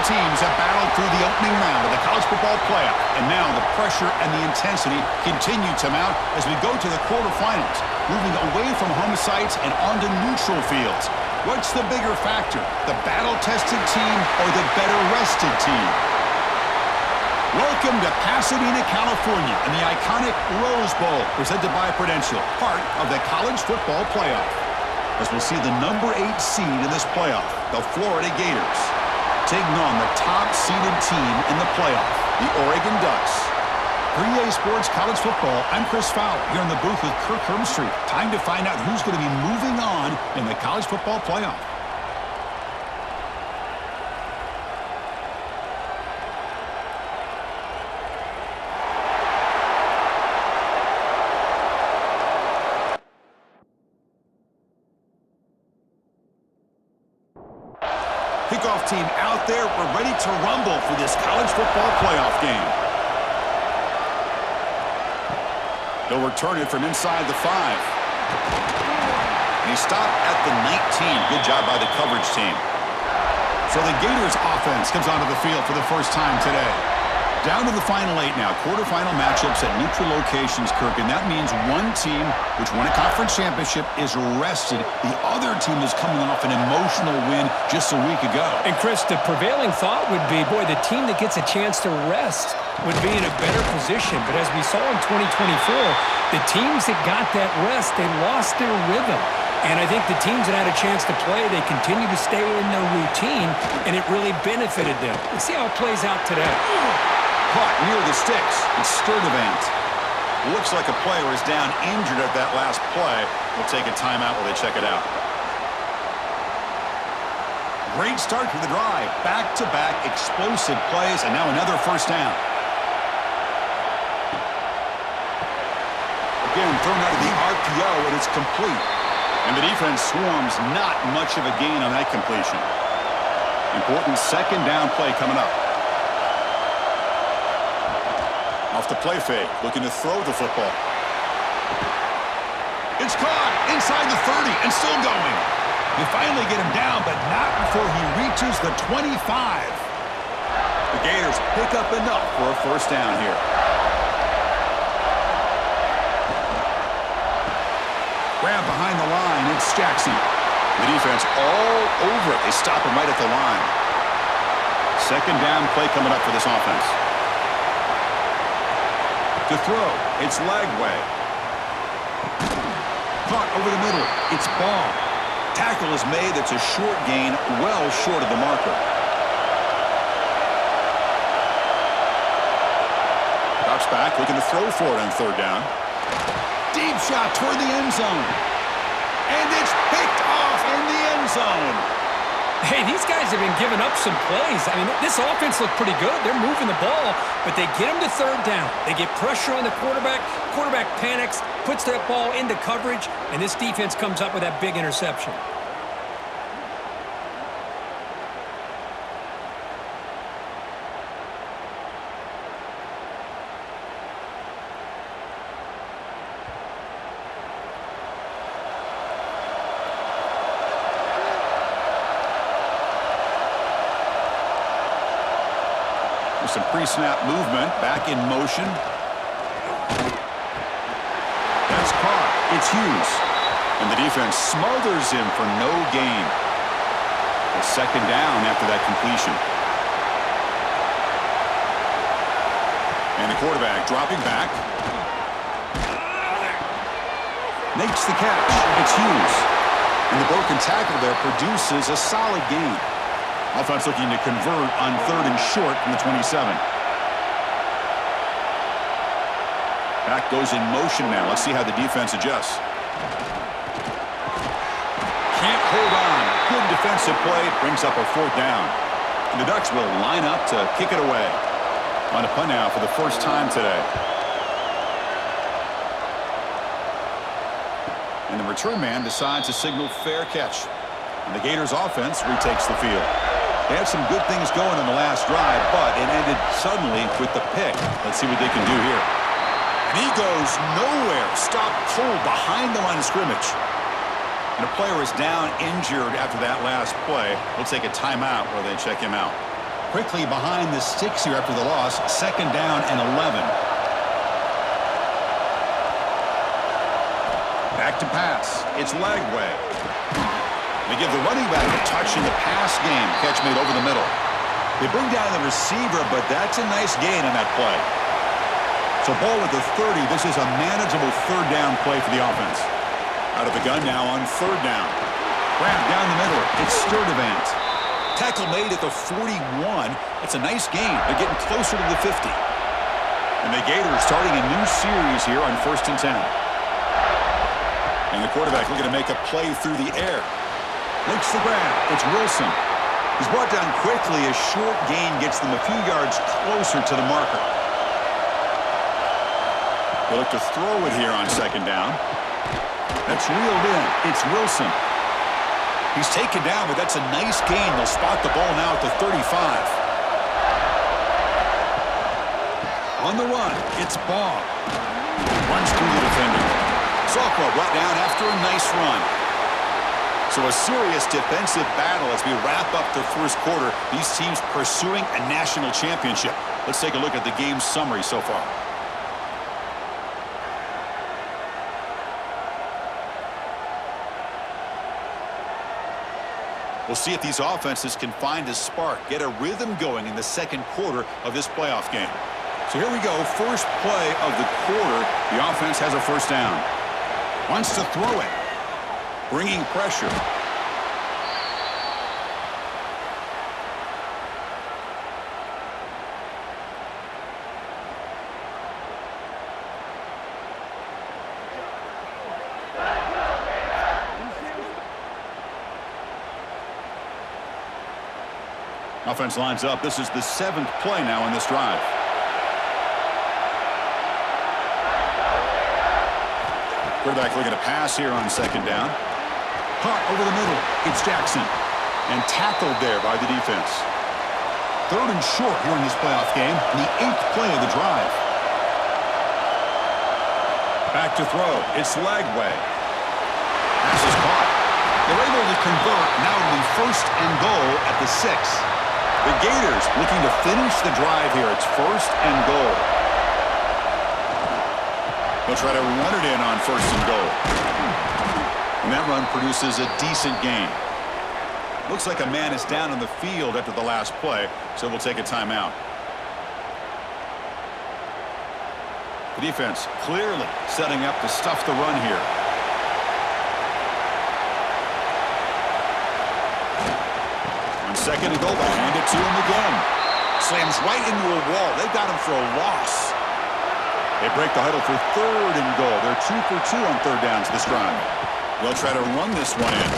teams have battled through the opening round of the college football playoff, and now the pressure and the intensity continue to mount as we go to the quarterfinals, moving away from home sites and onto neutral fields. What's the bigger factor, the battle-tested team or the better-rested team? Welcome to Pasadena, California, and the iconic Rose Bowl, presented by Prudential, part of the college football playoff. As we'll see the number 8 seed in this playoff, the Florida Gators, taking on the top-seeded team in the playoff, the Oregon Ducks. For EA Sports College Football, I'm Chris Fowler, here in the booth with Kirk Herbstreit. Time to find out who's going to be moving on in the college football playoff. Kickoff team out there. We're ready to rumble for this college football playoff game. They'll return it from inside the 5. And he stopped at the 19. Good job by the coverage team. So the Gators offense comes onto the field for the first time today. Down to the final 8 now. Quarterfinal matchups at neutral locations, Kirk. And that means one team, which won a conference championship, is rested. The other team is coming off an emotional win just a week ago. And, Chris, the prevailing thought would be, boy, the team that gets a chance to rest would be in a better position. But as we saw in 2024, the teams that got that rest, they lost their rhythm. And I think the teams that had a chance to play, they continue to stay in their routine, and it really benefited them. Let's see how it plays out today. Caught near the sticks. It's Sturdivant. Looks like a player is down injured at that last play. We'll take a timeout while they check it out. Great start to the drive. Back-to-back explosive plays, and now another first down. Again, thrown out of the RPO, and it's complete. And the defense swarms, not much of a gain on that completion. Important second down play coming up. Off the play fake, looking to throw the football. It's caught inside the 30 and still going. They finally get him down, but not before he reaches the 25. The Gators pick up enough for a first down here. Grab behind the line, it's Jackson. The defense all over it. They stop him right at the line. Second down play coming up for this offense. To throw, it's Lagway. Caught over the middle, it's Ball. Tackle is made, that's a short gain, well short of the marker. Drops back, looking to throw for it on third down. Deep shot toward the end zone. And it's picked off in the end zone. Hey, these guys have been giving up some plays. I mean, this offense looked pretty good. They're moving the ball, but they get them to third down. They get pressure on the quarterback. Quarterback panics, puts that ball into coverage, and this defense comes up with that big interception. Some pre-snap movement, back in motion. That's caught. It's Hughes. And the defense smothers him for no gain. A second down after that completion. And the quarterback dropping back. Makes the catch. It's Hughes. And the broken tackle there produces a solid gain. Offense looking to convert on third and short from the 27. Back goes in motion now. Let's see how the defense adjusts. Can't hold on. Good defensive play. Brings up a fourth down. And the Ducks will line up to kick it away. On a punt now for the first time today. And the return man decides to signal fair catch. And the Gators offense retakes the field. They had some good things going in the last drive, but it ended suddenly with the pick. Let's see what they can do here. And he goes nowhere. Stopped cold behind the line of scrimmage. And a player is down injured after that last play. We'll take a timeout while they check him out. quickly behind the sticks here after the loss. 2nd down and 11. Back to pass. It's Lagway. They give the running back a touch in the pass game. Catch made over the middle. They bring down the receiver, but that's a nice gain on that play. So ball at the 30. This is a manageable 3rd down play for the offense. Out of the gun now on 3rd down. Grab down the middle. It's Sturdivant. Tackle made at the 41. It's a nice gain. They're getting closer to the 50. And the Gators starting a new series here on 1st and 10. And the quarterback looking to make a play through the air. Makes the grab. It's Wilson. He's brought down quickly. A short gain gets them a few yards closer to the marker. They look to throw it here on 2nd down. That's reeled in. It's Wilson. He's taken down, but that's a nice gain. They'll spot the ball now at the 35. On the run, it's Baugh. Runs through the defender. Softball brought down after a nice run. So a serious defensive battle as we wrap up the 1st quarter. These teams pursuing a national championship. Let's take a look at the game summary so far. We'll see if these offenses can find a spark, get a rhythm going in the 2nd quarter of this playoff game. So here we go, first play of the quarter. The offense has a 1st down. Wants to throw it. Bringing pressure. Offense lines up. This is the 7th play now in this drive. Quarterback looking to pass here on 2nd down. Caught over the middle. It's Jackson. And tackled there by the defense. 3rd and short here in this playoff game. The 8th play of the drive. Back to throw. It's Lagway. Pass is caught. They're able to convert. Now it'll be 1st and goal at the 6. The Gators looking to finish the drive here. It's 1st and goal. They'll try to run it in on 1st and goal. And that run produces a decent gain. Looks like a man is down on the field after the last play, so we'll take a timeout. The defense clearly setting up to stuff the run here. On 2nd and goal, they hand it to him again. Slams right into a wall. They've got him for a loss. They break the huddle for 3rd and goal. They're 2 for 2 on 3rd downs this drive. They'll try to run this one in.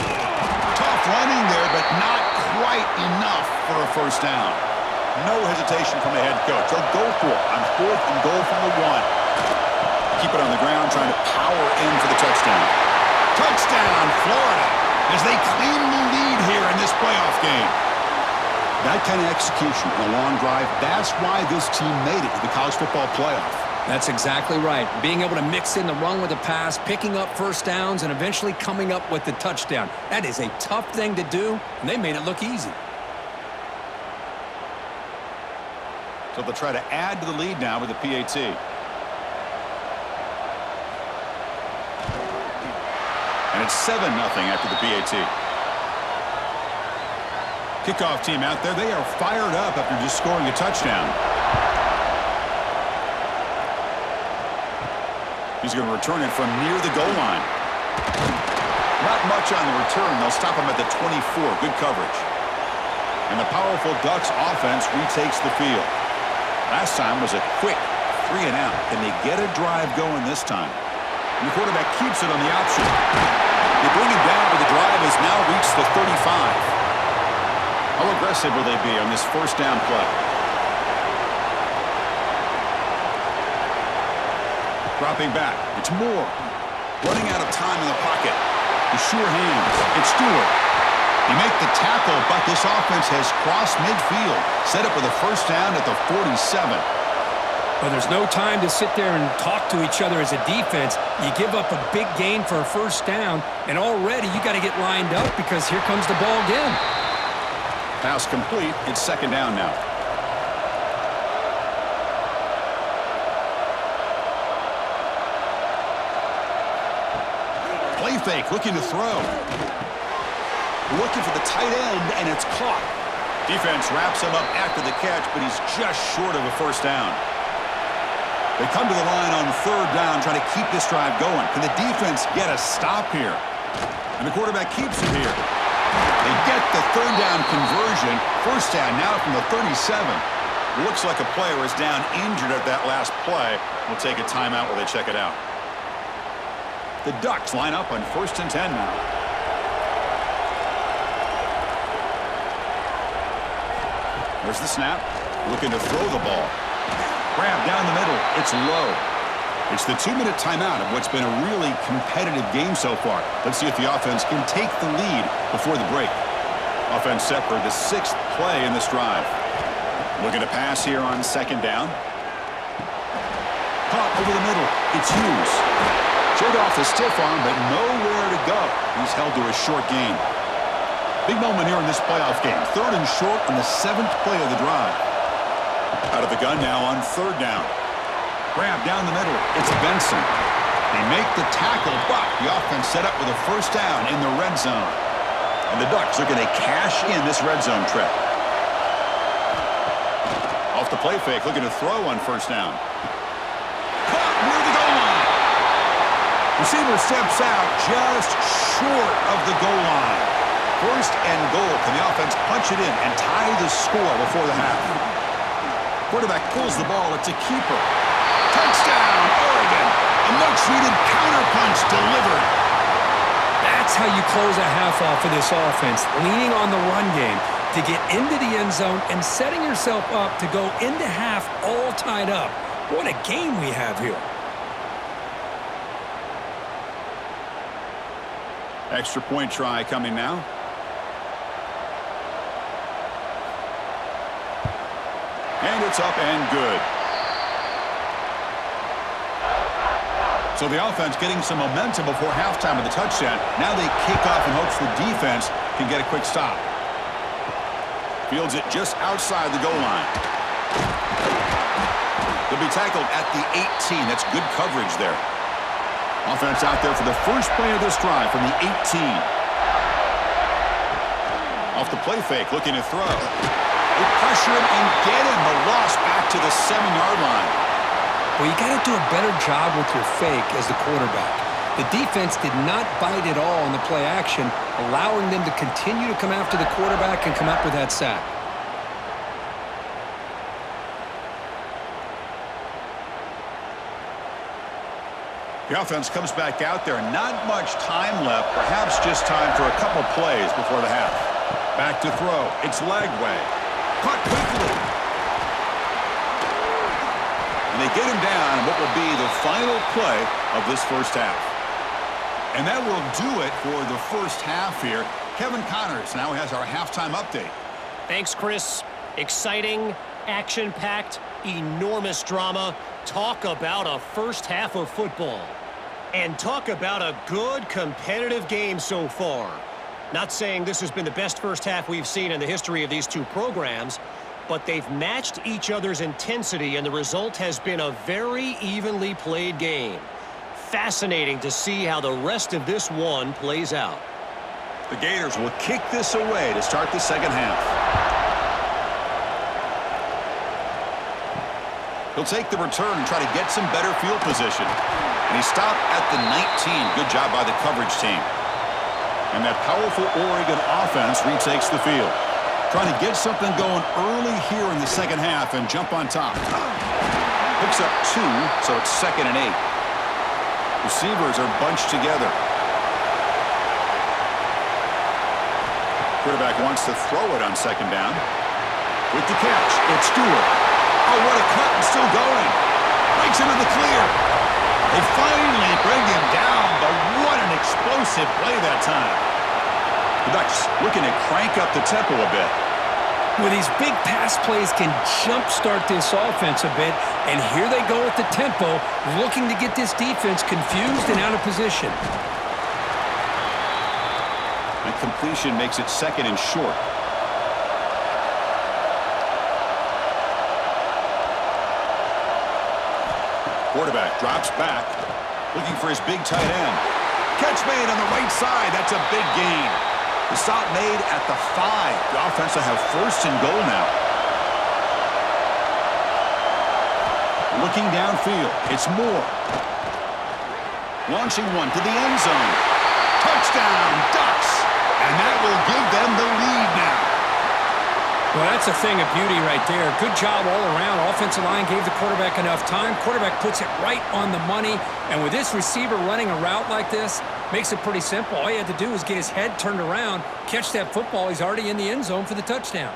Tough running there, but not quite enough for a 1st down. No hesitation from the head coach. They'll go for it on 4th and goal from the 1. Keep it on the ground, trying to power in for the touchdown. Touchdown, Florida, as they claim the lead here in this playoff game. That kind of execution in a long drive, that's why this team made it to the college football playoff. That's exactly right. Being able to mix in the run with the pass, picking up 1st downs, and eventually coming up with the touchdown. That is a tough thing to do, and they made it look easy. So they'll try to add to the lead now with the PAT. And it's 7-0 after the PAT. Kickoff team out there. They are fired up after just scoring a touchdown. He's going to return it from near the goal line. Not much on the return. They'll stop him at the 24. Good coverage. And the powerful Ducks offense retakes the field. Last time was a quick 3 and out. Can they get a drive going this time? And the quarterback keeps it on the option. They bring him down, but the drive has now reached the 35. How aggressive will they be on this 1st down play? Dropping back. It's Moore. Running out of time in the pocket. The sure hands. It's Stewart. They make the tackle, but this offense has crossed midfield. Set up with a 1st down at the 47. Well, there's no time to sit there and talk to each other as a defense. You give up a big gain for a 1st down, and already you got to get lined up because here comes the ball again. Pass complete. It's second down now. Play fake, looking to throw. Looking for the tight end, and it's caught. Defense wraps him up after the catch, but he's just short of a first down. They come to the line on third down, trying to keep this drive going. Can the defense get a stop here? And the quarterback keeps it here. They get the third down conversion. First down now from the 37. Looks like a player is down injured at that last play. We'll take a timeout while they check it out. The Ducks line up on 1st and 10 now. There's the snap. Looking to throw the ball. Grab down the middle. It's low. It's the 2-minute timeout of what's been a really competitive game so far. Let's see if the offense can take the lead before the break. Offense set for the 6th play in this drive. Looking to pass here on second down. Caught over the middle. It's Hughes. Showed off the stiff arm, but nowhere to go. He's held to a short gain. Big moment here in this playoff game. 3rd and short on the 7th play of the drive. Out of the gun now on 3rd down. Grab down the middle. It's Benson. They make the tackle, but the offense set up with a first down in the red zone. And the Ducks are going to cash in this red zone trip. Off the play fake, looking to throw on first down. Caught near the goal line. Receiver steps out just short of the goal line. 1st and goal. Can the offense punch it in and tie the score before the half? Quarterback pulls the ball. It's a keeper. Touchdown, Oregon. A much-needed counterpunch delivered. That's how you close a half off of this offense, leaning on the run game to get into the end zone and setting yourself up to go into half all tied up. What a game we have here. Extra point try coming now. And it's up and good. So the offense getting some momentum before halftime with the touchdown. Now they kick off in hopes the defense can get a quick stop. Fields it just outside the goal line. They'll be tackled at the 18. That's good coverage there. Offense out there for the first play of this drive from the 18. Off the play fake, looking to throw. They pressure him and get him. The loss back to the 7-yard line. Well, you got to do a better job with your fake as the quarterback. The defense did not bite at all in the play action, allowing them to continue to come after the quarterback and come up with that sack. The offense comes back out there. Not much time left. Perhaps just time for a couple plays before the half. Back to throw. It's Lagway. Caught quickly. And they get him down in what will be the final play of this first half. And that will do it for the first half here. Kevin Connors now has our halftime update. Thanks, Chris. Exciting, action-packed, enormous drama. Talk about a first half of football. And talk about a good competitive game so far. Not saying this has been the best first half we've seen in the history of these two programs, but they've matched each other's intensity, and the result has been a very evenly played game. Fascinating to see how the rest of this one plays out. The Gators will kick this away to start the second half. He'll take the return and try to get some better field position. And he stopped at the 19. Good job by the coverage team. And that powerful Oregon offense retakes the field. Trying to get something going early here in the second half and jump on top. Picks up 2, so it's 2nd and 8. Receivers are bunched together. Quarterback wants to throw it on second down. With the catch, it's Stewart. Oh, what a cut, and still going. Breaks into the clear. They finally bring him down, but what an explosive play that time. The Ducks looking to crank up the tempo a bit. Well, these big pass plays can jumpstart this offense a bit, and here they go at the tempo, looking to get this defense confused and out of position. And completion makes it 2nd and short. Quarterback drops back, looking for his big tight end. Catch made on the right side. That's a big gain. The stop made at the 5. The offense will have first and goal now. Looking downfield, it's Moore. Launching one to the end zone. Touchdown, Ducks! And that will give them the lead now. Well, that's a thing of beauty right there. Good job all around. Offensive line gave the quarterback enough time. Quarterback puts it right on the money. And with this receiver running a route like this, makes it pretty simple. All you had to do is get his head turned around, catch that football. He's already in the end zone for the touchdown.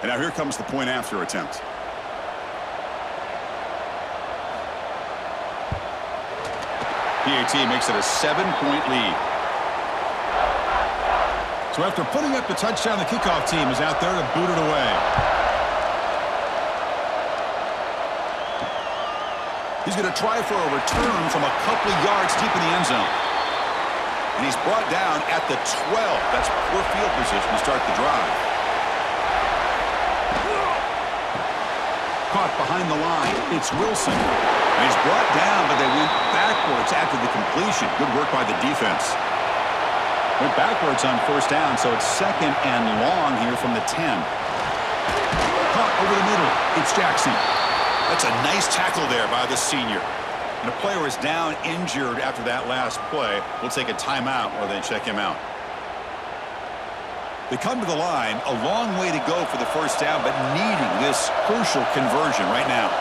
And now here comes the point after attempt. PAT makes it a 7-point lead. So after putting up the touchdown, the kickoff team is out there to boot it away. He's going to try for a return from a couple of yards deep in the end zone. And he's brought down at the 12. That's poor field position to start the drive. Caught behind the line. It's Wilson. And he's brought down, but they went backwards after the completion. Good work by the defense. Went backwards on first down, so it's second and long here from the 10. Caught over the middle. It's Jackson. That's a nice tackle there by the senior. And a player is down injured after that last play. We'll take a timeout while they check him out. They come to the line, a long way to go for the first down, but needing this crucial conversion right now.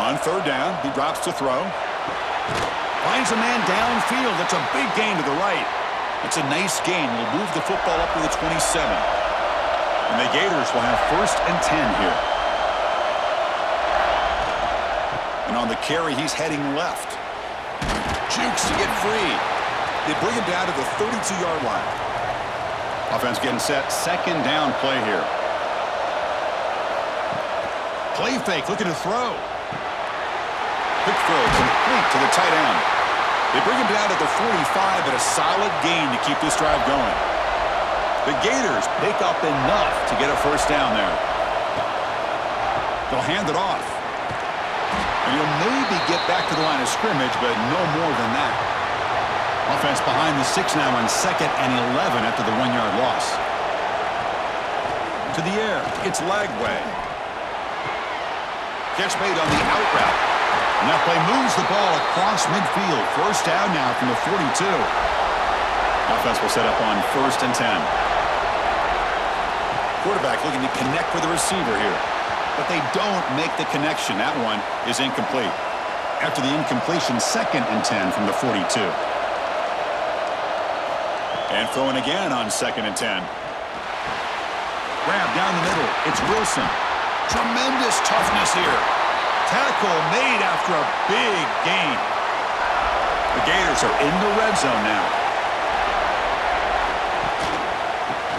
On third down, he drops to throw. Finds a man downfield. That's a big gain to the right. It's a nice gain. Will move the football up to the 27. And the Gators will have first and 10 here. And on the carry, he's heading left. Jukes to get free. They bring him down to the 32-yard line. Offense getting set. Second down play here. Play fake, looking to throw. Quick throw, complete to the tight end. They bring him down to the 45, but a solid gain to keep this drive going. The Gators pick up enough to get a first down there. They'll hand it off. And you'll maybe get back to the line of scrimmage, but no more than that. Offense behind the 6 now on second and 11 after the 1-yard loss. To the air, it's Lagway. Catch made on the out route. And that play moves the ball across midfield. First down now from the 42. Offense will set up on first and 10. Quarterback looking to connect with the receiver here. But they don't make the connection. That one is incomplete. After the incompletion, second and 10 from the 42. And throwing again on second and 10. Grab down the middle. It's Wilson. Tremendous toughness here. Tackle made after a big gain. The Gators are in the red zone now.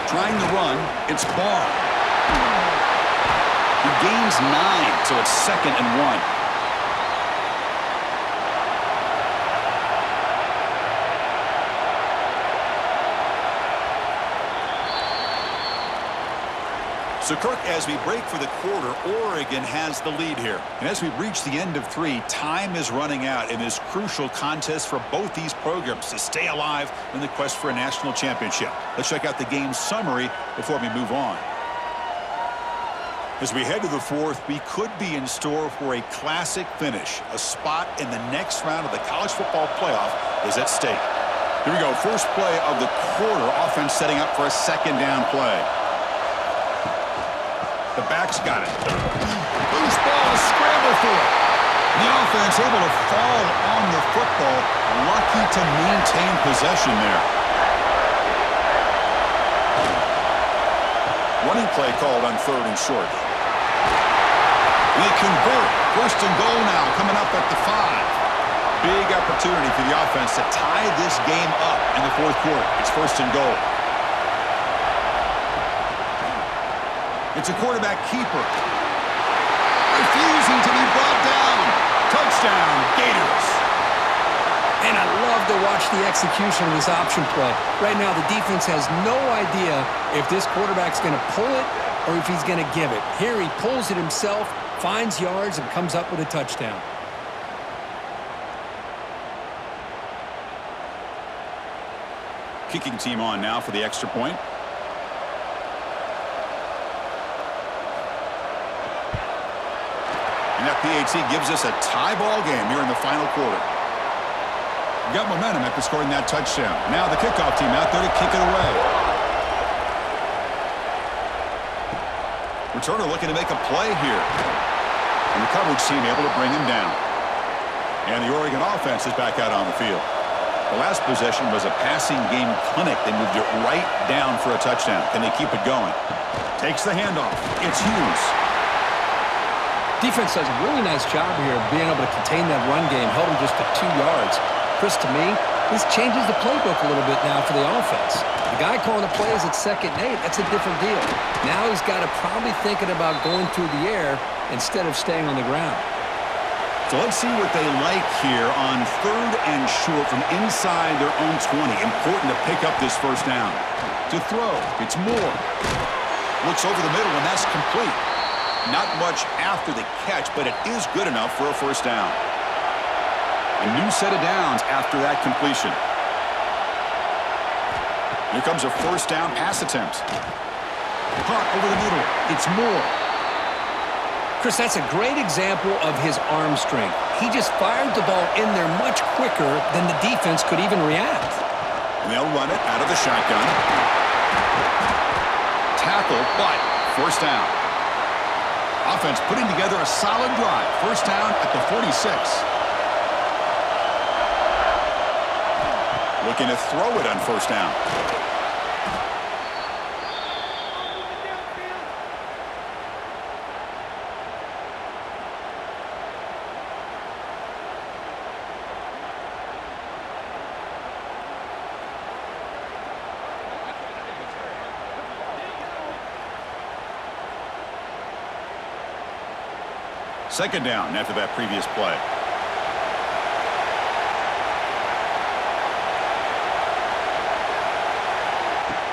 Trying to run, it's Barr. He gains 9, so it's second and 1. So, Kirk, as we break for the quarter, Oregon has the lead here. And as we reach the end of 3, time is running out in this crucial contest for both these programs to stay alive in the quest for a national championship. Let's check out the game summary before we move on. As we head to the 4th, we could be in store for a classic finish. A spot in the next round of the college football playoff is at stake. Here we go. First play of the quarter. Offense setting up for a second down play. The back's got it. Loose ball, scramble for it. The offense able to fall on the football. Lucky to maintain possession there. Running play called on third and short. They convert. First and goal now coming up at the 5. Big opportunity for the offense to tie this game up in the 4th quarter. It's first and goal. It's a quarterback keeper. Refusing to be brought down. Touchdown, Gators. And I love to watch the execution of this option play. Right now, the defense has no idea if this quarterback's going to pull it or if he's going to give it. Here he pulls it himself, finds yards, and comes up with a touchdown. Kicking team on now for the extra point. And that PAT gives us a tie ball game here in the final quarter. We got momentum after scoring that touchdown. Now the kickoff team out there to kick it away. Returner looking to make a play here. And the coverage team able to bring him down. And the Oregon offense is back out on the field. The last possession was a passing game clinic. They moved it right down for a touchdown. Can they keep it going? Takes the handoff. It's Hughes. Defense does a really nice job here of being able to contain that run game, held him just to 2 yards. Chris, to me, this changes the playbook a little bit now for the offense. The guy calling the plays at 2nd and 8, that's a different deal. Now he's got to probably thinking about going through the air instead of staying on the ground. So let's see what they like here on 3rd and short from inside their own 20. Important to pick up this first down. To throw, it's Moore. Looks over the middle, and that's complete. Not much after the catch, but it is good enough for a first down. A new set of downs after that completion. Here comes a first down pass attempt. Caught over the middle. It's Moore. Chris, that's a great example of his arm strength. He just fired the ball in there much quicker than the defense could even react. And they'll run it out of the shotgun. Tackle, but first down. Offense putting together a solid drive. First down at the 46. Looking to throw it on first down. Second down after that previous play.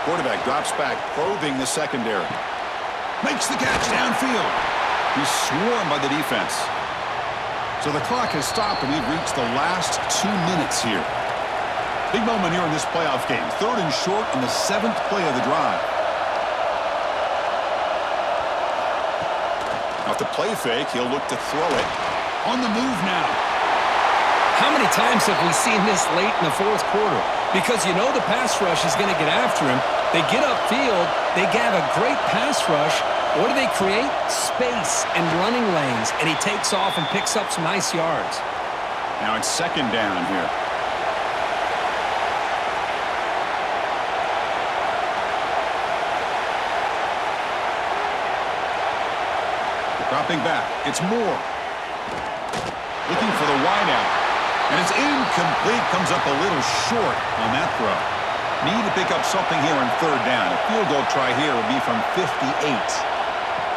Quarterback drops back, probing the secondary. Makes the catch downfield. He's swarmed by the defense. So the clock has stopped, and we've reached the last 2 minutes here. Big moment here in this playoff game. 3rd and short on the 7th play of the drive. Off the play fake, he'll look to throw it. On the move now. How many times have we seen this late in the 4th quarter? Because you know the pass rush is going to get after him. They get upfield. They have a great pass rush. What do they create? Space and running lanes. And he takes off and picks up some nice yards. Now it's second down here. Dropping back, it's Moore. Looking for the wideout. And it's incomplete, comes up a little short on that throw. Need to pick up something here on 3rd down. A field goal try here will be from 58.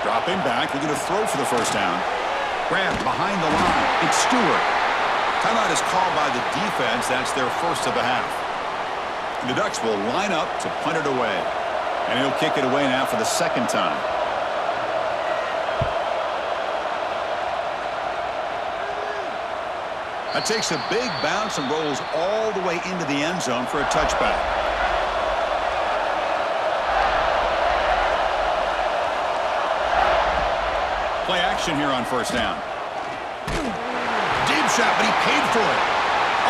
Dropping back, looking to throw for the first down. Grab behind the line, it's Stewart. Timeout is called by the defense, that's their first of the half. And the Ducks will line up to punt it away. And he'll kick it away now for the 2nd time. That takes a big bounce and rolls all the way into the end zone for a touchback. Play action here on first down. Deep shot, but he paid for it.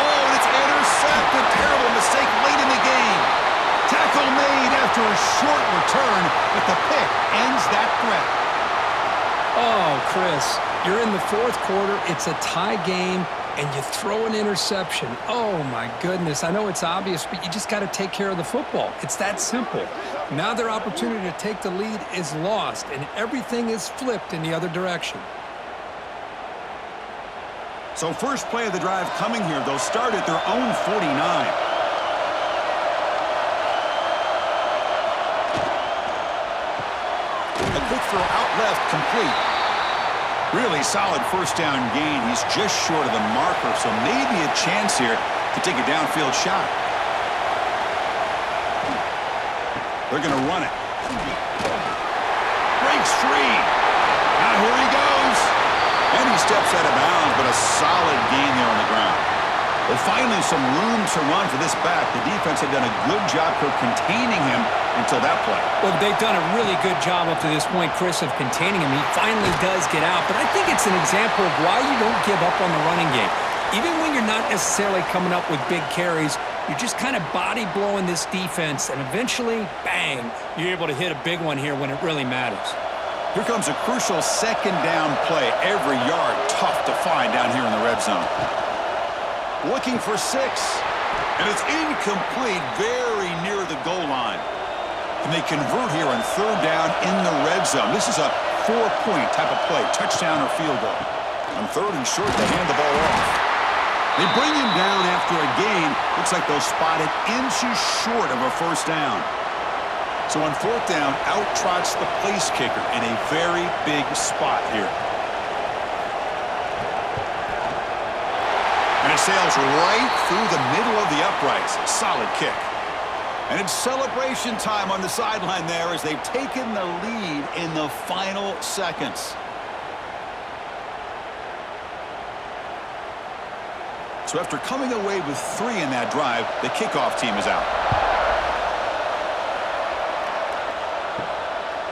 Oh, and it's intercepted. Terrible mistake late in the game. Tackle made after a short return, but the pick ends that threat. Oh, Chris, you're in the 4th quarter. It's a tie game. And you throw an interception. Oh, my goodness. I know it's obvious, but you just got to take care of the football. It's that simple. Now their opportunity to take the lead is lost, and everything is flipped in the other direction. So first play of the drive coming here. They'll start at their own 49. A quick throw out left, complete. Really solid first down gain. He's just short of the marker, so maybe a chance here to take a downfield shot. They're going to run it. Breaks free. Now here he goes. And he steps out of bounds, but a solid gain there on the ground. Well, finally, some room to run for this back. The defense had done a good job of containing him until that play. Well, they've done a really good job up to this point, Chris, of containing him. He finally does get out, but I think it's an example of why you don't give up on the running game. Even when you're not necessarily coming up with big carries, you're just kind of body blowing this defense, and eventually, bang, you're able to hit a big one here when it really matters. Here comes a crucial second down play. Every yard tough to find down here in the red zone. Looking for 6. And it's incomplete, very near the goal line. And they convert here on third down in the red zone. This is a 4-point type of play, touchdown or field goal. On third and short, they hand the ball off. They bring him down after a gain. Looks like they'll spot it inches short of a first down. So on fourth down, out trots the place kicker in a very big spot here. And it sails right through the middle of the uprights. Solid kick. And it's celebration time on the sideline there as they've taken the lead in the final seconds. So after coming away with 3 in that drive, the kickoff team is out.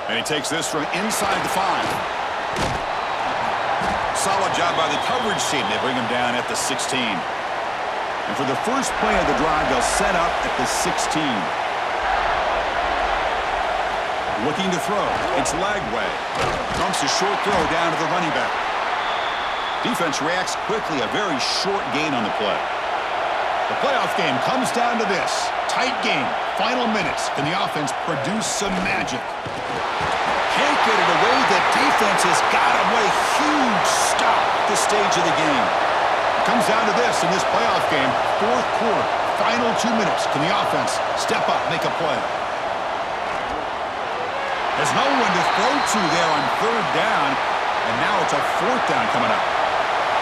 And he takes this from inside the 5. Solid job by the coverage team. They bring him down at the 16. And for the first play of the drive, they'll set up at the 16. Looking to throw. It's Lagway. Dumps a short throw down to the running back. Defense reacts quickly. A very short gain on the play. The playoff game comes down to this. Tight game. Final minutes. Can the offense produce some magic? Can't get it away. The defense has got him. What a huge stop at this stage of the game. It comes down to this in this playoff game. Fourth quarter. Final 2 minutes. Can the offense step up, make a play? There's no one to throw to there on third down. And now it's a fourth down coming up.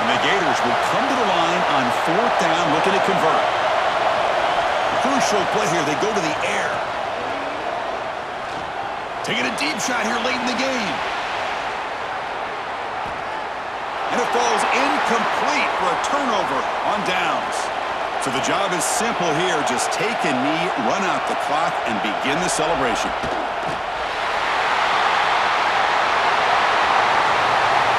And the Gators will come to the line on fourth down, looking to convert. Crucial play here. They go to the air. Taking a deep shot here late in the game. And it falls incomplete for a turnover on downs. So the job is simple here. Just take a knee, run out the clock, and begin the celebration.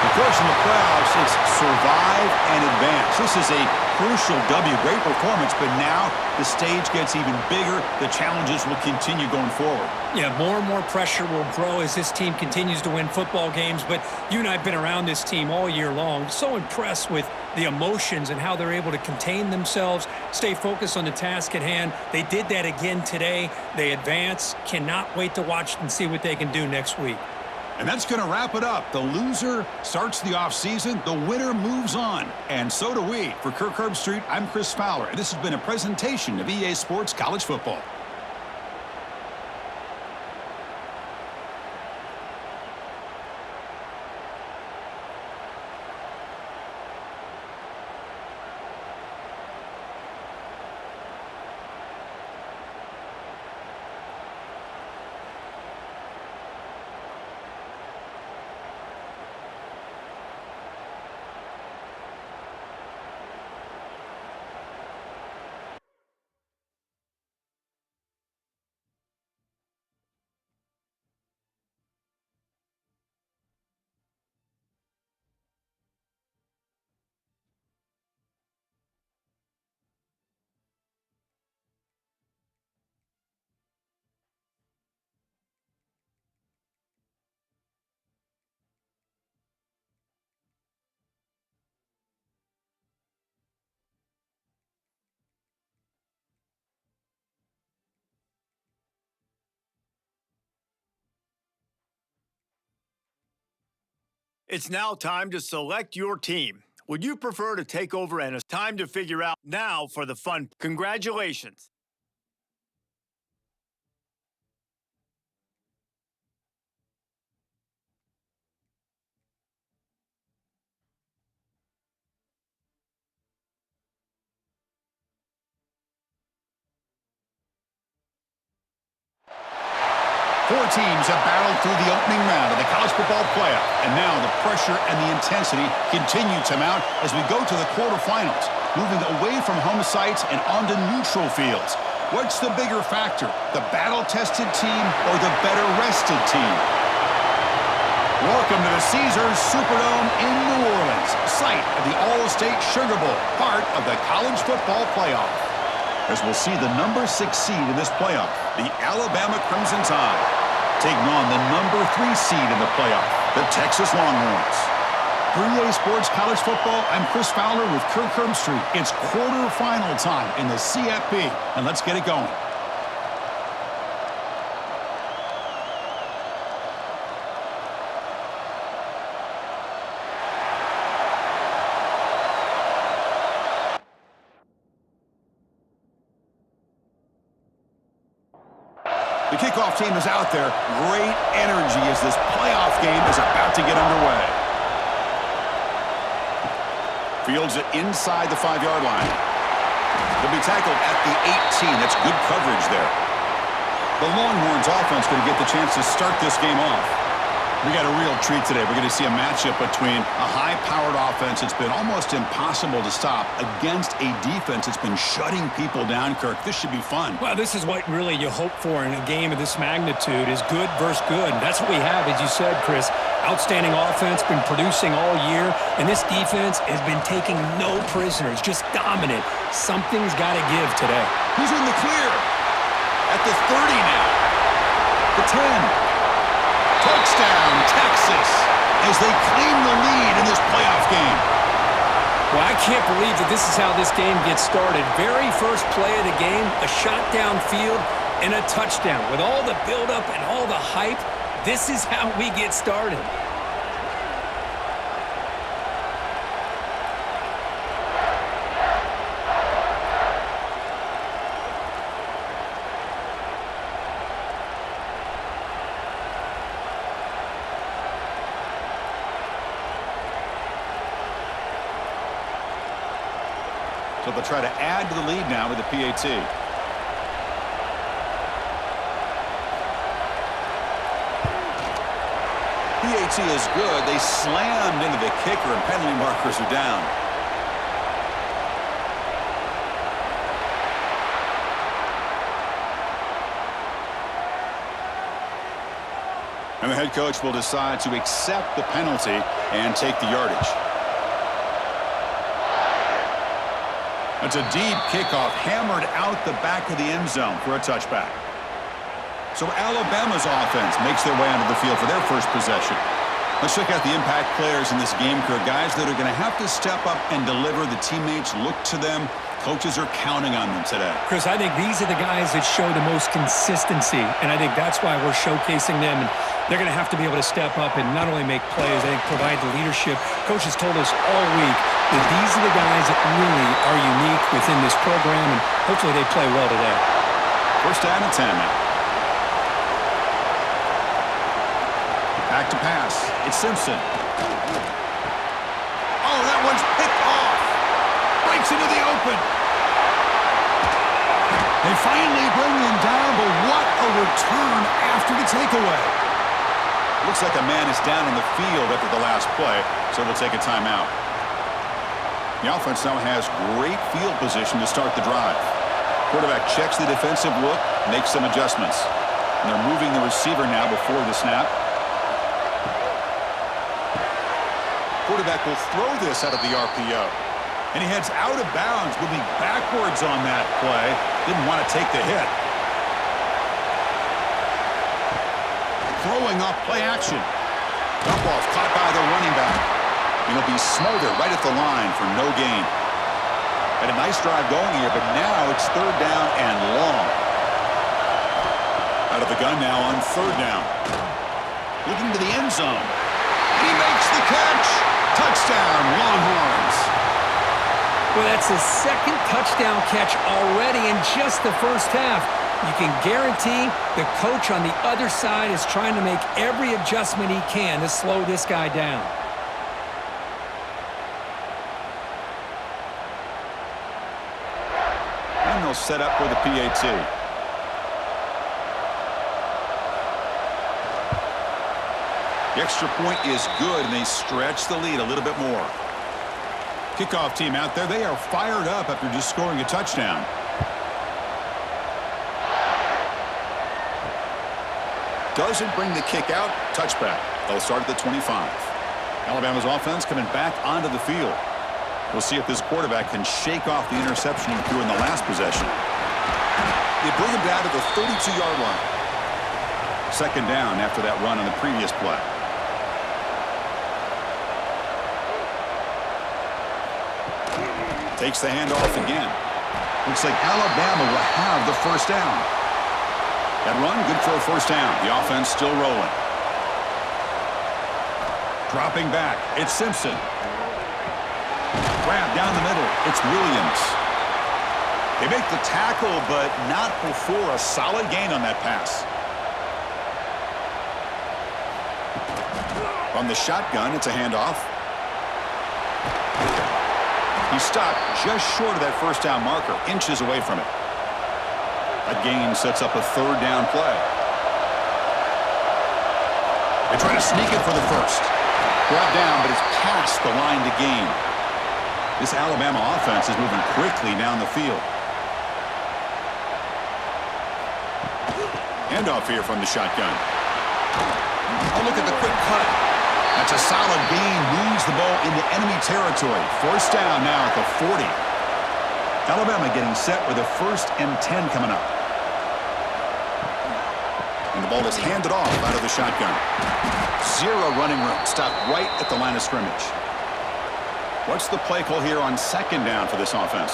Of course, in the playoffs, it's survive and advance. This is a crucial W. Great performance, but now the stage gets even bigger. The challenges will continue going forward. Yeah, more and more pressure will grow as this team continues to win football games, but you and I have been around this team all year long. So impressed with the emotions and how they're able to contain themselves, stay focused on the task at hand. They did that again today. They advance. Cannot wait to watch and see what they can do next week. And that's going to wrap it up. The loser starts the offseason. The winner moves on. And so do we. For Kirk Herbstreit, I'm Chris Fowler. And this has been a presentation of EA Sports College Football. It's now time to select your team. Would you prefer to take over and it's time to figure out now for the fun? Congratulations. Four teams have battled through the opening round of the college football playoff, and now the pressure and the intensity continue to mount as we go to the quarterfinals, moving away from home sites and onto neutral fields. What's the bigger factor, the battle-tested team or the better-rested team? Welcome to the Caesars Superdome in New Orleans, site of the All-State Sugar Bowl, part of the college football playoff. As we'll see the number 6 seed in this playoff, the Alabama Crimson Tide, taking on the number 3 seed in the playoff, the Texas Longhorns. For EA Sports College Football, I'm Chris Fowler with Kirk Herbstreit. It's quarterfinal time in the CFP, and let's get it going. The kickoff team is out there. Great energy as this playoff game is about to get underway. Fields it inside the 5-yard line. They'll be tackled at the 18. That's good coverage there. The Longhorns offense going to get the chance to start this game off. We got a real treat today. We're going to see a matchup between a high-powered offense that's been almost impossible to stop against a defense that's been shutting people down, Kirk. This should be fun. Well, this is what really you hope for in a game of this magnitude is good versus good. That's what we have, as you said, Chris. Outstanding offense, been producing all year, and this defense has been taking no prisoners, just dominant. Something's got to give today. He's in the clear. At the 30 now. The 10. Touchdown, Texas, as they claim the lead in this playoff game. Well, I can't believe that this is how this game gets started. Very first play of the game, a shot downfield and a touchdown. With all the buildup and all the hype, this is how we get started. So they'll try to add to the lead now with the PAT. PAT is good. They slammed into the kicker, and penalty markers are down. And the head coach will decide to accept the penalty and take the yardage. It's a deep kickoff, hammered out the back of the end zone for a touchback. So Alabama's offense makes their way onto the field for their first possession. Let's check out the impact players in this game, Kirk. Guys that are going to have to step up and deliver. The teammates look to them. Coaches are counting on them today. Chris, I think these are the guys that show the most consistency, and I think that's why we're showcasing them. And they're going to have to be able to step up and not only make plays, I think provide the leadership. Coaches told us all week that these are the guys that really are unique within this program, and hopefully they play well today. First down and 10 now. Back to pass. It's Simpson. Oh, that one's picked off. Breaks into the open. They finally bring him down, but what a return after the takeaway. Looks like a man is down on the field after the last play, so we'll take a timeout. The offense now has great field position to start the drive. Quarterback checks the defensive look, makes some adjustments. And they're moving the receiver now before the snap. Quarterback will throw this out of the RPO. And he heads out of bounds, moving backwards on that play. Didn't want to take the hit. Throwing off play action. Dump off caught by the running back. And he'll be smothered right at the line for no gain. Had a nice drive going here, but now it's third down and long. Out of the gun now on third down. Looking to the end zone. And he makes the catch. Touchdown, Longhorns. Well, that's his second touchdown catch already in just the first half. You can guarantee the coach on the other side is trying to make every adjustment he can to slow this guy down. And they'll set up for the PAT. The extra point is good, and they stretch the lead a little bit more. Kickoff team out there, they are fired up after just scoring a touchdown. Doesn't bring the kick out. Touchback. They'll start at the 25. Alabama's offense coming back onto the field. We'll see if this quarterback can shake off the interception he threw in the last possession. They bring him down to the 32-yard line. Second down after that run on the previous play. Takes the handoff again. Looks like Alabama will have the first down. That run, good for a first down. The offense still rolling. Dropping back, it's Simpson. Grab down the middle, it's Williams. They make the tackle, but not before a solid gain on that pass. From the shotgun, it's a handoff. He stopped just short of that first down marker, inches away from it. That gain sets up a third down play. They try to sneak it for the first. Brought down, but it's past the line to gain. This Alabama offense is moving quickly down the field. Handoff here from the shotgun. Oh, look at the quick cut. That's a solid gain. Moves the ball into enemy territory. First down now at the 40. Alabama getting set with a 1st and 10 coming up. And the ball is handed off out of the shotgun. Zero running room. Stopped right at the line of scrimmage. What's the play call here on second down for this offense?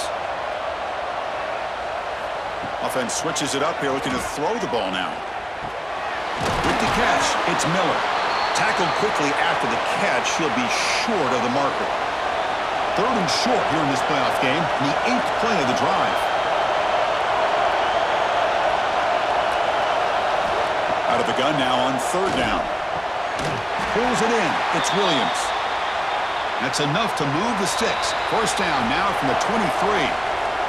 Offense switches it up here, looking to throw the ball now. With the catch, it's Miller. Tackled quickly after the catch. He'll be short of the marker. 3rd and short here in this playoff game, and the 8th play of the drive. Out of the gun now on 3rd down. Pulls it in. It's Williams. That's enough to move the sticks. First down now from the 23.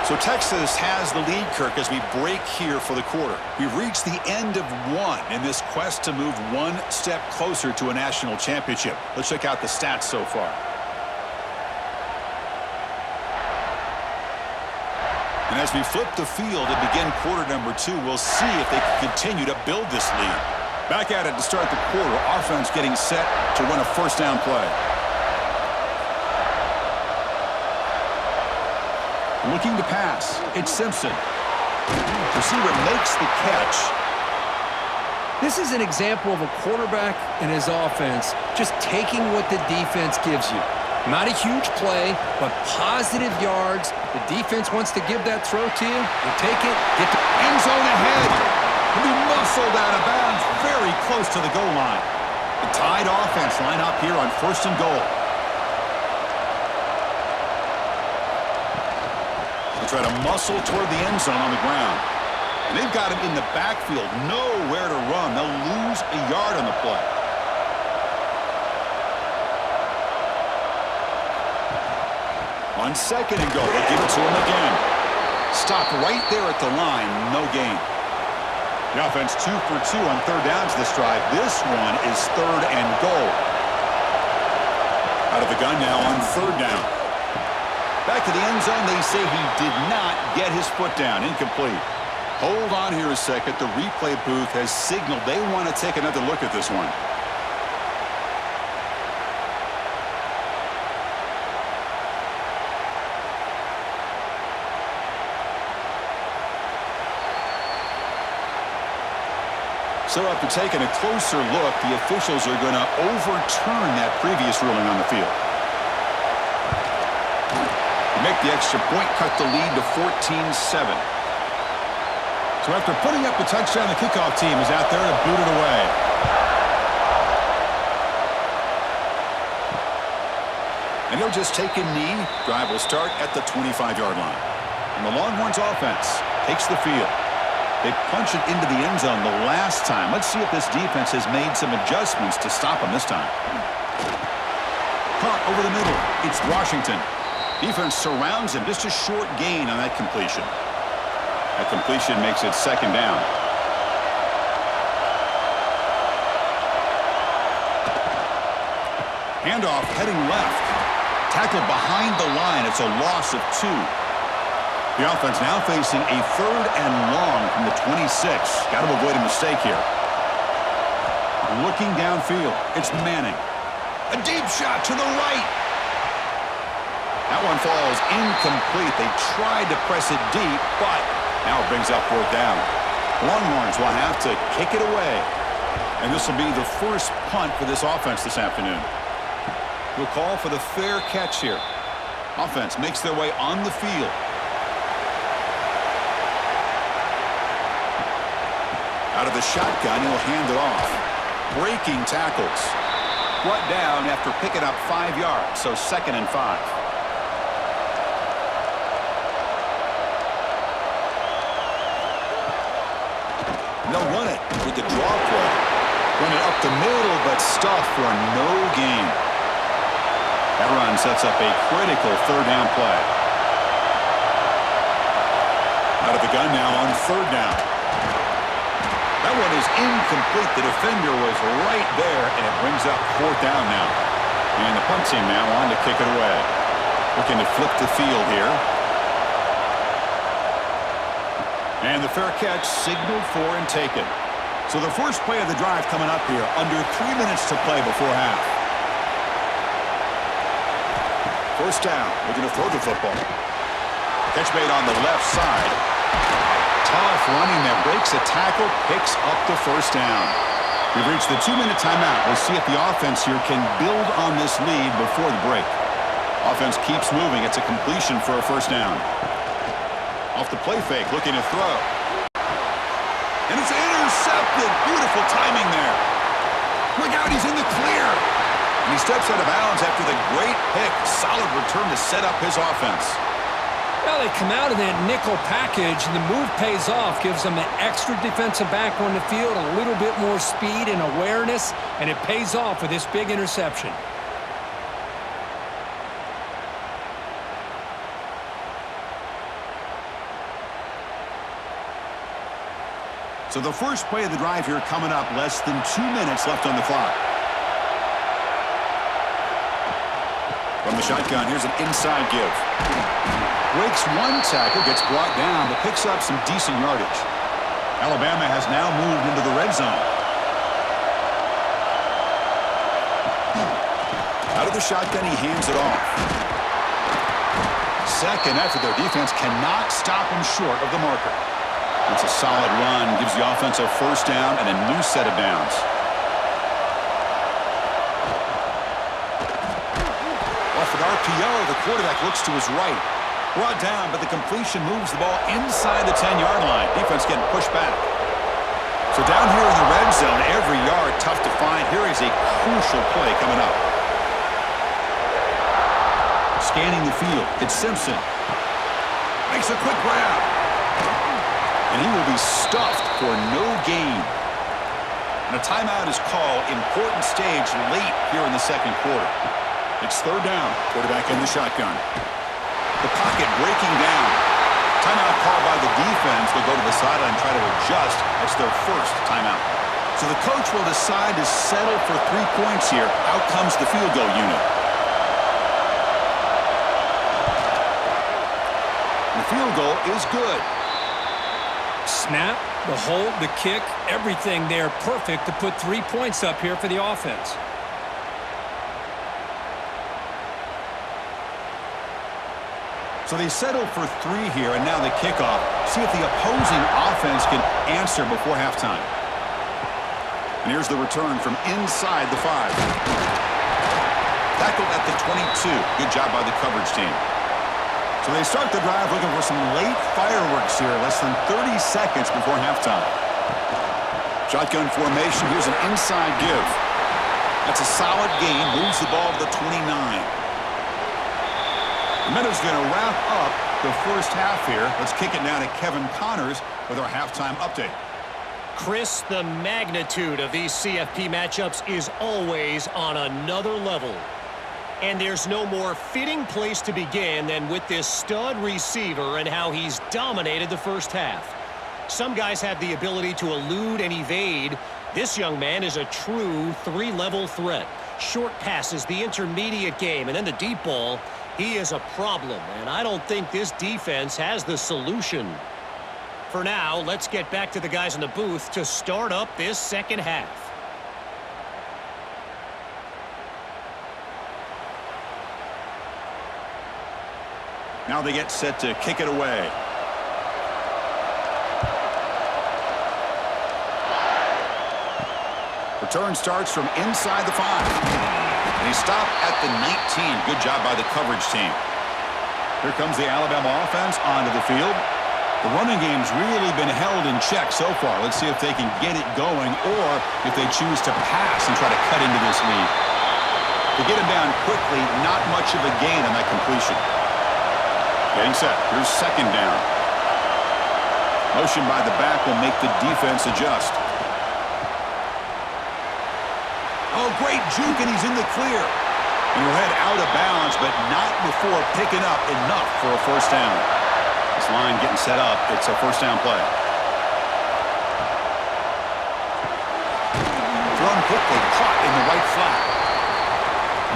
So Texas has the lead, Kirk, as we break here for the quarter. We've reached the end of one in this quest to move one step closer to a national championship. Let's check out the stats so far. And as we flip the field and begin quarter number 2, we'll see if they can continue to build this lead. Back at it to start the quarter. Offense getting set to run a first down play. Looking to pass. It's Simpson. Receiver makes the catch. This is an example of a quarterback and his offense just taking what the defense gives you. Not a huge play, but positive yards. The defense wants to give that throw to you. You take it, get the end zone ahead. He'll be muscled out of bounds very close to the goal line. The Tide offense line up here on 1st and goal. Try to muscle toward the end zone on the ground. And they've got him in the backfield, nowhere to run. They'll lose a yard on the play. On 2nd and goal, they'll give it to him again. Stopped right there at the line, no gain. The offense 2 for 2 on 3rd downs this drive. This one is 3rd and goal. Out of the gun now on 3rd down. Back to the end zone, they say he did not get his foot down. Incomplete. Hold on here a second. The replay booth has signaled they want to take another look at this one. So after taking a closer look, the officials are going to overturn that previous ruling on the field. Make the extra point, cut the lead to 14-7. So after putting up the touchdown, the kickoff team is out there to boot it away. And he'll just take a knee. Drive will start at the 25-yard line. And the Longhorns offense takes the field. They punch it into the end zone the last time. Let's see if this defense has made some adjustments to stop them this time. Caught over the middle. It's Washington. Defense surrounds him. Just a short gain on that completion. That completion makes it 2nd down. Handoff heading left. Tackle behind the line. It's a loss of 2. The offense now facing a 3rd and long from the 26. Got to avoid a mistake here. Looking downfield. It's Manning. A deep shot to the right. That one falls incomplete. They tried to press it deep, but now it brings up 4th down. Longhorns will have to kick it away. And this will be the first punt for this offense this afternoon. We'll call for the fair catch here. Offense makes their way on the field. Out of the shotgun, he'll hand it off. Breaking tackles. Brought down after picking up 5 yards, so 2nd and 5. They'll run it with the draw play. Run it up the middle, but stuffed for no gain. That run sets up a critical 3rd down play. Out of the gun now on 3rd down. That one is incomplete. The defender was right there, and it brings up 4th down now. And the punt team now on to kick it away. Looking to flip the field here. And the fair catch signaled for and taken. So the first play of the drive coming up here. Under 3 minutes to play before half. 1st down. Looking to throw the football. Catch made on the left side. Tough running that breaks a tackle, picks up the 1st down. We've reached the 2-minute timeout. We'll see if the offense here can build on this lead before the break. Offense keeps moving. It's a completion for a 1st down. Off the play fake, looking to throw. And it's intercepted. Beautiful timing there. Look out, he's in the clear. And he steps out of bounds after the great pick. Solid return to set up his offense. Well, they come out of that nickel package, and the move pays off, gives them an extra defensive back on the field, a little bit more speed and awareness, and it pays off with this big interception. So the first play of the drive here coming up, less than 2 minutes left on the clock. From the shotgun, here's an inside give. Breaks one tackle, gets brought down, but picks up some decent yardage. Alabama has now moved into the red zone. Out of the shotgun, he hands it off. 2nd effort, their defense cannot stop him short of the marker. It's a solid run, gives the offense a 1st down and a new set of downs. Off an RPO, the quarterback looks to his right. Brought down, but the completion moves the ball inside the 10-yard line. Defense getting pushed back. So down here in the red zone, every yard tough to find. Here is a crucial play coming up. Scanning the field, it's Simpson. Makes a quick grab. And he will be stuffed for no gain. And a timeout is called. Important stage late here in the 2nd quarter. It's 3rd down. Quarterback in the shotgun. The pocket breaking down. Timeout called by the defense. They'll go to the sideline and try to adjust. That's their 1st timeout. So the coach will decide to settle for 3 points here. Out comes the field goal unit. The field goal is good. Snap, the hold, the kick, everything there perfect to put 3 points up here for the offense. So they settle for 3 here, and now the kickoff. See if the opposing offense can answer before halftime. And here's the return from inside the 5. Tackled at the 22. Good job by the coverage team. So they start the drive looking for some late fireworks here, less than 30 seconds before halftime. Shotgun formation. Here's an inside give. That's a solid gain. Moves the ball to the 29. The minute's going to wrap up the 1st half here. Let's kick it now to Kevin Connors with our halftime update. Chris, the magnitude of these CFP matchups is always on another level. And there's no more fitting place to begin than with this stud receiver and how he's dominated the 1st half. Some guys have the ability to elude and evade. This young man is a true 3-level threat. short passes, the intermediate game, and then the deep ball, he is a problem, and I don't think this defense has the solution. For now, let's get back to the guys in the booth to start up this second half. Now they get set to kick it away. Return starts from inside the 5. And he stopped at the 19. Good job by the coverage team. Here comes the Alabama offense onto the field. The running game's really been held in check so far. Let's see if they can get it going or if they choose to pass and try to cut into this lead. To get him down quickly, not much of a gain on that completion. Getting set. Here's second down. Motion by the back will make the defense adjust. Oh, great juke, and he's in the clear. And he'll head out of bounds, but not before picking up enough for a first down. This line getting set up. It's a first down play. Thrown quickly, caught in the right flat.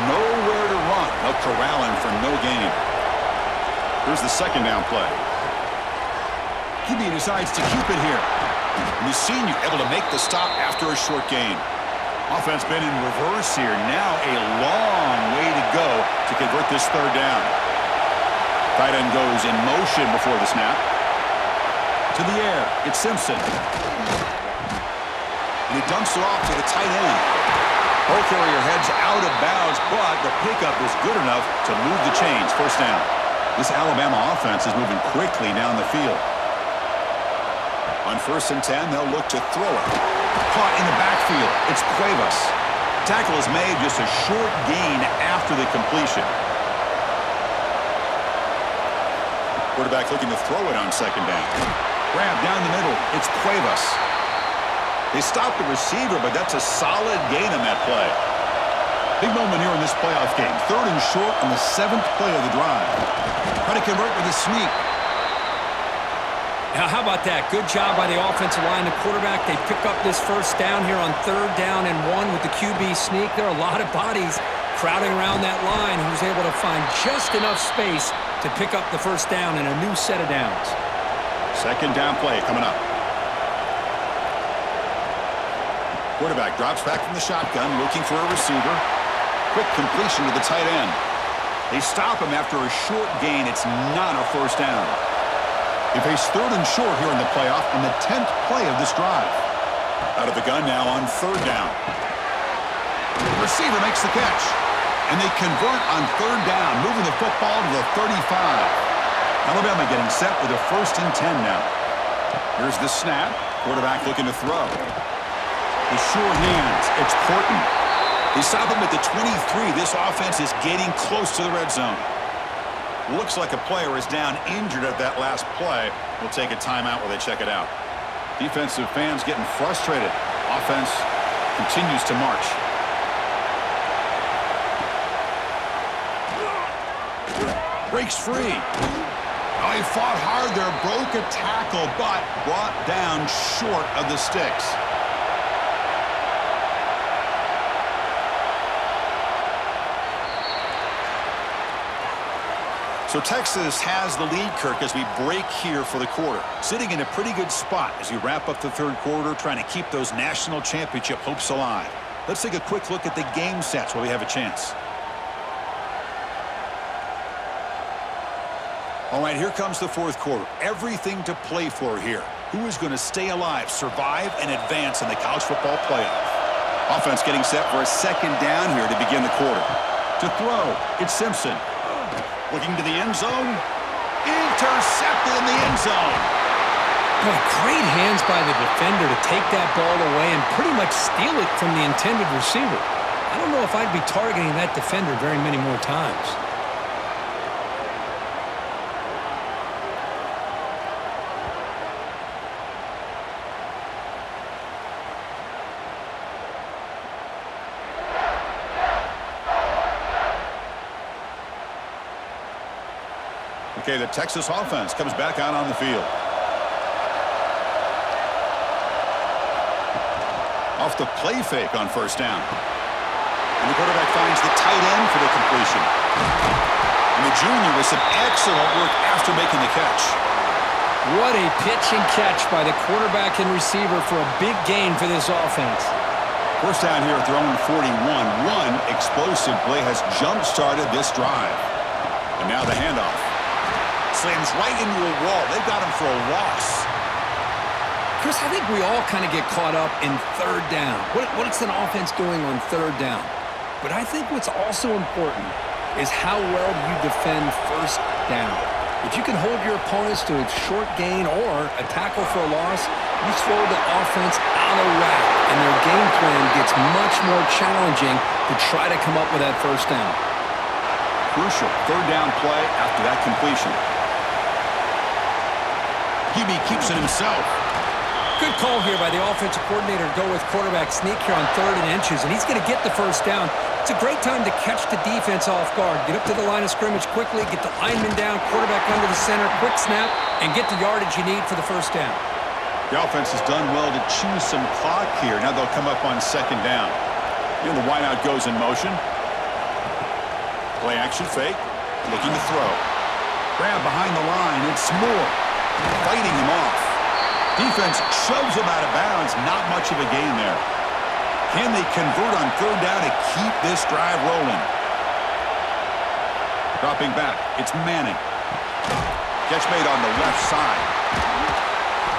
Nowhere to run. They'll corral him for no gain. Here's the second down play. QB decides to keep it here. And the senior able to make the stop after a short gain. Offense been in reverse here. Now a long way to go to convert this third down. Tight end goes in motion before the snap. To the air. It's Simpson. And he dumps it off to the tight end. Ball carrier heads out of bounds, but the pickup is good enough to move the chains. First down. This Alabama offense is moving quickly down the field. On 1st and 10, they'll look to throw it. Caught in the backfield. It's Cuevas. Tackle is made, just a short gain after the completion. Quarterback looking to throw it on second down. Grab down the middle. It's Cuevas. They stopped the receiver, but that's a solid gain on that play. Big moment here in this playoff game. 3rd and short on the 7th play of the drive. Try to convert with a sneak. Now, how about that? Good job by the offensive line. The quarterback, they pick up this first down here on 3rd down and 1 with the QB sneak. There are a lot of bodies crowding around that line who's able to find just enough space to pick up the first down in a new set of downs. Second down play coming up. Quarterback drops back from the shotgun, looking for a receiver. Quick completion to the tight end. They stop him after a short gain. It's not a first down. They face 3rd and short here in the playoff on the 10th play of this drive. Out of the gun now on 3rd down. The receiver makes the catch. And they convert on 3rd down, moving the football to the 35. Alabama getting set with a 1st and 10 now. Here's the snap. Quarterback looking to throw. The sure hands. It's Porton. They stop him at the 23. This offense is getting close to the red zone. Looks like a player is down injured at that last play. We'll take a timeout while they check it out. Defensive fans getting frustrated. Offense continues to march. Breaks free. Oh, he fought hard there, broke a tackle, but brought down short of the sticks. So Texas has the lead, Kirk, as we break here for the quarter. Sitting in a pretty good spot as we wrap up the 3rd quarter, trying to keep those national championship hopes alive. Let's take a quick look at the game sets while we have a chance. All right, here comes the 4th quarter. Everything to play for here. Who is going to stay alive, survive, and advance in the college football playoff? Offense getting set for a 2nd down here to begin the quarter. To throw, it's Simpson. Looking to the end zone. Intercepted in the end zone. Boy, great hands by the defender to take that ball away and pretty much steal it from the intended receiver. I don't know if I'd be targeting that defender very many more times. Okay, the Texas offense comes back out on the field. Off the play fake on 1st down. And the quarterback finds the tight end for the completion. And the junior with some excellent work after making the catch. What a pitch and catch by the quarterback and receiver for a big gain for this offense. First down here at their own 41. One explosive play has jump-started this drive. And now the handoff. Slams right into a wall. They've got him for a loss. Chris, I think we all kind of get caught up in third down. What's an offense doing on third down? But I think what's also important is how well you defend first down. If you can hold your opponents to a short gain or a tackle for a loss, you throw the offense out of whack, and their game plan gets much more challenging to try to come up with that first down. Crucial third down play after that completion. Hebe keeps it himself. Good call here by the offensive coordinator to go with quarterback sneak here on 3rd and inches, and he's going to get the first down. It's a great time to catch the defense off guard. Get up to the line of scrimmage quickly, get the lineman down, quarterback under the center, quick snap, and get the yardage you need for the first down. The offense has done well to choose some clock here. Now they'll come up on 2nd down. The wideout goes in motion. Play action fake. Looking to throw. Grab behind the line. It's Moore fighting him off. Defense shoves him out of bounds. Not much of a gain there. Can they convert on 3rd down to keep this drive rolling? Dropping back. It's Manning. Catch made on the left side.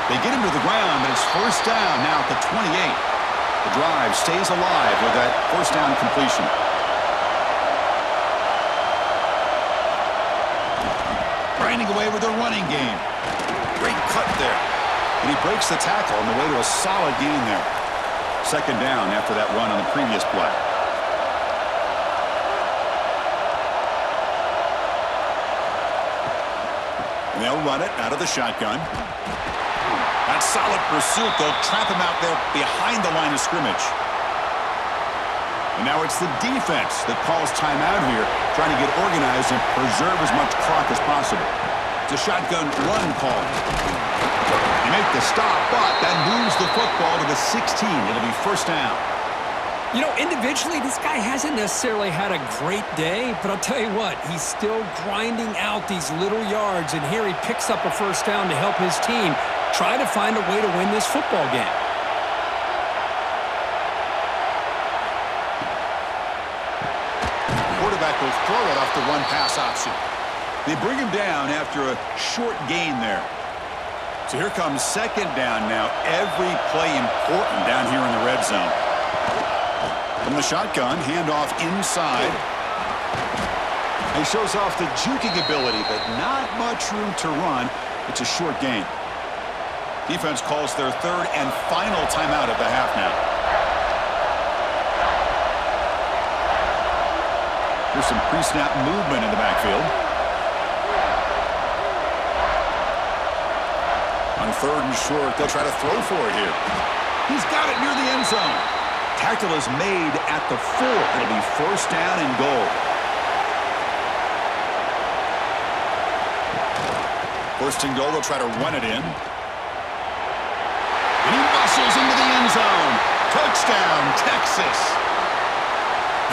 They get him to the ground, but it's first down now at the 28. The drive stays alive with that first down completion. Grinding away with their running game. Great cut there. And he breaks the tackle on the way to a solid gain there. 2nd down after that run on the previous play. And they'll run it out of the shotgun. That solid pursuit, they'll trap him out there behind the line of scrimmage. And now it's the defense that calls timeout here, trying to get organized and preserve as much clock as possible. It's a shotgun run call. They make the stop, but that moves the football to the 16. It'll be first down. You know, individually, this guy hasn't necessarily had a great day, but I'll tell you what, he's still grinding out these little yards, and here he picks up a first down to help his team try to find a way to win this football game. The quarterback will throw it off the run-pass option. They bring him down after a short gain there. So here comes 2nd down now. Every play important down here in the red zone. From the shotgun, handoff inside. He shows off the juking ability, but not much room to run. It's a short gain. Defense calls their 3rd and final timeout of the half now. There's some pre-snap movement in the backfield. On 3rd and short, they'll try to throw for it here. He's got it near the end zone. Tackle is made at the 4. It'll be first down and goal. First and goal, they'll try to run it in. And he muscles into the end zone. Touchdown, Texas.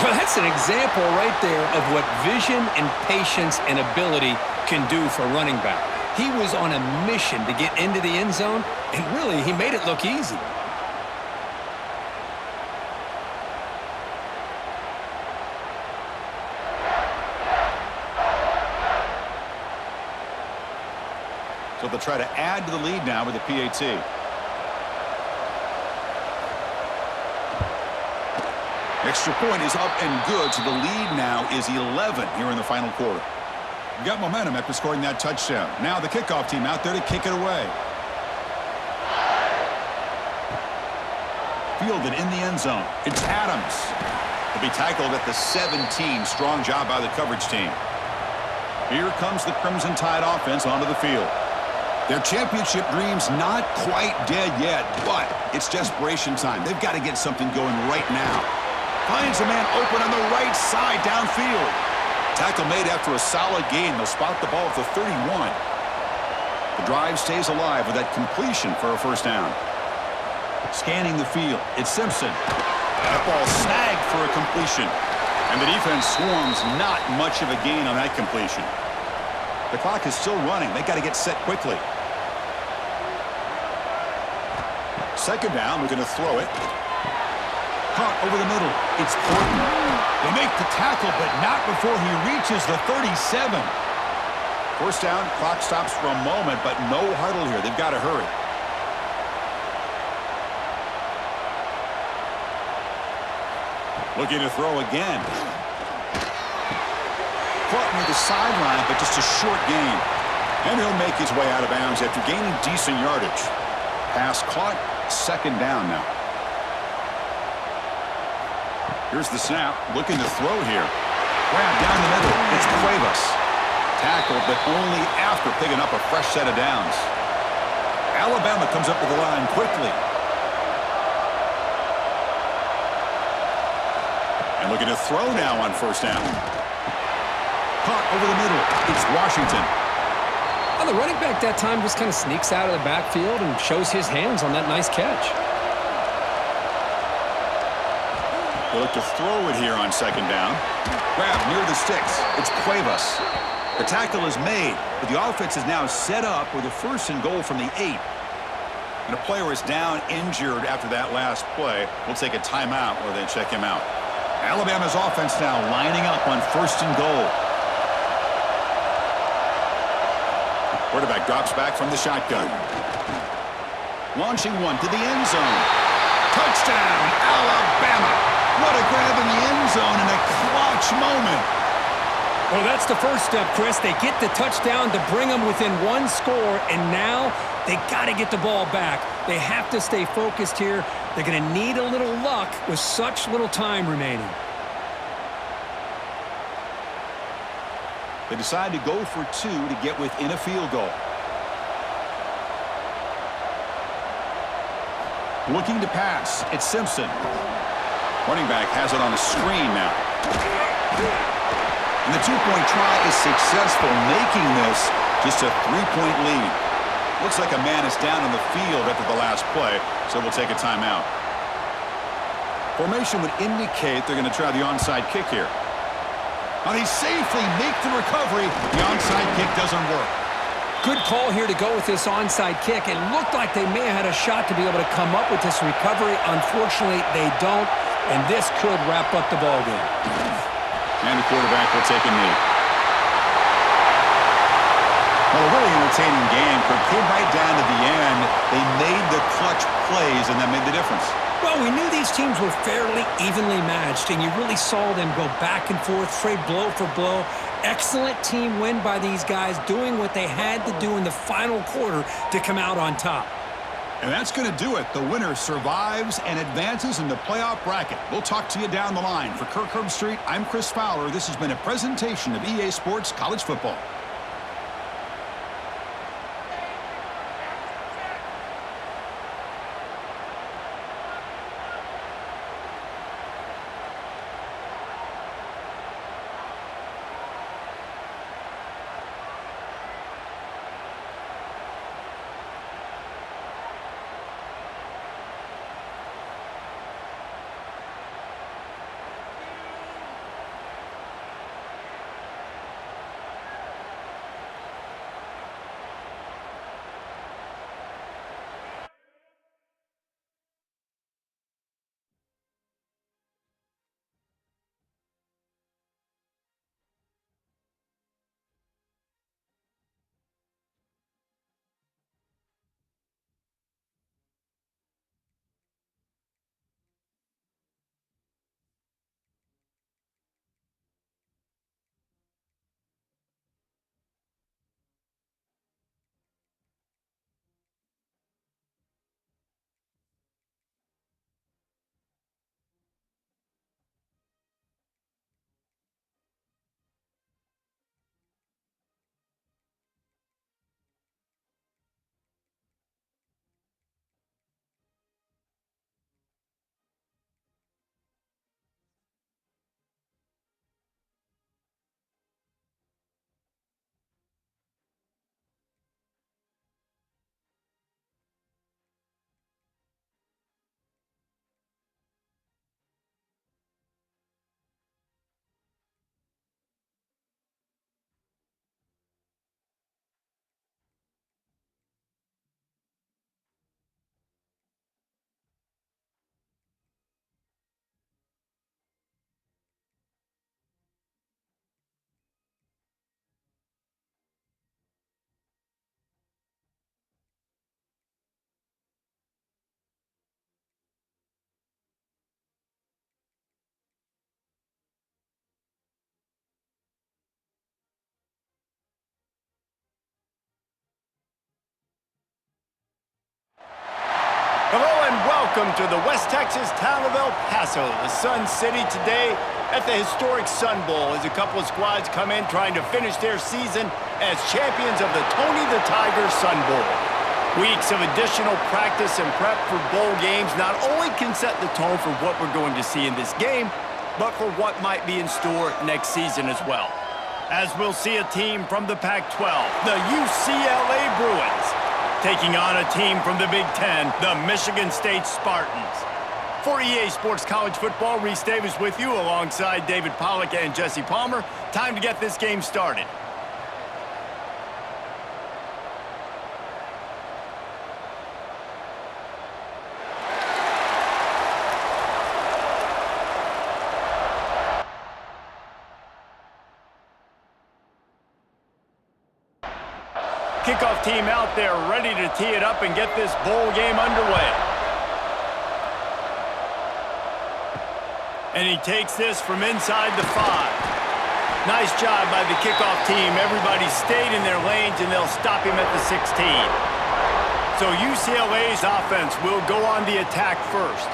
Well, that's an example right there of what vision and patience and ability can do for a running back. He was on a mission to get into the end zone, and really, he made it look easy. So they'll try to add to the lead now with a PAT. Extra point is up and good, so the lead now is 11 here in the final quarter. We got momentum after scoring that touchdown. Now the kickoff team out there to kick it away. Fielded in the end zone. It's Adams. He'll be tackled at the 17. Strong job by the coverage team. Here comes the Crimson Tide offense onto the field. Their championship dreams not quite dead yet, but it's desperation time. They've got to get something going right now. Finds a man open on the right side downfield. Tackle made after a solid gain. They'll spot the ball at the 31. The drive stays alive with that completion for a first down. Scanning the field. It's Simpson. That ball snagged for a completion. And the defense swarms not much of a gain on that completion. The clock is still running. They got to get set quickly. Second down, we're going to throw it. Caught over the middle. It's Porton. They make the tackle, but not before he reaches the 37. First down, clock stops for a moment, but no huddle here. They've got to hurry. Looking to throw again. Caught near the sideline, but just a short gain. And he'll make his way out of bounds after gaining decent yardage. Pass caught, second down now. Here's the snap, looking to throw here. Grab down the middle, it's Cuevas. Tackled, but only after picking up a fresh set of downs. Alabama comes up with the line quickly. And looking to throw now on first down. Caught over the middle. It's Washington. Well, the running back that time just kind of sneaks out of the backfield and shows his hands on that nice catch. They'll look to throw it here on second down. Grab near the sticks. It's Cuevas. The tackle is made, but the offense is now set up with a first and goal from the 8. And a player is down injured after that last play. We'll take a timeout while they check him out. Alabama's offense now lining up on first and goal. Quarterback drops back from the shotgun. Launching one to the end zone. Touchdown, Alabama. What a grab in the end zone in a clutch moment. Well, that's the first step, Chris. They get the touchdown to bring them within one score, and now they got to get the ball back. They have to stay focused here. They're going to need a little luck with such little time remaining. They decide to go for 2 to get within a field goal. Looking to pass. It's Simpson. Running back has it on the screen now. And the two-point try is successful, making this just a 3-point lead. Looks like a man is down on the field after the last play, so we'll take a timeout. Formation would indicate they're going to try the onside kick here. Now they safely make the recovery. The onside kick doesn't work. Good call here to go with this onside kick. It looked like they may have had a shot to be able to come up with this recovery. Unfortunately, they don't, and this could wrap up the ball game. And the quarterback will take a knee. Well, a really entertaining game. It came right down to the end. They made the clutch plays, and that made the difference. Well, we knew these teams were fairly evenly matched, and you really saw them go back and forth, trade blow for blow. Excellent team win by these guys, doing what they had to do in the final quarter to come out on top. And that's going to do it. The winner survives and advances in the playoff bracket. We'll talk to you down the line. For Kirk Herbstreit, I'm Chris Fowler. This has been a presentation of EA Sports College Football. Hello and welcome to the West Texas town of El Paso, the Sun City, today at the historic Sun Bowl as a couple of squads come in trying to finish their season as champions of the Tony the Tiger Sun Bowl. Weeks of additional practice and prep for bowl games not only can set the tone for what we're going to see in this game, but for what might be in store next season as well. As we'll see a team from the Pac-12, the UCLA Bruins, taking on a team from the Big Ten, the Michigan State Spartans. For EA Sports College Football, Reese Davis with you alongside David Pollack and Jesse Palmer. Time to get this game started. Kickoff team out there ready to tee it up and get this bowl game underway. And he takes this from inside the 5. Nice job by the kickoff team. Everybody stayed in their lanes, and they'll stop him at the 16. So UCLA's offense will go on the attack first.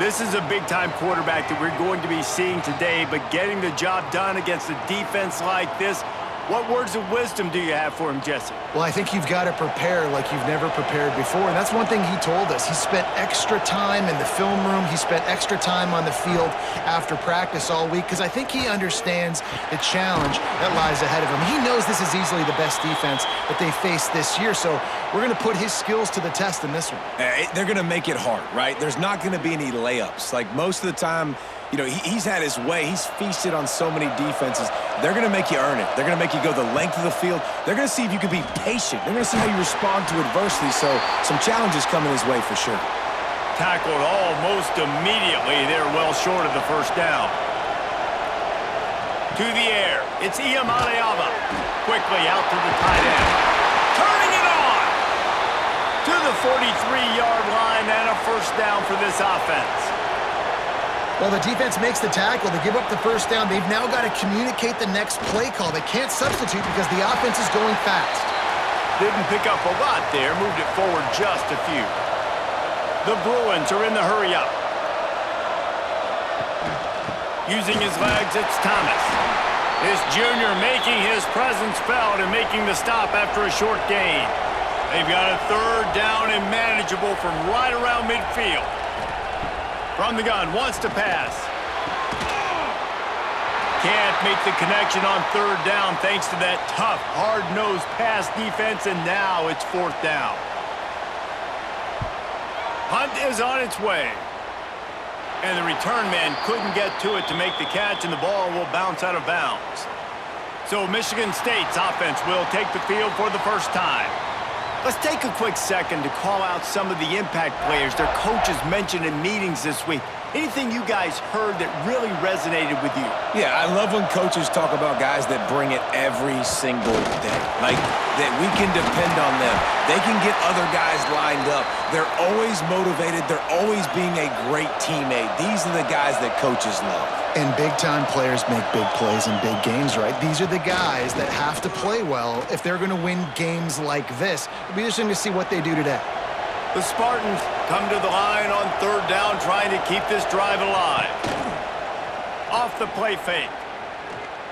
This is a big-time quarterback that we're going to be seeing today, but getting the job done against a defense like this, what words of wisdom do you have for him, Jesse? Well, I think you've got to prepare like you've never prepared before, and that's one thing he told us. He spent extra time in the film room. He spent extra time on the field after practice all week because I think he understands the challenge that lies ahead of him. He knows this is easily the best defense that they face this year, so we're going to put his skills to the test in this one. They're going to make it hard, right? There's not going to be any layups. Like most of the time, you know, he's had his way. He's feasted on so many defenses. They're going to make you earn it. They're going to make you go the length of the field. They're going to see if you can be patient. They're going to see how you respond to adversity. So some challenges coming his way for sure. Tackled almost immediately. They're well short of the first down. To the air. It's Iamaleava. Quickly out to the tight end. Turning it on! To the 43-yard line and a first down for this offense. Well, the defense makes the tackle. They give up the first down. They've now got to communicate the next play call. They can't substitute because the offense is going fast. Didn't pick up a lot there. Moved it forward just a few. The Bruins are in the hurry-up. Using his legs, it's Thomas. This junior making his presence felt and making the stop after a short gain. They've got a third down and manageable from right around midfield. From the gun, wants to pass. Can't make the connection on third down thanks to that tough, hard-nosed pass defense, and now it's fourth down. Hunt is on its way. And the return man couldn't get to it to make the catch, and the ball will bounce out of bounds. So Michigan State's offense will take the field for the first time. Let's take a quick second to call out some of the impact players their coaches mentioned in meetings this week. Anything you guys heard that really resonated with you? Yeah, I love when coaches talk about guys that bring it every single day. Like, that we can depend on them. They can get other guys lined up. They're always motivated. They're always being a great teammate. These are the guys that coaches love. And big-time players make big plays in big games, right? These are the guys that have to play well if they're going to win games like this. It'll be interesting to see what they do today. The Spartans come to the line on third down, trying to keep this drive alive. Off the play fake.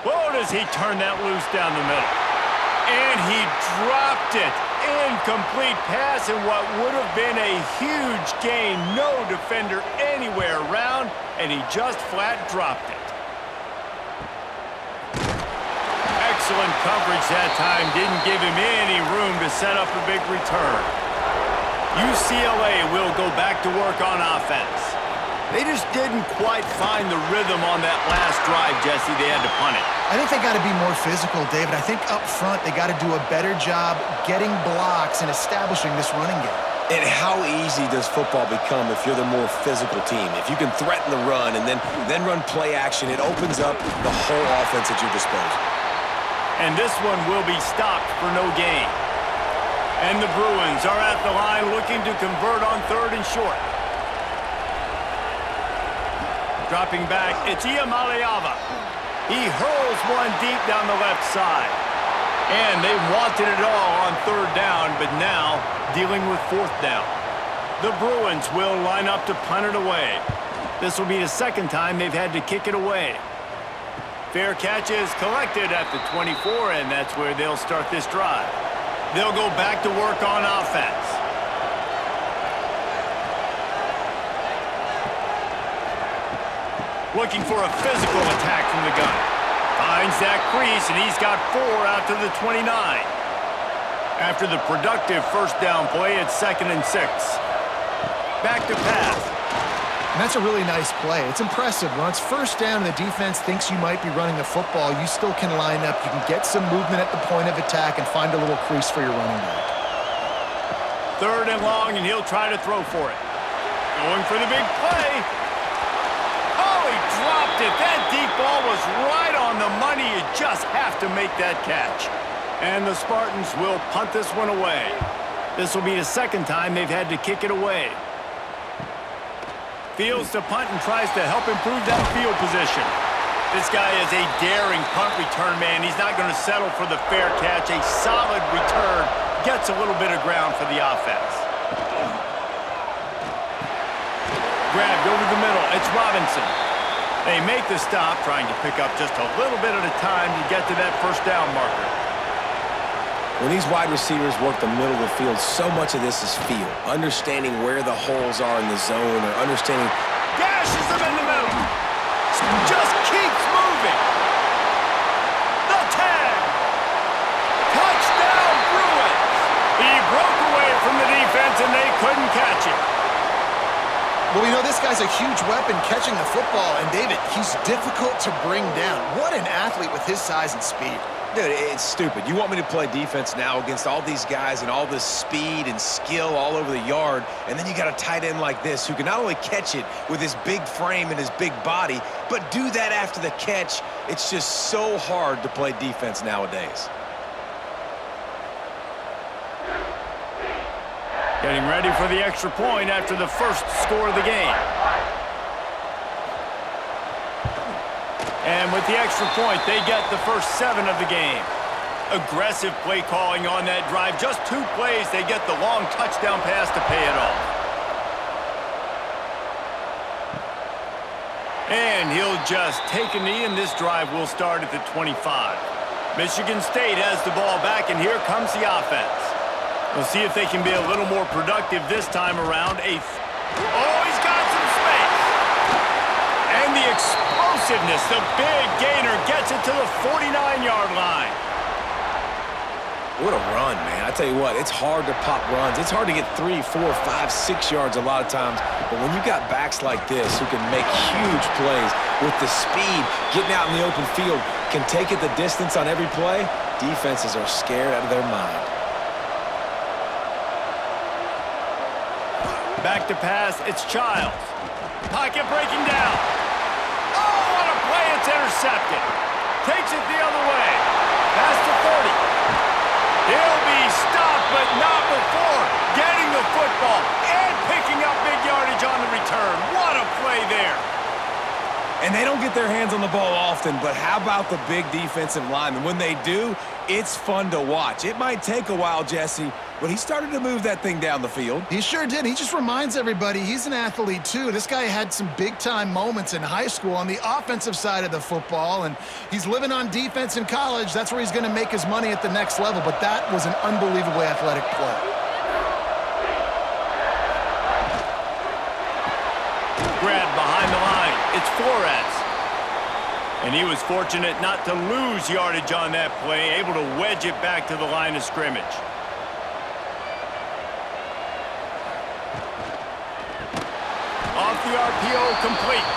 Whoa, does he turn that loose down the middle. And he dropped it. Incomplete pass, and what would have been a huge gain. No defender anywhere around, and he just flat dropped it. Excellent coverage that time. Didn't give him any room to set up a big return. UCLA will go back to work on offense. They just didn't quite find the rhythm on that last drive, Jesse. They had to punt it. I think they got to be more physical, David. I think up front they got to do a better job getting blocks and establishing this running game. And how easy does football become if you're the more physical team? If you can threaten the run and then run play action, it opens up the whole offense at your disposal. And this one will be stopped for no gain. And the Bruins are at the line looking to convert on third and short. Dropping back, it's Iamaleava. He hurls one deep down the left side. And they wanted it all on third down, but now dealing with fourth down. The Bruins will line up to punt it away. This will be the second time they've had to kick it away. Fair catch is collected at the 24, and that's where they'll start this drive. They'll go back to work on offense. Looking for a physical attack from the gun. Finds that crease, and he's got 4 out to the 29. After the productive first down play, it's 2nd and 6. Back to pass. And that's a really nice play. It's impressive. When it's first down and the defense thinks you might be running the football, you still can line up. You can get some movement at the point of attack and find a little crease for your running back. 3rd and long, and he'll try to throw for it. Going for the big play. Oh, he dropped it. That deep ball was right on the money. You just have to make that catch. And the Spartans will punt this one away. This will be the second time they've had to kick it away. Fields to punt and tries to help improve that field position. This guy is a daring punt return man. He's not going to settle for the fair catch. A solid return gets a little bit of ground for the offense. Grabbed over the middle. It's Robinson. They make the stop, trying to pick up just a little bit at a time to get to that first down marker. When these wide receivers work the middle of the field, so much of this is feel. Understanding where the holes are in the zone, or understanding... Gashes them in the middle. Just keeps moving. The tag. Touchdown, Bruins. He broke away from the defense, and they couldn't catch him. Well, we know this guy's a huge weapon catching the football, and David, he's difficult to bring down. What an athlete with his size and speed. Dude, it's stupid. You want me to play defense now against all these guys and all this speed and skill all over the yard, and then you got a tight end like this who can not only catch it with his big frame and his big body, but do that after the catch. It's just so hard to play defense nowadays. Getting ready for the extra point after the first score of the game. And with the extra point, they get the first 7 of the game. Aggressive play calling on that drive. Just 2 plays, they get the long touchdown pass to pay it off. And he'll just take a knee, and this drive will start at the 25. Michigan State has the ball back, and here comes the offense. We'll see if they can be a little more productive this time around. Oh, he's got some space. And the explosiveness, the big gainer gets it to the 49-yard line. What a run, man. I tell you what, it's hard to pop runs. It's hard to get 3, 4, 5, 6 yards a lot of times. But when you got backs like this who can make huge plays with the speed, getting out in the open field, can take it the distance on every play, defenses are scared out of their mind. Back to pass, it's Childs. Pocket breaking down. Oh, what a play, it's intercepted. Takes it the other way. Pass to 40. He'll be stopped, but not before getting the football and picking up big yardage on the return. What a play there. And they don't get their hands on the ball often, but how about the big defensive linemen? When they do, it's fun to watch. It might take a while, Jesse, but he started to move that thing down the field. He sure did. He just reminds everybody he's an athlete, too. This guy had some big-time moments in high school on the offensive side of the football, and he's living on defense in college. That's where he's going to make his money at the next level, but that was an unbelievably athletic play. Grab behind the line. It's Flores. And he was fortunate not to lose yardage on that play, able to wedge it back to the line of scrimmage. Off the RPO, complete.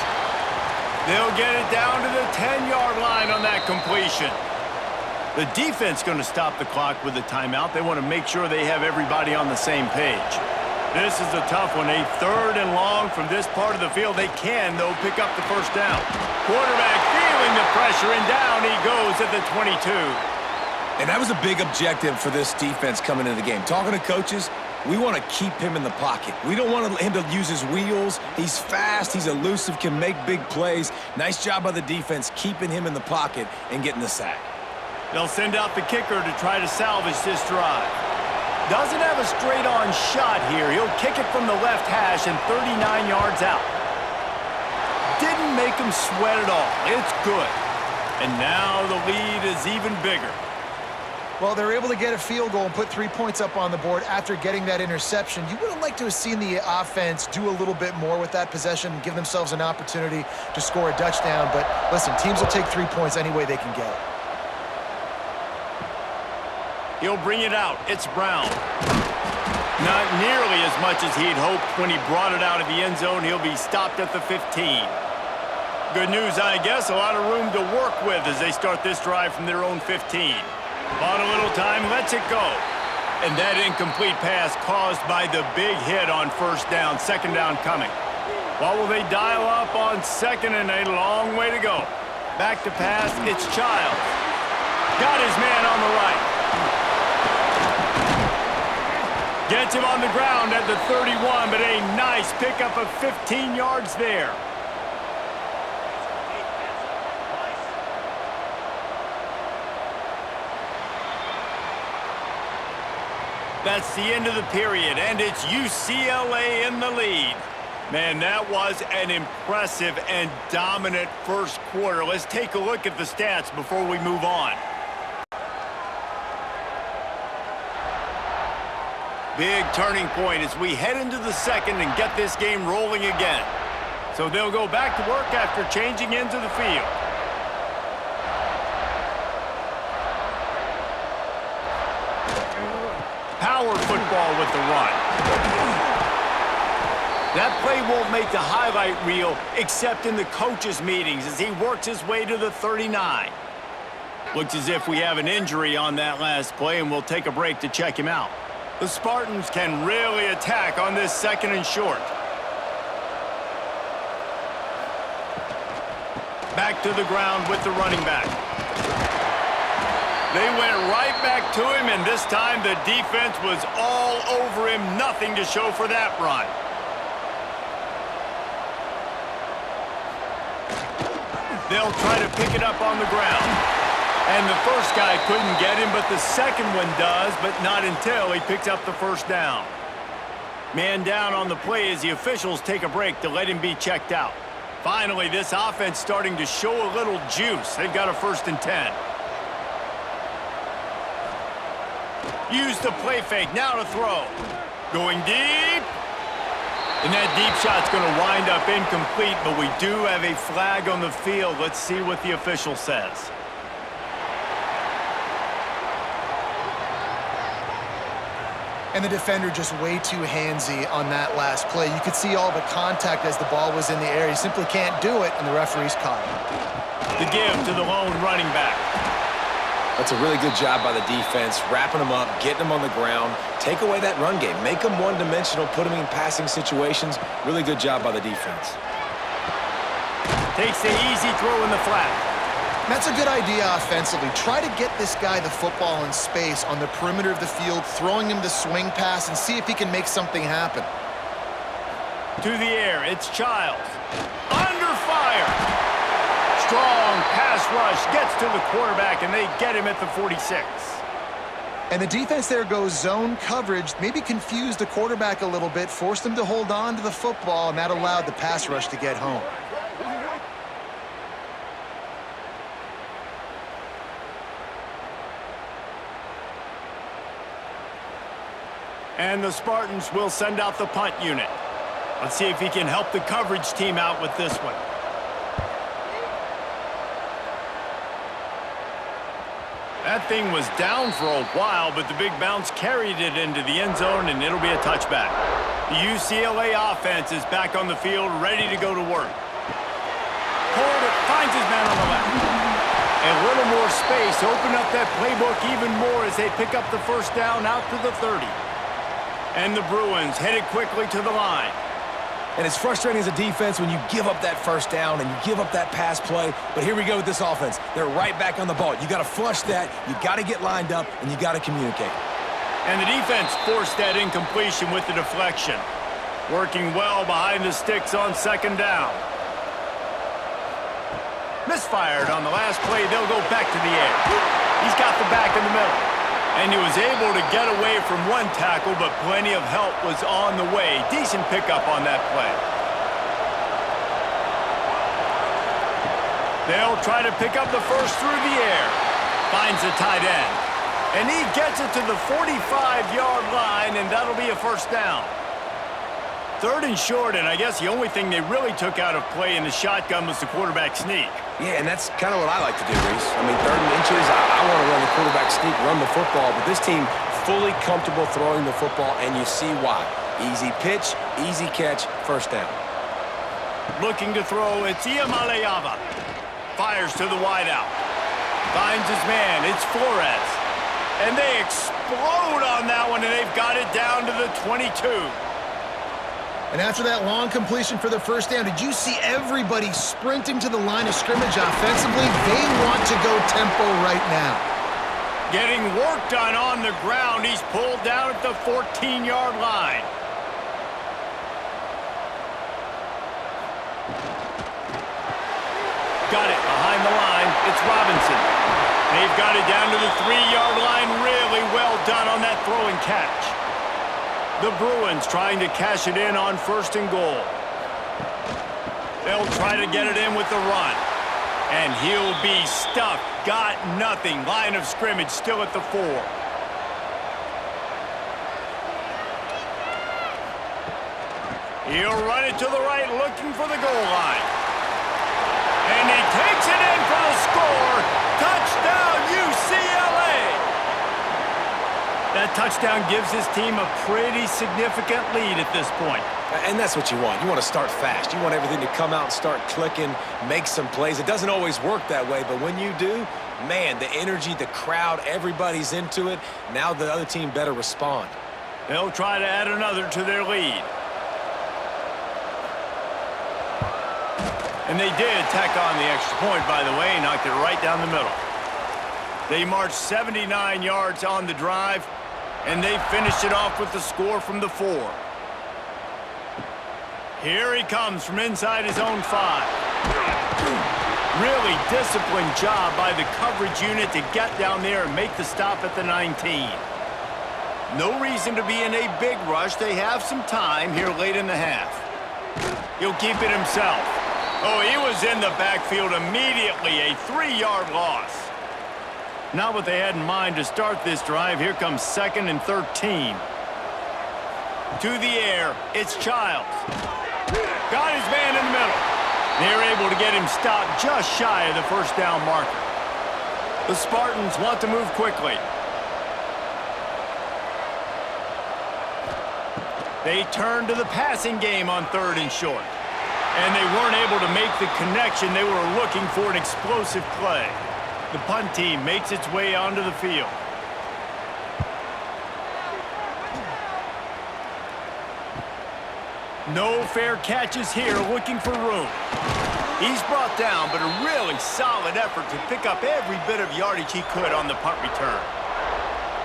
They'll get it down to the 10-yard line on that completion. The defense going to stop the clock with a timeout. They want to make sure they have everybody on the same page. This is a tough one. A 3rd and long from this part of the field. They can, though, pick up the first down. Quarterback feeling the pressure, and down he goes at the 22. And that was a big objective for this defense coming into the game. Talking to coaches, we want to keep him in the pocket. We don't want him to use his wheels. He's fast, he's elusive, can make big plays. Nice job by the defense keeping him in the pocket and getting the sack. They'll send out the kicker to try to salvage this drive. Doesn't have a straight-on shot here. He'll kick it from the left hash and 39 yards out. Didn't make him sweat at all. It's good. And now the lead is even bigger. Well, they're able to get a field goal and put 3 points up on the board after getting that interception. You would have liked to have seen the offense do a little bit more with that possession and give themselves an opportunity to score a touchdown. But listen, teams will take 3 points any way they can get it. He'll bring it out. It's Brown. Not nearly as much as he'd hoped when he brought it out of the end zone. He'll be stopped at the 15. Good news, I guess. A lot of room to work with as they start this drive from their own 15. Bought a little time, lets it go. And that incomplete pass caused by the big hit on first down, second down coming. What will they dial up on second and a long way to go? Back to pass, it's Childs. Got his man on the right. Gets him on the ground at the 31, but a nice pickup of 15 yards there. That's the end of the period, and it's UCLA in the lead. Man, that was an impressive and dominant first quarter. Let's take a look at the stats before we move on. Big turning point as we head into the second and get this game rolling again. So they'll go back to work after changing into the field. Power football with the run. That play won't make the highlight reel except in the coaches' meetings as he works his way to the 39. Looks as if we have an injury on that last play, and we'll take a break to check him out. The Spartans can really attack on this second and short. Back to the ground with the running back. They went right back to him, and this time the defense was all over him. Nothing to show for that run. They'll try to pick it up on the ground. And the first guy couldn't get him, but the second one does, but not until he picks up the first down. Man down on the play as the officials take a break to let him be checked out. Finally, this offense starting to show a little juice. They've got a 1st and 10. Use the play fake, now to throw. Going deep. And that deep shot's going to wind up incomplete, but we do have a flag on the field. Let's see what the official says. And the defender just way too handsy on that last play. You could see all the contact as the ball was in the air. He simply can't do it, and the referee's caught him. The give to the lone running back. That's a really good job by the defense, wrapping them up, getting them on the ground, take away that run game, make them one-dimensional, put them in passing situations. Really good job by the defense. Takes the easy throw in the flat. That's a good idea offensively. Try to get this guy the football in space on the perimeter of the field, throwing him the swing pass, and see if he can make something happen. To the air, it's Childs. Under fire. Strong pass rush gets to the quarterback, and they get him at the 46. And the defense there goes zone coverage, maybe confused the quarterback a little bit, forced him to hold on to the football, and that allowed the pass rush to get home. And the Spartans will send out the punt unit. Let's see if he can help the coverage team out with this one. That thing was down for a while, but the big bounce carried it into the end zone, and it'll be a touchback. The UCLA offense is back on the field, ready to go to work. Porter finds his man on the left. A little more space, open up that playbook even more as they pick up the first down out to the 30. And the Bruins headed quickly to the line. And it's frustrating as a defense when you give up that first down and you give up that pass play. But here we go with this offense. They're right back on the ball. You got to flush that. You got to get lined up, and you got to communicate. And the defense forced that incompletion with the deflection. Working well behind the sticks on second down. Misfired on the last play. They'll go back to the air. He's got the back in the middle. And he was able to get away from one tackle, but plenty of help was on the way. Decent pickup on that play. They'll try to pick up the first through the air. Finds the tight end. And he gets it to the 45-yard line, and that'll be a first down. 3rd and short, and I guess the only thing they really took out of play in the shotgun was the quarterback sneak. Yeah, and that's kind of what I like to do, Reese. I mean, 3rd and inches, I want to run the quarterback sneak, run the football, but this team fully comfortable throwing the football, and you see why. Easy pitch, easy catch, first down. Looking to throw, it's Iamaleava. Fires to the wideout. Finds his man, it's Flores. And they explode on that one, and they've got it down to the 22. And after that long completion for the first down, did you see everybody sprinting to the line of scrimmage offensively? They want to go tempo right now. Getting work done on the ground. He's pulled down at the 14-yard line. Got it behind the line. It's Robinson. They've got it down to the 3-yard line. Really well done on that throw and catch. The Bruins trying to cash it in on 1st and goal. They'll try to get it in with the run. And he'll be stuffed. Got nothing. Line of scrimmage still at the 4. He'll run it to the right, looking for the goal line. And he takes it in for the score. Touchdown, UCLA! That touchdown gives his team a pretty significant lead at this point. And that's what you want. You want to start fast. You want everything to come out and start clicking, make some plays. It doesn't always work that way, but when you do, man, the energy, the crowd, everybody's into it. Now the other team better respond. They'll try to add another to their lead. And they did tack on the extra point, by the way, knocked it right down the middle. They marched 79 yards on the drive, and they finished it off with the score from the 4. Here he comes from inside his own 5. Really disciplined job by the coverage unit to get down there and make the stop at the 19. No reason to be in a big rush. They have some time here late in the half. He'll keep it himself. Oh, he was in the backfield immediately. A 3-yard loss. Not what they had in mind to start this drive. Here comes 2nd and 13. To the air, it's Childs. Got his man in the middle. They're able to get him stopped just shy of the first down marker. The Spartans want to move quickly. They turn to the passing game on 3rd and short. And they weren't able to make the connection. They were looking for an explosive play. The punt team makes its way onto the field. No fair catches here, looking for room. He's brought down, but a really solid effort to pick up every bit of yardage he could on the punt return.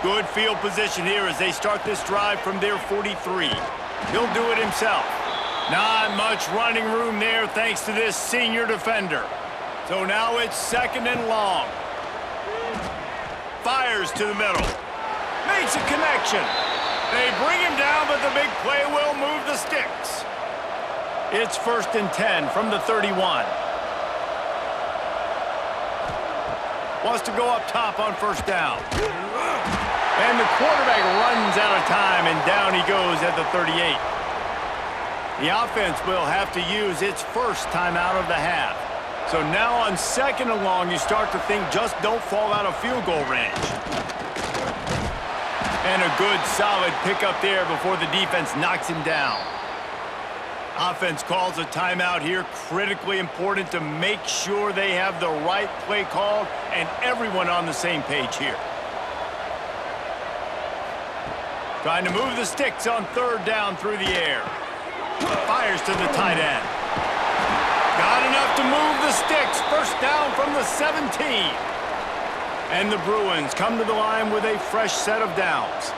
Good field position here as they start this drive from their 43. He'll do it himself. Not much running room there thanks to this senior defender. So now it's 2nd and long. Fires to the middle. Makes a connection. They bring him down, but the big play will move the sticks. It's 1st and 10 from the 31. Wants to go up top on 1st down. And the quarterback runs out of time, and down he goes at the 38. The offense will have to use its first timeout of the half. So now on 2nd and long, you start to think just don't fall out of field goal range. And a good, solid pickup there before the defense knocks him down. Offense calls a timeout here. Critically important to make sure they have the right play called and everyone on the same page here. Trying to move the sticks on 3rd down through the air. Fires to the tight end. Got enough to move the sticks. 1st down from the 17. And the Bruins come to the line with a fresh set of downs.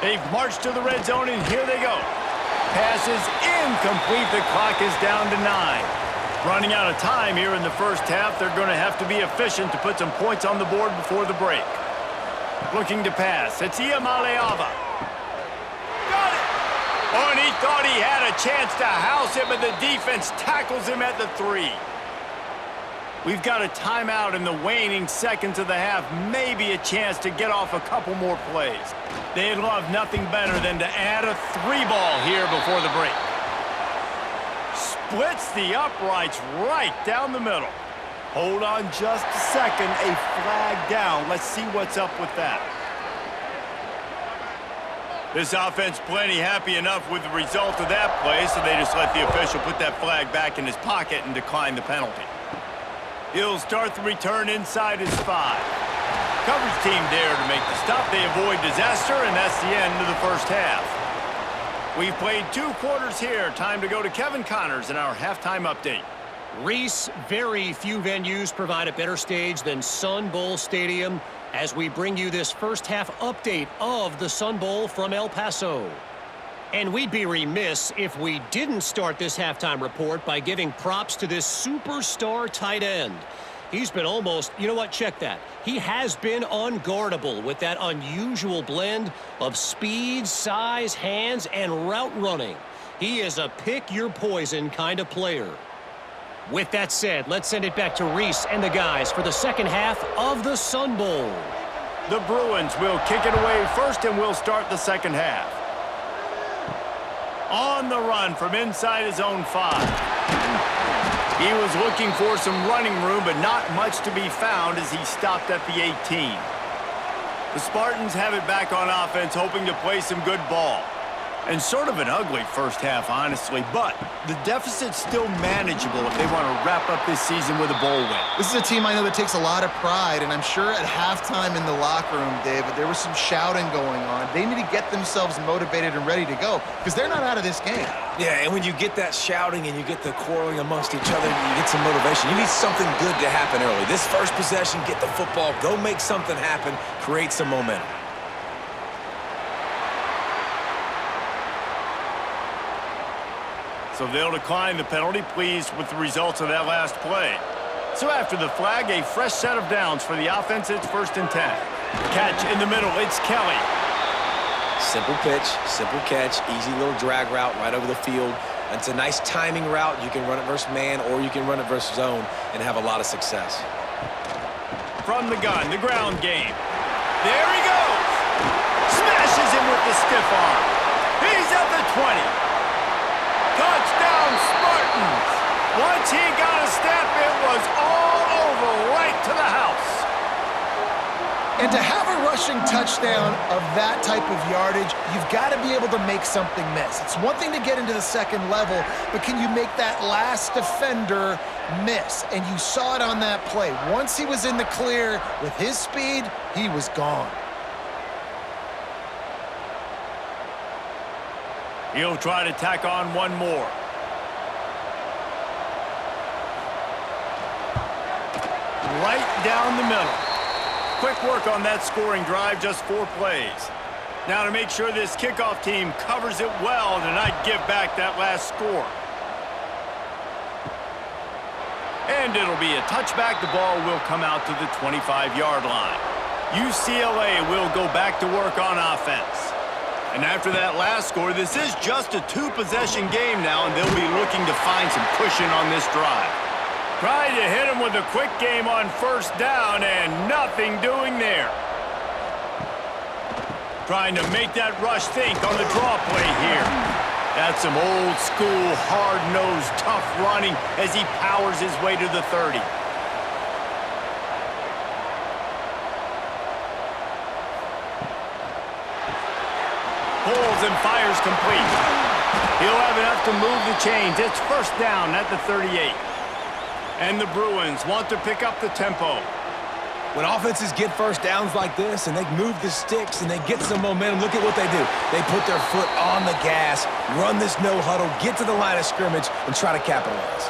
They've marched to the red zone, and here they go. Pass is incomplete. The clock is down to 9. Running out of time here in the first half. They're going to have to be efficient to put some points on the board before the break. Looking to pass. It's Iamaleava. Got it! Oh, and he thought he had a chance to house him, but the defense tackles him at the 3. We've got a timeout in the waning seconds of the half. Maybe a chance to get off a couple more plays. They'd love nothing better than to add a 3 ball here before the break. Splits the uprights right down the middle. Hold on just a second. A flag down. Let's see what's up with that. This offense plenty happy enough with the result of that play, so they just let the official put that flag back in his pocket and decline the penalty. He'll start the return inside his 5. Coverage team there to make the stop. They avoid disaster, and that's the end of the first half. We've played 2 quarters here. Time to go to Kevin Connors in our halftime update. Reese, very few venues provide a better stage than Sun Bowl Stadium as we bring you this first half update of the Sun Bowl from El Paso. And we'd be remiss if we didn't start this halftime report by giving props to this superstar tight end. He's been almost, you know what, check that. He has been unguardable with that unusual blend of speed, size, hands, and route running. He is a pick-your-poison kind of player. With that said, let's send it back to Reese and the guys for the second half of the Sun Bowl. The Bruins will kick it away first, and we'll start the second half. On the run from inside his own 5. He was looking for some running room, but not much to be found as he stopped at the 18. The Spartans have it back on offense, hoping to play some good ball. And sort of an ugly first half, honestly, but the deficit's still manageable if they want to wrap up this season with a bowl win. This is a team I know that takes a lot of pride, and I'm sure at halftime in the locker room, David, there was some shouting going on. They need to get themselves motivated and ready to go because they're not out of this game. Yeah, and when you get that shouting and you get the quarreling amongst each other, you get some motivation. You need something good to happen early. This first possession, get the football, go make something happen, create some momentum. So they'll decline the penalty, pleased with the results of that last play. So after the flag, a fresh set of downs for the offense. It's 1st and 10. Catch in the middle. It's Kelly. Simple pitch, simple catch, easy little drag route right over the field. It's a nice timing route. You can run it versus man or you can run it versus zone and have a lot of success. From the gun, the ground game. There he goes. Smashes him with the stiff arm. He's at the 20. Touchdown, Spartans! Once he got a step, it was all over right to the house. And to have a rushing touchdown of that type of yardage, you've got to be able to make something miss. It's one thing to get into the second level, but can you make that last defender miss? And you saw it on that play. Once he was in the clear with his speed, he was gone. He'll try to tack on one more. Right down the middle. Quick work on that scoring drive, just 4 plays. Now to make sure this kickoff team covers it well to not give back that last score. And it'll be a touchback. The ball will come out to the 25-yard line. UCLA will go back to work on offense. And after that last score, this is just a 2-possession game now, and they'll be looking to find some cushion on this drive. Tried to hit him with a quick game on 1st down, and nothing doing there. Trying to make that rush think on the draw play here. That's some old-school, hard-nosed, tough running as he powers his way to the 30. Pulls and fires complete. He'll have enough to move the chains. It's 1st down at the 38. And the Bruins want to pick up the tempo. When offenses get first downs like this and they move the sticks and they get some momentum, look at what they do. They put their foot on the gas, run this no huddle, get to the line of scrimmage, and try to capitalize.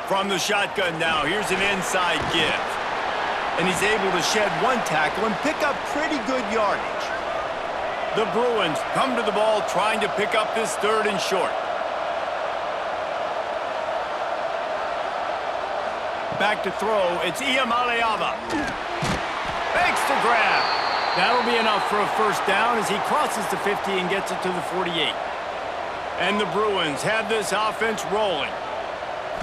From the shotgun now, here's an inside give. And he's able to shed 1 tackle and pick up pretty good yardage. The Bruins come to the ball trying to pick up this 3rd and short. Back to throw. It's Iamaleava. Makes the grab. That'll be enough for a first down as he crosses the 50 and gets it to the 48. And the Bruins have this offense rolling.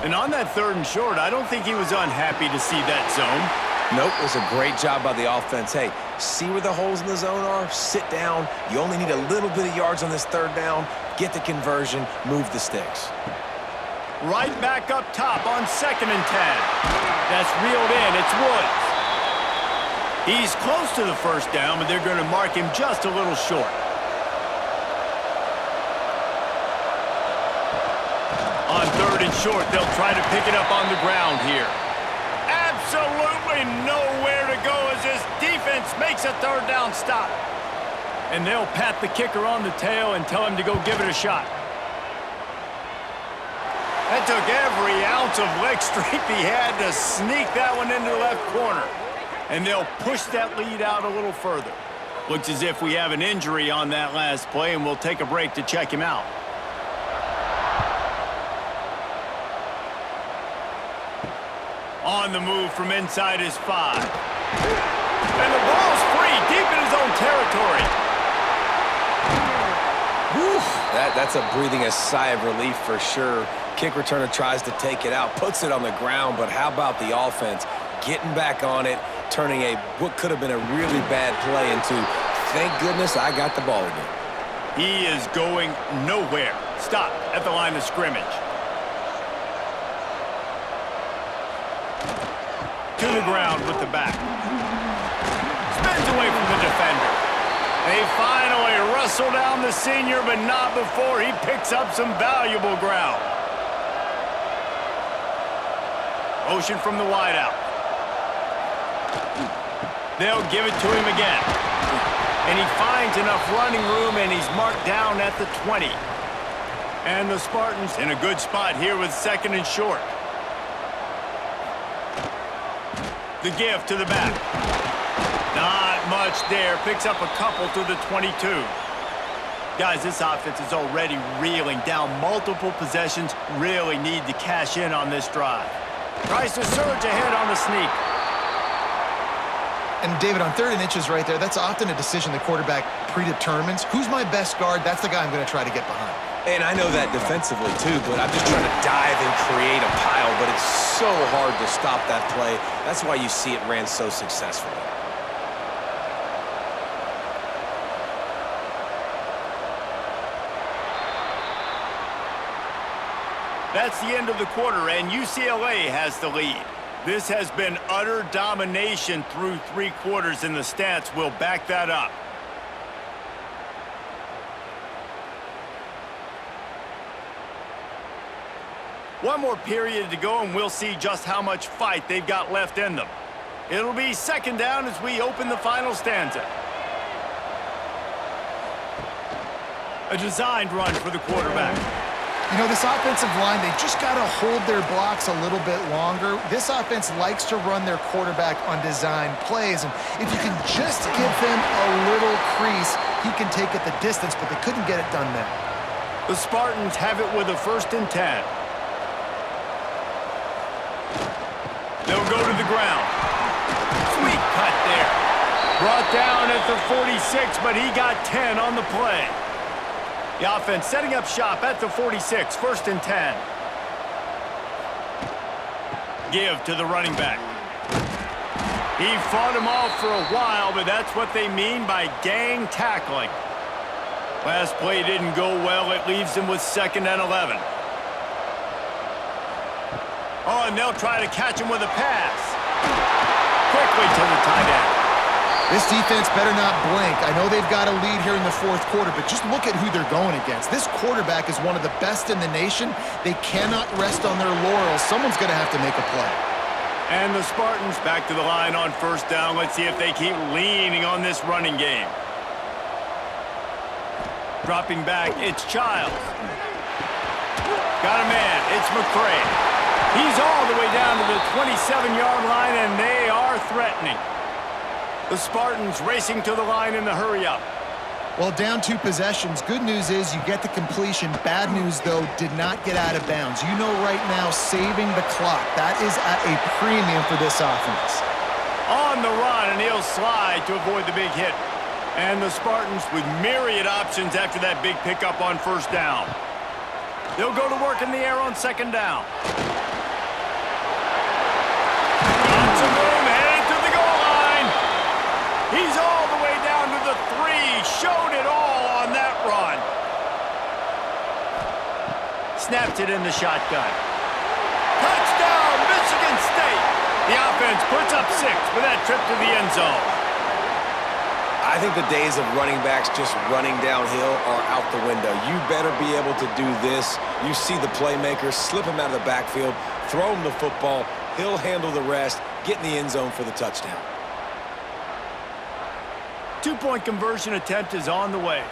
And on that 3rd and short, I don't think he was unhappy to see that zone. Nope, it was a great job by the offense. Hey, see where the holes in the zone are? Sit down. You only need a little bit of yards on this 3rd down. Get the conversion. Move the sticks. Right back up top on 2nd and 10. That's reeled in. It's Woods. He's close to the first down, but they're going to mark him just a little short. On 3rd and short, they'll try to pick it up on the ground here. Absolutely nowhere to go as this defense makes a 3rd down stop. And they'll pat the kicker on the tail and tell him to go give it a shot. That took every ounce of leg strength he had to sneak that one into the left corner. And they'll push that lead out a little further. Looks as if we have an injury on that last play, and we'll take a break to check him out. On the move from inside his 5. And the ball's free, deep in his own territory. Whew. That's a breathing a sigh of relief for sure. Kick returner tries to take it out, puts it on the ground, but how about the offense getting back on it, turning what could have been a really bad play into, thank goodness I got the ball again. He is going nowhere. Stop at the line of scrimmage. To the ground with the back. Spins away from the defender. They finally wrestle down the senior, but not before he picks up some valuable ground. Motion from the wideout. They'll give it to him again. And he finds enough running room, and he's marked down at the 20. And the Spartans in a good spot here with 2nd and short. The give to the back. Not much there. Picks up a couple to the 22. Guys, this offense is already reeling down multiple possessions. Really need to cash in on this drive. Tries to surge ahead on the sneak. And David, on 3rd and inches right there, that's often a decision the quarterback predetermines. Who's my best guard? That's the guy I'm going to try to get behind. And I know that defensively, too, but I'm just trying to dive and create a pile, but it's so hard to stop that play. That's why you see it ran so successfully. That's the end of the quarter, and UCLA has the lead. This has been utter domination through 3 quarters, and the stats will back that up. One more period to go, and we'll see just how much fight they've got left in them. It'll be 2nd down as we open the final stanza. A designed run for the quarterback. You know, this offensive line, they just got to hold their blocks a little bit longer. This offense likes to run their quarterback on design plays, and if you can just give him a little crease, he can take it the distance, but they couldn't get it done there. The Spartans have it with a 1st and 10. They'll go to the ground. Sweet cut there. Brought down at the 46, but he got 10 on the play. The offense setting up shop at the 46, 1st and 10. Give to the running back. He fought him off for a while, but that's what they mean by gang tackling. Last play didn't go well. It leaves him with 2nd and 11. Oh, and they'll try to catch him with a pass. Quickly to the tight end. This defense better not blink. I know they've got a lead here in the 4th quarter, but just look at who they're going against. This quarterback is one of the best in the nation. They cannot rest on their laurels. Someone's going to have to make a play. And the Spartans back to the line on 1st down. Let's see if they keep leaning on this running game. Dropping back, it's Childs. Got a man, it's McCray. He's all the way down to the 27-yard line, and they are threatening. The Spartans racing to the line in the hurry-up. Well, down 2 possessions. Good news is you get the completion. Bad news, though, did not get out of bounds. You know right now, saving the clock. That is at a premium for this offense. On the run, and he'll slide to avoid the big hit. And the Spartans with myriad options after that big pickup on first down. They'll go to work in the air on second down. Got some room, headed to the goal line. He's all the way down to the 3. Showed it all on that run. Snapped it in the shotgun. Touchdown, Michigan State. The offense puts up 6 with that trip to the end zone. I think the days of running backs just running downhill are out the window. You better be able to do this. You see the playmaker, slip him out of the backfield, throw him the football. He'll handle the rest, get in the end zone for the touchdown. 2-point conversion attempt is on the way.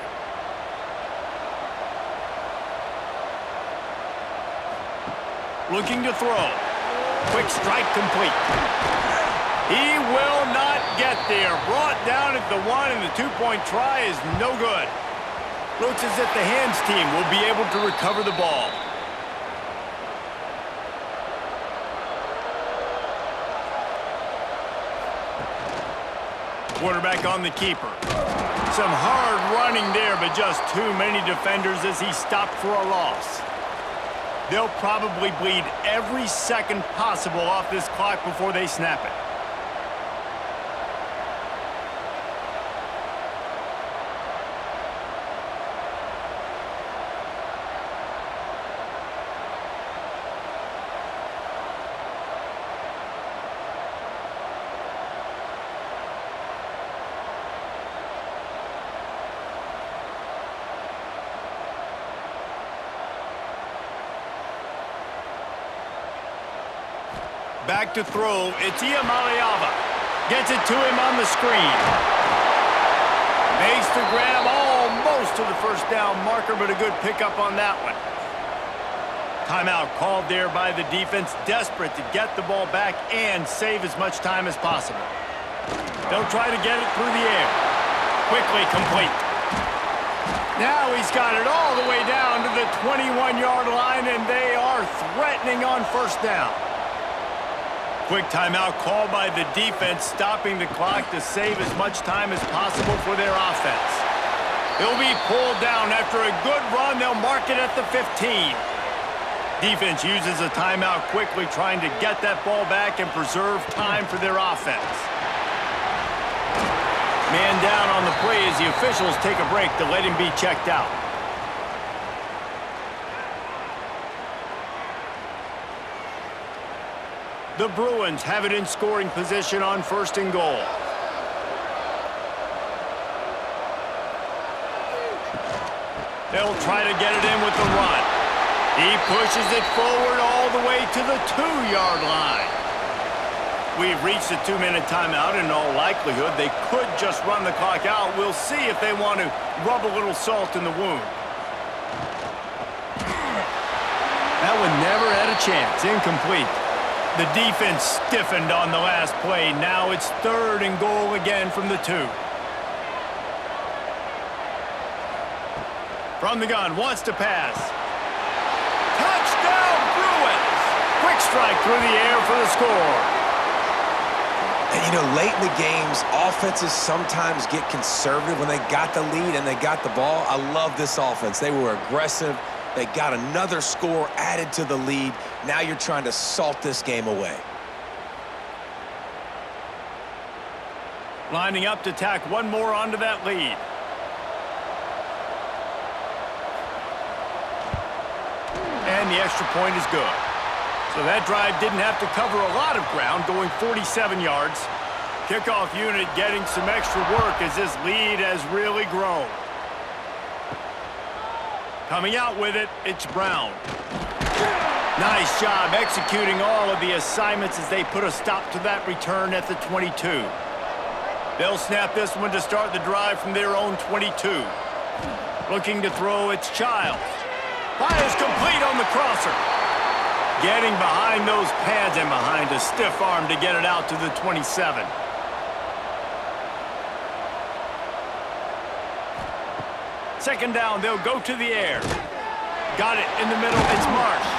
Looking to throw. Quick strike complete. He will not get there. Brought down at the 1, and the 2-point try is no good. Looks as if the hands team will be able to recover the ball. Quarterback on the keeper. Some hard running there, but just too many defenders as he stopped for a loss. They'll probably bleed every second possible off this clock before they snap it. Back to throw, it's Iamaleava. Gets it to him on the screen. Makes the grab almost to the first down marker, but a good pickup on that one. Timeout called there by the defense, desperate to get the ball back and save as much time as possible. They'll try to get it through the air. Quickly complete. Now he's got it all the way down to the 21-yard line, and they are threatening on first down. Quick timeout called by the defense, stopping the clock to save as much time as possible for their offense. He'll be pulled down after a good run. They'll mark it at the 15. Defense uses a timeout quickly, trying to get that ball back and preserve time for their offense. Man down on the play as the officials take a break to let him be checked out. The Bruins have it in scoring position on first and goal. They'll try to get it in with the run. He pushes it forward all the way to the 2-yard line. We've reached a 2-minute timeout. In all likelihood, they could just run the clock out. We'll see if they want to rub a little salt in the wound. That one never had a chance. Incomplete. The defense stiffened on the last play. Now it's 3rd and goal again from the 2. From the gun, wants to pass. Touchdown, Bruins! Quick strike through the air for the score. And, you know, late in the games, offenses sometimes get conservative when they got the lead and they got the ball. I love this offense. They were aggressive. They got another score added to the lead. Now you're trying to salt this game away. Lining up to tack one more onto that lead. And the extra point is good. So that drive didn't have to cover a lot of ground, going 47 yards. Kickoff unit getting some extra work as this lead has really grown. Coming out with it, it's Brown. Nice job executing all of the assignments as they put a stop to that return at the 22. They'll snap this one to start the drive from their own 22. Looking to throw, it's Childs. Fires complete on the crosser. Getting behind those pads and behind a stiff arm to get it out to the 27. Second down, they'll go to the air. Got it in the middle, it's Marsh.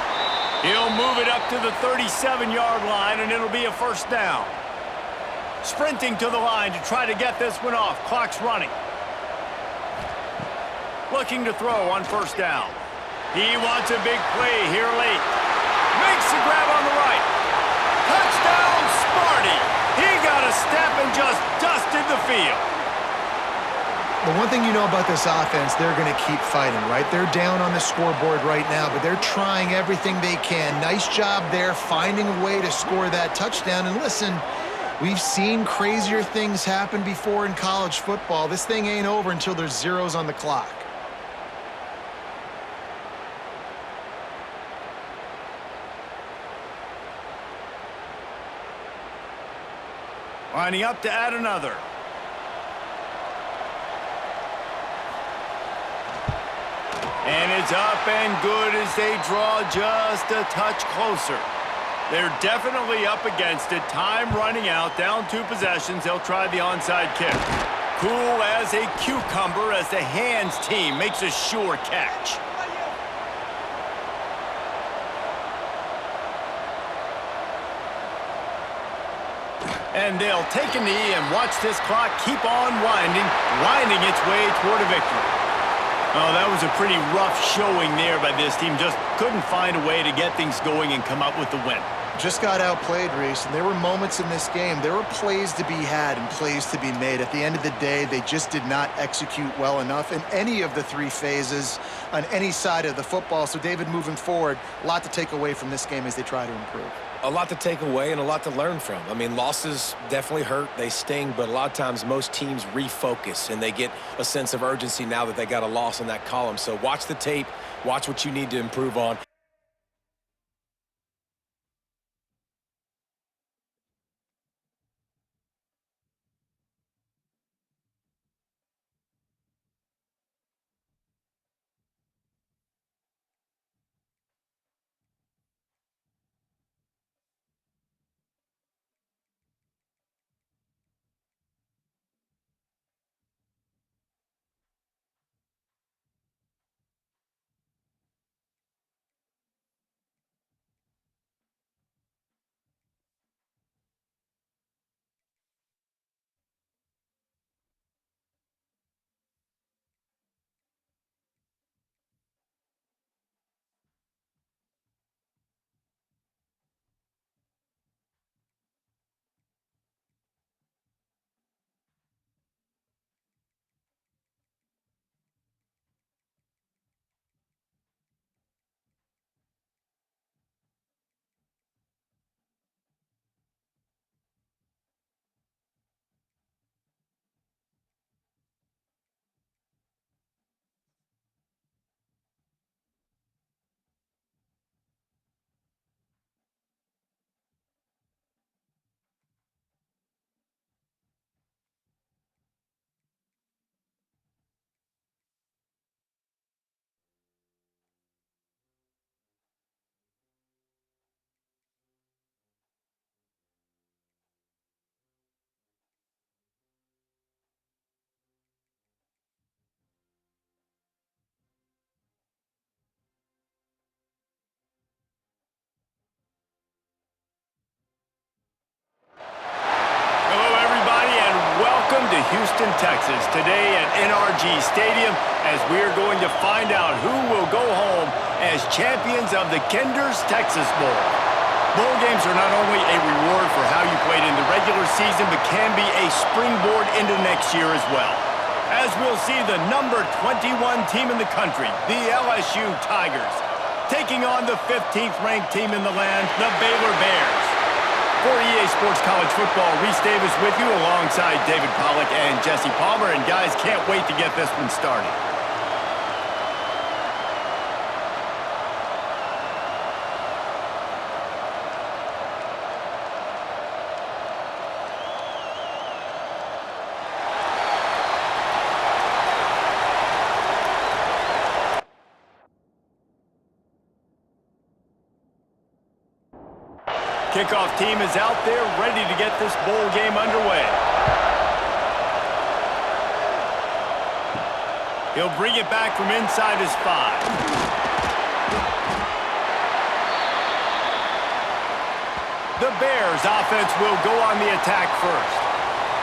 He'll move it up to the 37-yard line, and it'll be a first down. Sprinting to the line to try to get this one off. Clock's running. Looking to throw on first down. He wants a big play here late. Makes the grab on the right. Touchdown, Sparty. He got a step and just dusted the field. The one thing you know about this offense, they're going to keep fighting, right? They're down on the scoreboard right now, but they're trying everything they can. Nice job there, finding a way to score that touchdown. And listen, we've seen crazier things happen before in college football. This thing ain't over until there's zeros on the clock. Lining up to add another. And it's up and good as they draw just a touch closer. They're definitely up against it. Time running out, down 2 possessions. They'll try the onside kick. Cool as a cucumber as the hands team makes a sure catch. And they'll take a knee and watch this clock keep on winding its way toward a victory. Oh, that was a pretty rough showing there by this team. Just couldn't find a way to get things going and come up with the win. Just got outplayed, Reese, and there were moments in this game. There were plays to be had and plays to be made. At the end of the day, they just did not execute well enough in any of the 3 phases on any side of the football. So, David, moving forward, a lot to take away from this game as they try to improve. A lot to take away and a lot to learn from. I mean, losses definitely hurt. They sting, but a lot of times most teams refocus and they get a sense of urgency now that they got a loss in that column. So watch the tape, watch what you need to improve on. To Houston, Texas, today at NRG Stadium, as we're going to find out who will go home as champions of the Kinder's Texas Bowl. Bowl games are not only a reward for how you played in the regular season, but can be a springboard into next year as well. As we'll see the number 21 team in the country, the LSU Tigers, taking on the 15th ranked team in the land, the Baylor Bears. For EA Sports College Football, Reese Davis with you alongside David Pollack and Jesse Palmer. And guys, can't wait to get this one started. Kickoff team is out there ready to get this bowl game underway. He'll bring it back from inside his 5. The Bears offense will go on the attack first.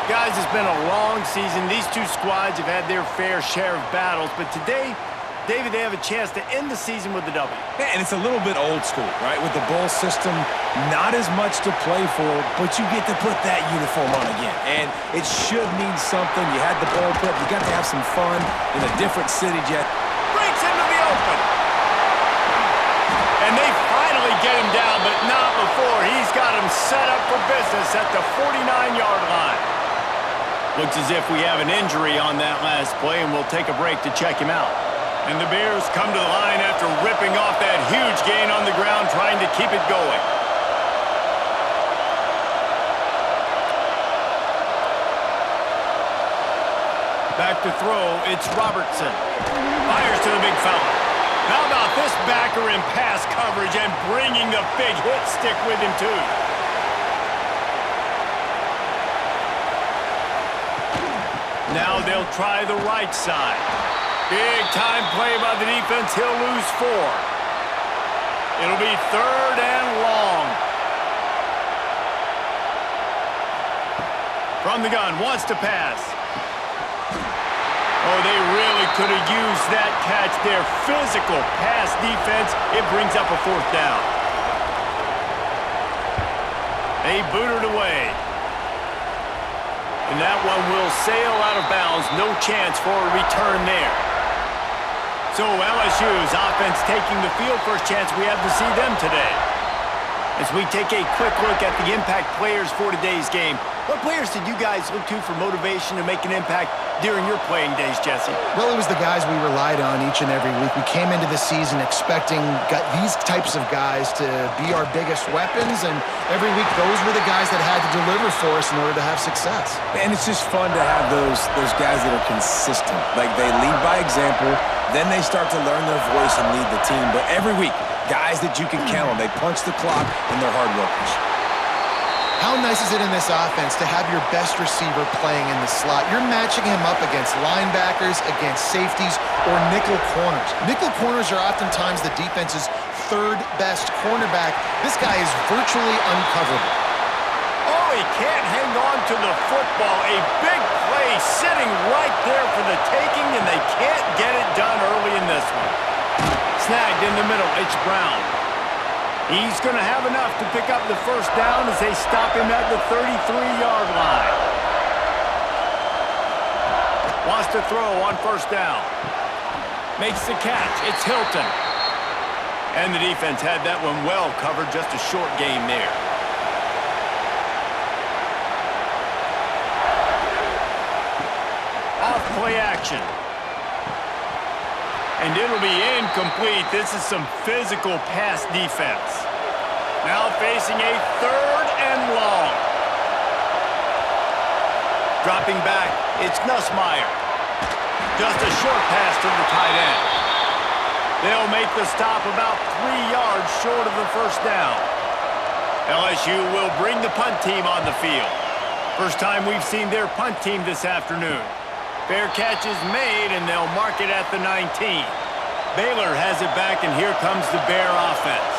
Guys, it's been a long season. These two squads have had their fair share of battles, but today, David, they have a chance to end the season with a W. Yeah, and it's a little bit old school, right? With the bowl system, not as much to play for, but you get to put that uniform on again. And it should mean something. You had the bowl prep. You got to have some fun in a different city, Jet. Breaks into the open. And they finally get him down, but not before. He's got him set up for business at the 49-yard line. Looks as if we have an injury on that last play, and we'll take a break to check him out. And the Bears come to the line after ripping off that huge gain on the ground, trying to keep it going. Back to throw, it's Robertson. Fires to the big fella. How about this backer in pass coverage and bringing the big hit stick with him, too? Now they'll try the right side. Big time play by the defense. He'll lose 4. It'll be 3rd and long. From the gun, wants to pass. Oh, they really could have used that catch there. Physical pass defense. It brings up a 4th down. They boot it away. And that one will sail out of bounds. No chance for a return there. So LSU's offense taking the field. First chance we have to see them today. As we take a quick look at the impact players for today's game, what players did you guys look to for motivation to make an impact during your playing days, Jesse? Well, it was the guys we relied on each and every week. We came into the season expecting these types of guys to be our biggest weapons, and every week those were the guys that had to deliver for us in order to have success. And it's just fun to have those guys that are consistent. Like, they lead by example, then they start to learn their voice and lead the team. But every week, guys that you can count on. They punch the clock, and they're hard workers. How nice is it in this offense to have your best receiver playing in the slot? You're matching him up against linebackers, against safeties, or nickel corners. Nickel corners are oftentimes the defense's 3rd best cornerback. This guy is virtually uncoverable. Oh, he can't hang on to the football. A big play sitting right there for the taking, and they can't get it done early in this one. Snagged in the middle, it's Brown. He's going to have enough to pick up the 1st down as they stop him at the 33-yard line. Wants to throw on 1st down. Makes the catch. It's Hilton. And the defense had that one well covered. Just a short game there. Off play action. And it'll be incomplete. This is some physical pass defense. Now facing a 3rd and long. Dropping back, it's Nussmeier. Just a short pass to the tight end. They'll make the stop about 3 yards short of the 1st down. LSU will bring the punt team on the field. First time we've seen their punt team this afternoon. Fair catch is made, and they'll mark it at the 19. Baylor has it back, and here comes the Bear offense.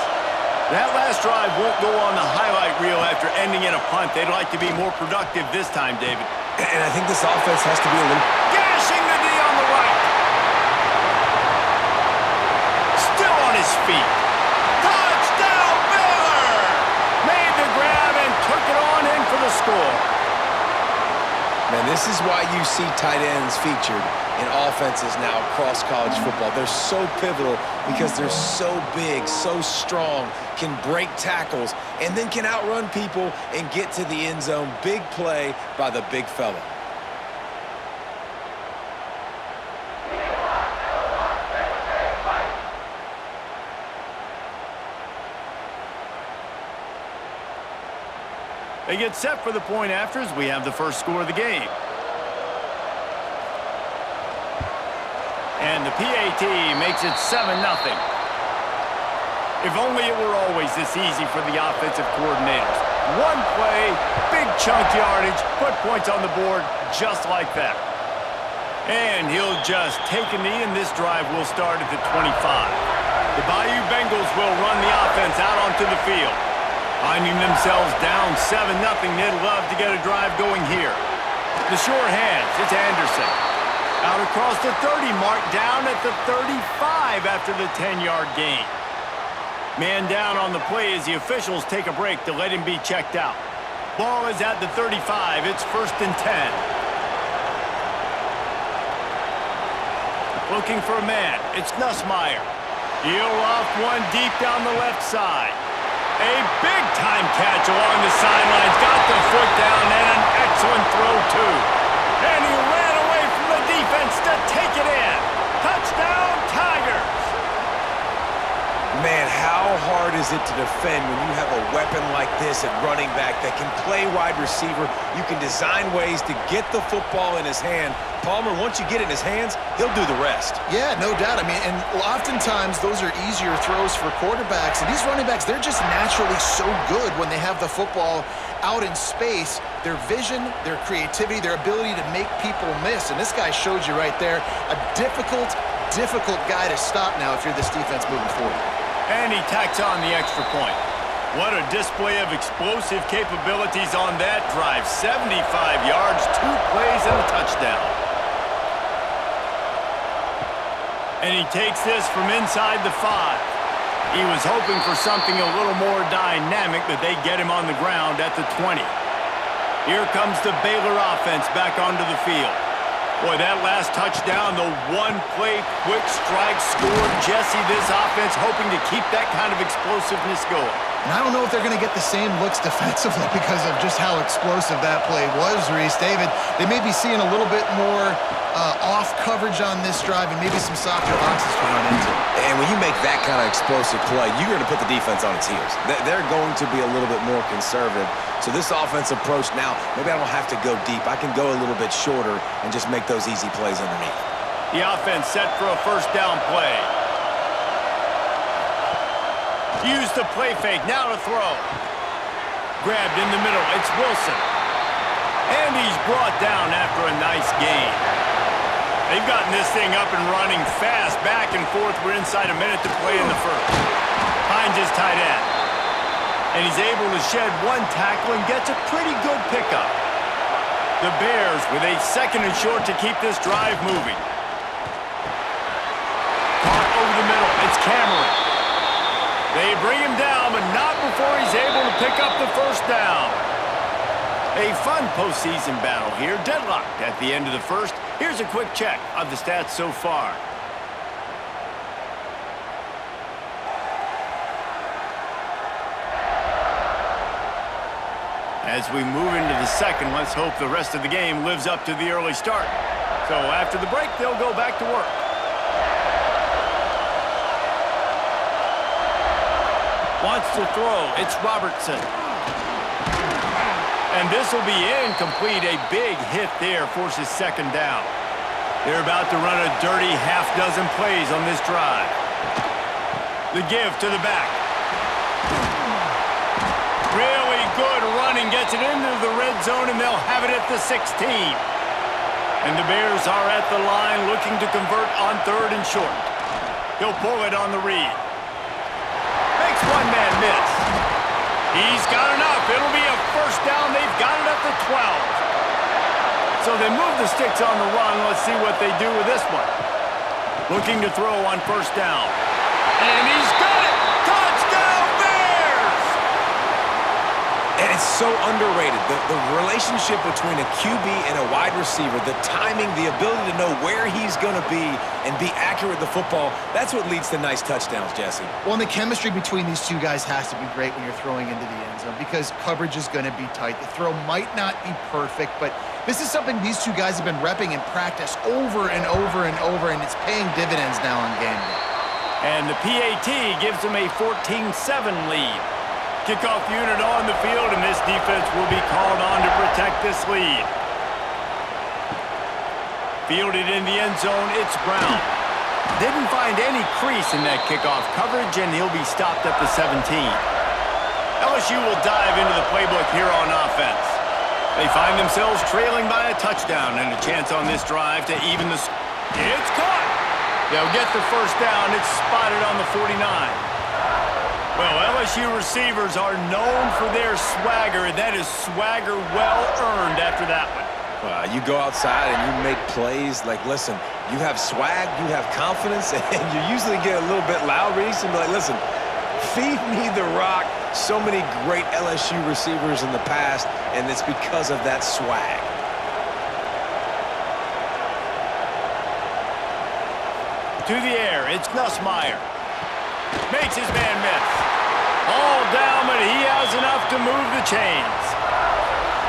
That last drive won't go on the highlight reel after ending in a punt. They'd like to be more productive this time, David. And I think this offense has to be a little... Gashing the D on the right. Still on his feet. Touchdown, Baylor! Made the grab and took it on in for the score. Man, this is why you see tight ends featured in offenses now across college football. They're so pivotal because they're so big, so strong, can break tackles, and then can outrun people and get to the end zone. Big play by the big fella. They get set for the point after as we have the first score of the game. And the PAT makes it 7-0. If only it were always this easy for the offensive coordinators. One play, big chunk yardage, put points on the board just like that. And he'll just take a knee, and this drive will start at the 25. The Bayou Bengals will run the offense out onto the field. Finding themselves down 7-0, they'd love to get a drive going here. The sure hands, it's Anderson. Out across the 30 mark, down at the 35 after the 10-yard gain. Man down on the play as the officials take a break to let him be checked out. Ball is at the 35. It's 1st and 10. Looking for a man. It's Nussmeier. He'll off one deep down the left side. A big-time catch along the sidelines. Got the foot down and an excellent throw, too. And he ran away from the defense to take it in. Touchdown, Tigers! Man, how hard is it to defend when you have a weapon like this at running back that can play wide receiver? You can design ways to get the football in his hand. Palmer, once you get it in his hands, he'll do the rest. Yeah, no doubt. I mean, and oftentimes those are easier throws for quarterbacks. And these running backs, they're just naturally so good when they have the football out in space. Their vision, their creativity, their ability to make people miss. And this guy showed you right there, a difficult guy to stop now if you're this defense moving forward. And he tacks on the extra point. What a display of explosive capabilities on that drive. 75 yards, 2 plays, and a touchdown. And he takes this from inside the 5. He was hoping for something a little more dynamic, but they get him on the ground at the 20. Here comes the Baylor offense back onto the field. Boy, that last touchdown, the one-play quick strike scored. Jesse, this offense hoping to keep that kind of explosiveness going. And I don't know if they're going to get the same looks defensively because of just how explosive that play was, Reese. David, they may be seeing a little bit more off coverage on this drive and maybe some softer boxes to run into. And when you make that kind of explosive play, you're going to put the defense on its heels. They're going to be a little bit more conservative. So this offense approach now, maybe I don't have to go deep. I can go a little bit shorter and just make those easy plays underneath. The offense set for a first down play. Use the play fake, now to throw. Grabbed in the middle, it's Wilson. And he's brought down after a nice gain. They've gotten this thing up and running fast, back and forth. We're inside a minute to play in the first. Finds his tight end. And he's able to shed one tackle and gets a pretty good pickup. The Bears with a 2nd and short to keep this drive moving. Caught over the middle, it's Cameron. They bring him down, but not before he's able to pick up the first down. A fun postseason battle here, deadlocked at the end of the first. Here's a quick check of the stats so far. As we move into the second, let's hope the rest of the game lives up to the early start. So after the break, they'll go back to work. Wants to throw. It's Robertson. And this will be incomplete. A big hit there forces 2nd down. They're about to run a dirty half-dozen plays on this drive. The give to the back. Really good running. Gets it into the red zone, and they'll have it at the 16. And the Bears are at the line looking to convert on 3rd and short. He'll pull it on the read. Makes one man miss. He's got enough. It'll be a first down. They've got it at the 12. So they move the sticks on the run. Let's see what they do with this one. Looking to throw on first down. And he's got it. Touchdown, Bears! And it's so underrated. The relationship between a QB and a wide receiver, the timing, the ability to know where he's going to be and be accurate with the football, that's what leads to nice touchdowns, Jesse. Well, and the chemistry between these two guys has to be great when you're throwing into the end zone because coverage is going to be tight. The throw might not be perfect, but this is something these two guys have been repping in practice over and over and over, and it's paying dividends now on game day. And the PAT gives them a 14-7 lead. Kickoff unit on the field, and this defense will be called on to protect this lead. Fielded in the end zone, it's Brown. Didn't find any crease in that kickoff coverage, and he'll be stopped at the 17. LSU will dive into the playbook here on offense. They find themselves trailing by a touchdown and a chance on this drive to even the... It's caught! They'll get the first down. It's spotted on the 49. Well, LSU receivers are known for their swagger, and that is swagger well-earned after that one. You go outside and you make plays. Like, listen, you have swag, you have confidence, and you usually get a little bit loud, Reese, and be like, listen, feed me the rock. So many great LSU receivers in the past, and it's because of that swag. To the air, it's Nussmeier. Makes his man miss. All down, but he has enough to move the chains.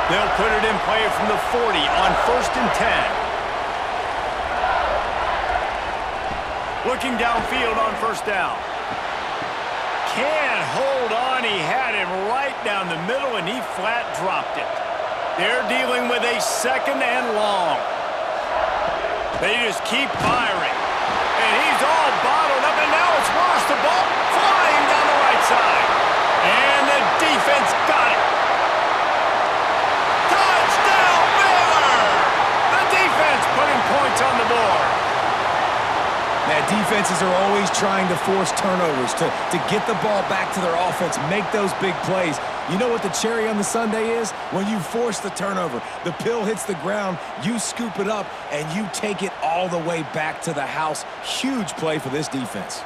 They'll put it in play from the 40 on 1st and 10. Looking downfield on 1st down. Can't hold on. He had him right down the middle, and he flat dropped it. They're dealing with a 2nd and long. They just keep firing. And he's all bottled up, and now it's worse. The ball flying down the right side. And the defense got it. Touchdown, Baylor! The defense putting points on the board. Man, defenses are always trying to force turnovers, to get the ball back to their offense, make those big plays. You know what the cherry on the sundae is? When you force the turnover, the pill hits the ground, you scoop it up, and you take it all the way back to the house. Huge play for this defense.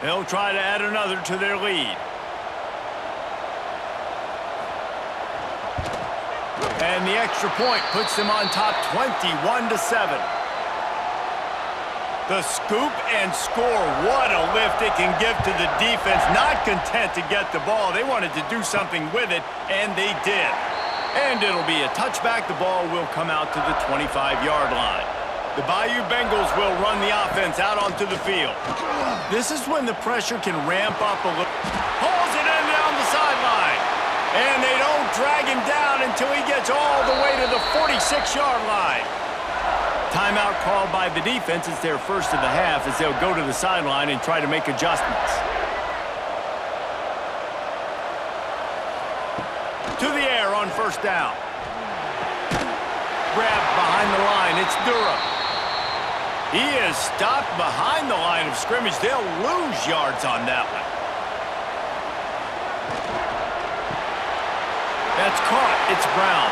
They'll try to add another to their lead. And the extra point puts them on top 21-7. The scoop and score. What a lift it can give to the defense. Not content to get the ball. They wanted to do something with it, and they did. And it'll be a touchback. The ball will come out to the 25-yard line. The Bayou Bengals will run the offense out onto the field. This is when the pressure can ramp up a little. Hauls it in down the sideline. And they don't drag him down until he gets all the way to the 46-yard line. Timeout called by the defense. It's their first of the half as they'll go to the sideline and try to make adjustments. To the air on 1st down. Grabbed behind the line. It's Durham. He is stopped behind the line of scrimmage. They'll lose yards on that one. That's caught. It's Brown.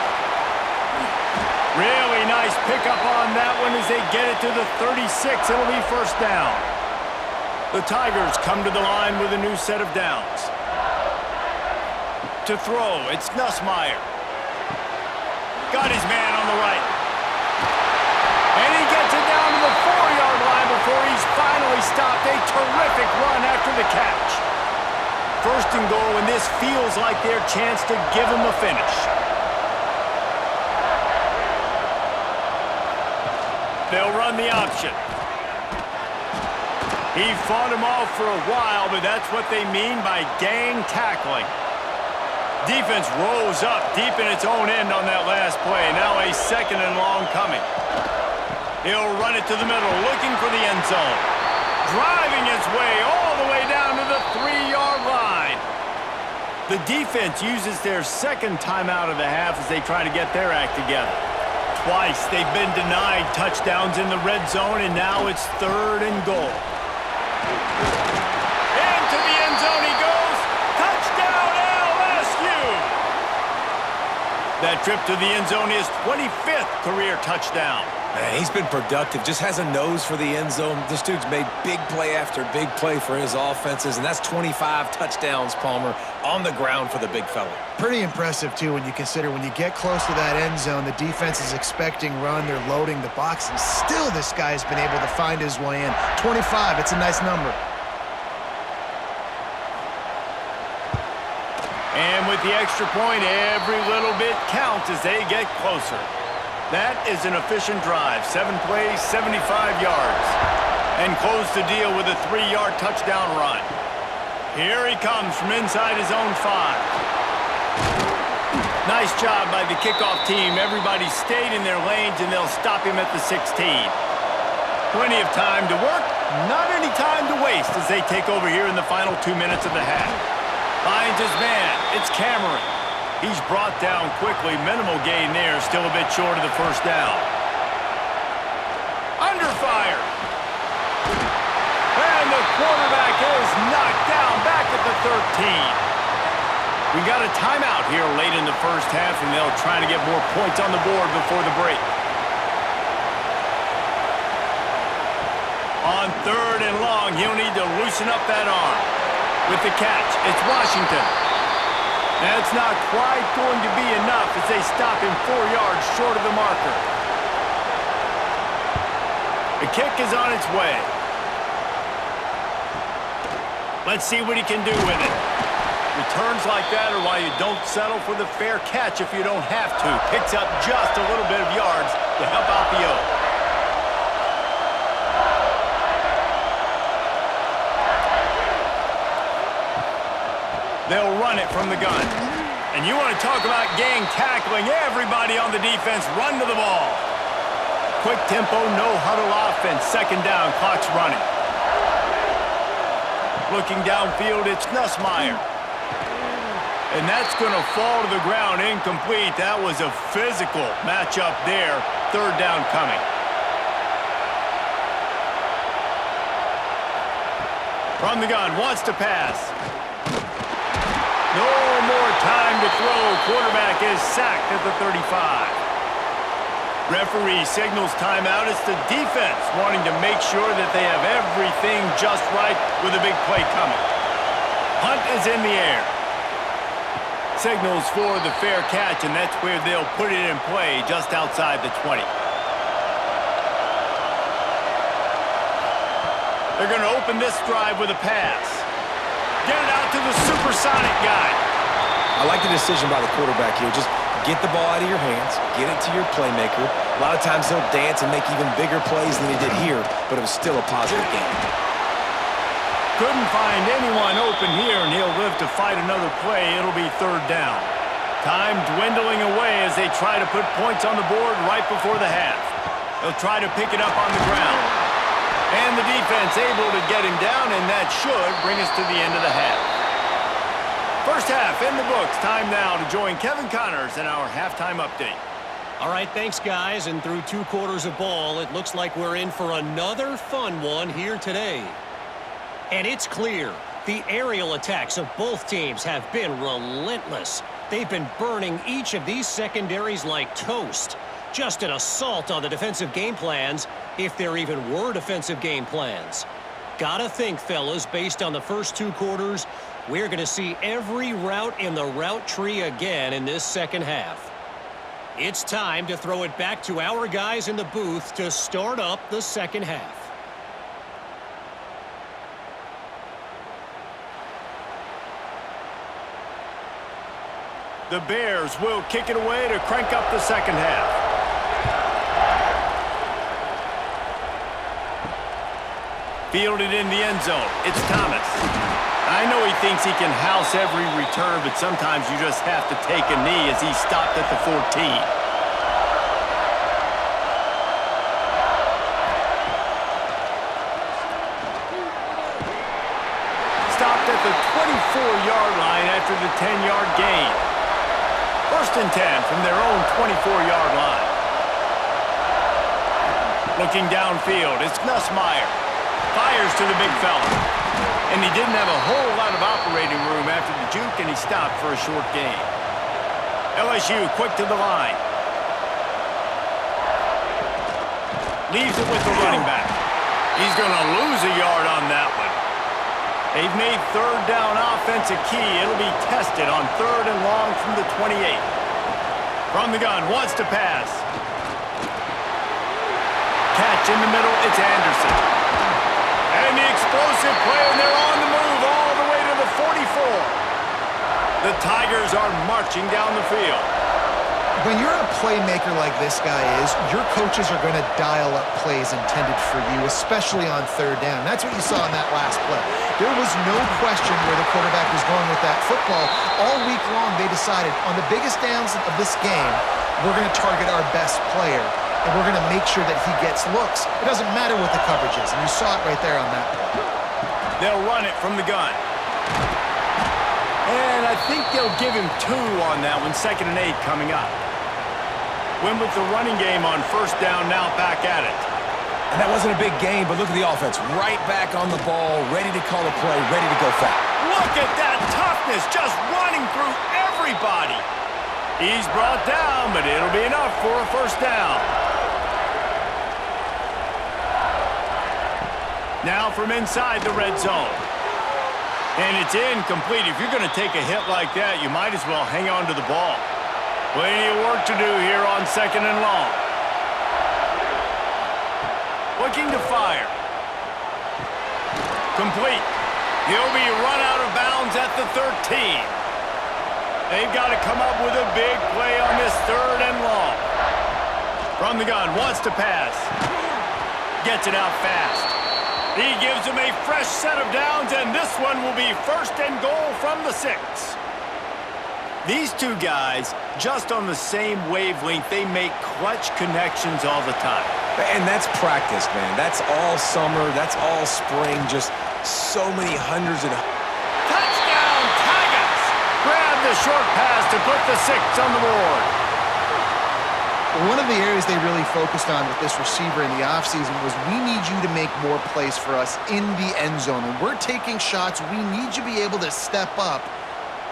Really nice pickup on that one as they get it to the 36. It'll be 1st down. The Tigers come to the line with a new set of downs. To throw, it's Nussmeier. Got his man on the right. And he gets it down to the 4-yard line before he's finally stopped. A terrific run after the catch. 1st and goal, and this feels like their chance to give him a finish. They'll run the option. He fought him off for a while, but that's what they mean by gang tackling. Defense rose up deep in its own end on that last play. Now a 2nd and long coming. He'll run it to the middle, looking for the end zone. Driving his way all the way down to the 3-yard line. The defense uses their 2nd timeout of the half as they try to get their act together. Twice they've been denied touchdowns in the red zone, and now it's 3rd and goal. And to the end zone he goes. Touchdown LSU! That trip to the end zone is 25th career touchdown. Man, he's been productive, just has a nose for the end zone. This dude's made big play after big play for his offenses, and that's 25 touchdowns, Palmer, on the ground for the big fella. Pretty impressive, too, when you consider when you get close to that end zone, the defense is expecting run, they're loading the box, and still this guy's been able to find his way in. 25, it's a nice number. And with the extra point, every little bit counts as they get closer. That is an efficient drive. 7 plays, 75 yards. And close the deal with a 3-yard touchdown run. Here he comes from inside his own 5. Nice job by the kickoff team. Everybody stayed in their lanes, and they'll stop him at the 16. Plenty of time to work, not any time to waste as they take over here in the final 2 minutes of the half. Finds his man. It's Cameron. He's brought down quickly. Minimal gain there. Still a bit short of the first down. Under fire. And the quarterback is knocked down back at the 13. We got a timeout here late in the first half, and they'll try to get more points on the board before the break. On 3rd and long, he'll need to loosen up that arm. With the catch, it's Washington. That's not quite going to be enough as they stop him 4 yards short of the marker. The kick is on its way. Let's see what he can do with it. Returns like that are why you don't settle for the fair catch if you don't have to. Picks up just a little bit of yards to help out the O. They'll run it from the gun. And you want to talk about gang tackling. Everybody on the defense run to the ball. Quick tempo, no huddle offense. 2nd down, clock's running. Looking downfield, it's Nussmeier. And that's going to fall to the ground incomplete. That was a physical matchup there. 3rd down coming. From the gun, wants to pass. No more time to throw. Quarterback is sacked at the 35. Referee signals timeout. It's the defense wanting to make sure that they have everything just right with a big play coming. Punt is in the air. Signals for the fair catch, and that's where they'll put it in play just outside the 20. They're going to open this drive with a pass. Get it out to the supersonic guy. I like the decision by the quarterback here. Just get the ball out of your hands, get it to your playmaker. A lot of times he'll dance and make even bigger plays than he did here, but it was still a positive game. Couldn't find anyone open here, and he'll live to fight another play. It'll be 3rd down. Time dwindling away as they try to put points on the board right before the half. They'll try to pick it up on the ground. And the defense able to get him down, and that should bring us to the end of the half. First half in the books. Time now to join Kevin Connors in our halftime update. All right, thanks, guys. And through 2 quarters of ball, it looks like we're in for another fun one here today. And it's clear, the aerial attacks of both teams have been relentless. They've been burning each of these secondaries like toast. Just an assault on the defensive game plans, if there even were defensive game plans. Gotta think, fellas, based on the first 2 quarters, we're going to see every route in the route tree again in this second half. It's time to throw it back to our guys in the booth to start up the second half. The Bears will kick it away to crank up the second half. Fielded in the end zone. It's Thomas. I know he thinks he can house every return, but sometimes you just have to take a knee as he stopped at the 14. Stopped at the 24-yard line after the 10-yard gain. 1st and 10 from their own 24-yard line. Looking downfield, it's Nussmeier. Fires to the big fella. And he didn't have a whole lot of operating room after the juke, and he stopped for a short gain. LSU quick to the line. Leaves it with the running back. He's going to lose a yard on that one. They've made 3rd down offense a key. It'll be tested on 3rd and long from the 28. From the gun, wants to pass. Catch in the middle, it's Anderson. And the explosive play, and they're on the move all the way to the 44. The Tigers are marching down the field. When you're a playmaker like this guy is, your coaches are going to dial up plays intended for you, especially on 3rd down. That's what you saw in that last play. There was no question where the quarterback was going with that football. All week long, they decided on the biggest downs of this game, we're going to target our best player. and we're going to make sure that he gets looks. It doesn't matter what the coverage is, and you saw it right there on that play. They'll run it from the gun. And I think they'll give him 2 on that one, 2nd and 8 coming up. Win with the running game on first down, now back at it. And that wasn't a big game, but look at the offense. Right back on the ball, ready to call a play, ready to go foul. Look at that toughness, just running through everybody. He's brought down, but it'll be enough for a first down. Now from inside the red zone. And it's incomplete. If you're going to take a hit like that, you might as well hang on to the ball. Plenty of work to do here on 2nd and long. Looking to fire. Complete. He'll be run out of bounds at the 13. They've got to come up with a big play on this 3rd and long. From the gun, wants to pass. Gets it out fast. He gives him a fresh set of downs, and this one will be 1st and goal from the 6. These two guys, just on the same wavelength, they make clutch connections all the time. And that's practice, man. That's all summer. That's all spring. Just so many hundreds and... Touchdown, Tigers! Grab the short pass to put the 6 on the board. One of the areas they really focused on with this receiver in the offseason was we need you to make more plays for us in the end zone. When we're taking shots, we need you to be able to step up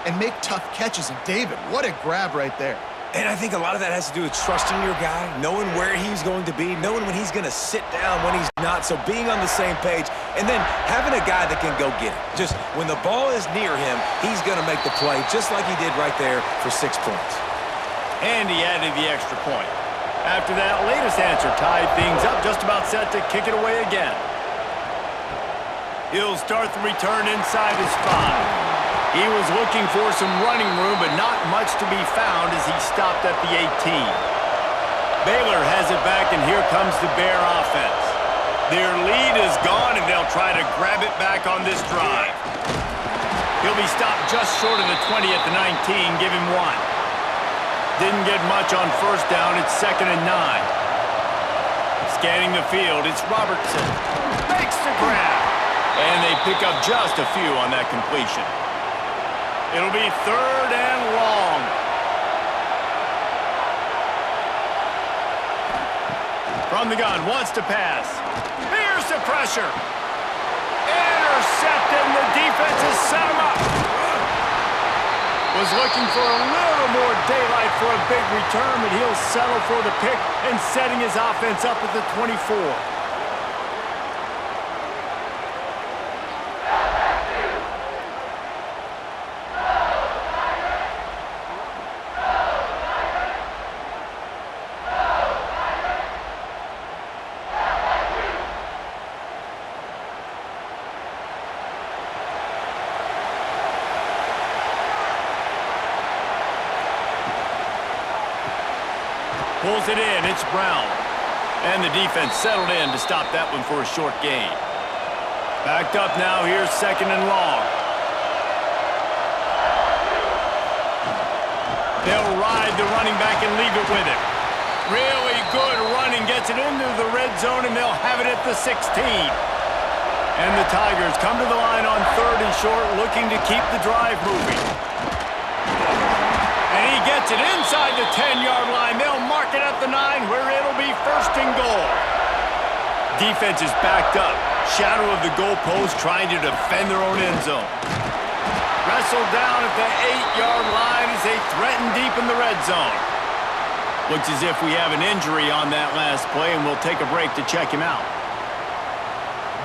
and make tough catches. And David, what a grab right there. And I think a lot of that has to do with trusting your guy, knowing where he's going to be, knowing when he's going to sit down, when he's not. So being on the same page, and then having a guy that can go get it. Just when the ball is near him, he's going to make the play, just like he did right there for 6 points. And he added the extra point. After that latest answer tied things up, just about set to kick it away again. He'll start the return inside his 5. He was looking for some running room, but not much to be found as he stopped at the 18. Baylor has it back, and here comes the Bear offense. Their lead is gone, and they'll try to grab it back on this drive. He'll be stopped just short of the 20 at the 19, give him 1. Didn't get much on first down, it's 2nd and 9. Scanning the field, it's Robertson. Makes the grab. And they pick up just a few on that completion. It'll be 3rd and long. From the gun, wants to pass. Here's the pressure. Intercepted, and the defense has set him up. Was looking for a little more daylight for a big return, but he'll settle for the pick and setting his offense up at the 24. Pulls it in, it's Brown. And the defense settled in to stop that one for a short gain. Backed up now, here's 2nd and long. They'll ride the running back and leave it with him. Really good running, gets it into the red zone, and they'll have it at the 16. And the Tigers come to the line on 3rd and short, looking to keep the drive moving. And he gets it inside the 10-yard line. They'll mark it at the 9, where it'll be 1st and goal. Defense is backed up. Shadow of the goalpost, trying to defend their own end zone. Wrestled down at the 8-yard line as they threaten deep in the red zone. Looks as if we have an injury on that last play, and we'll take a break to check him out.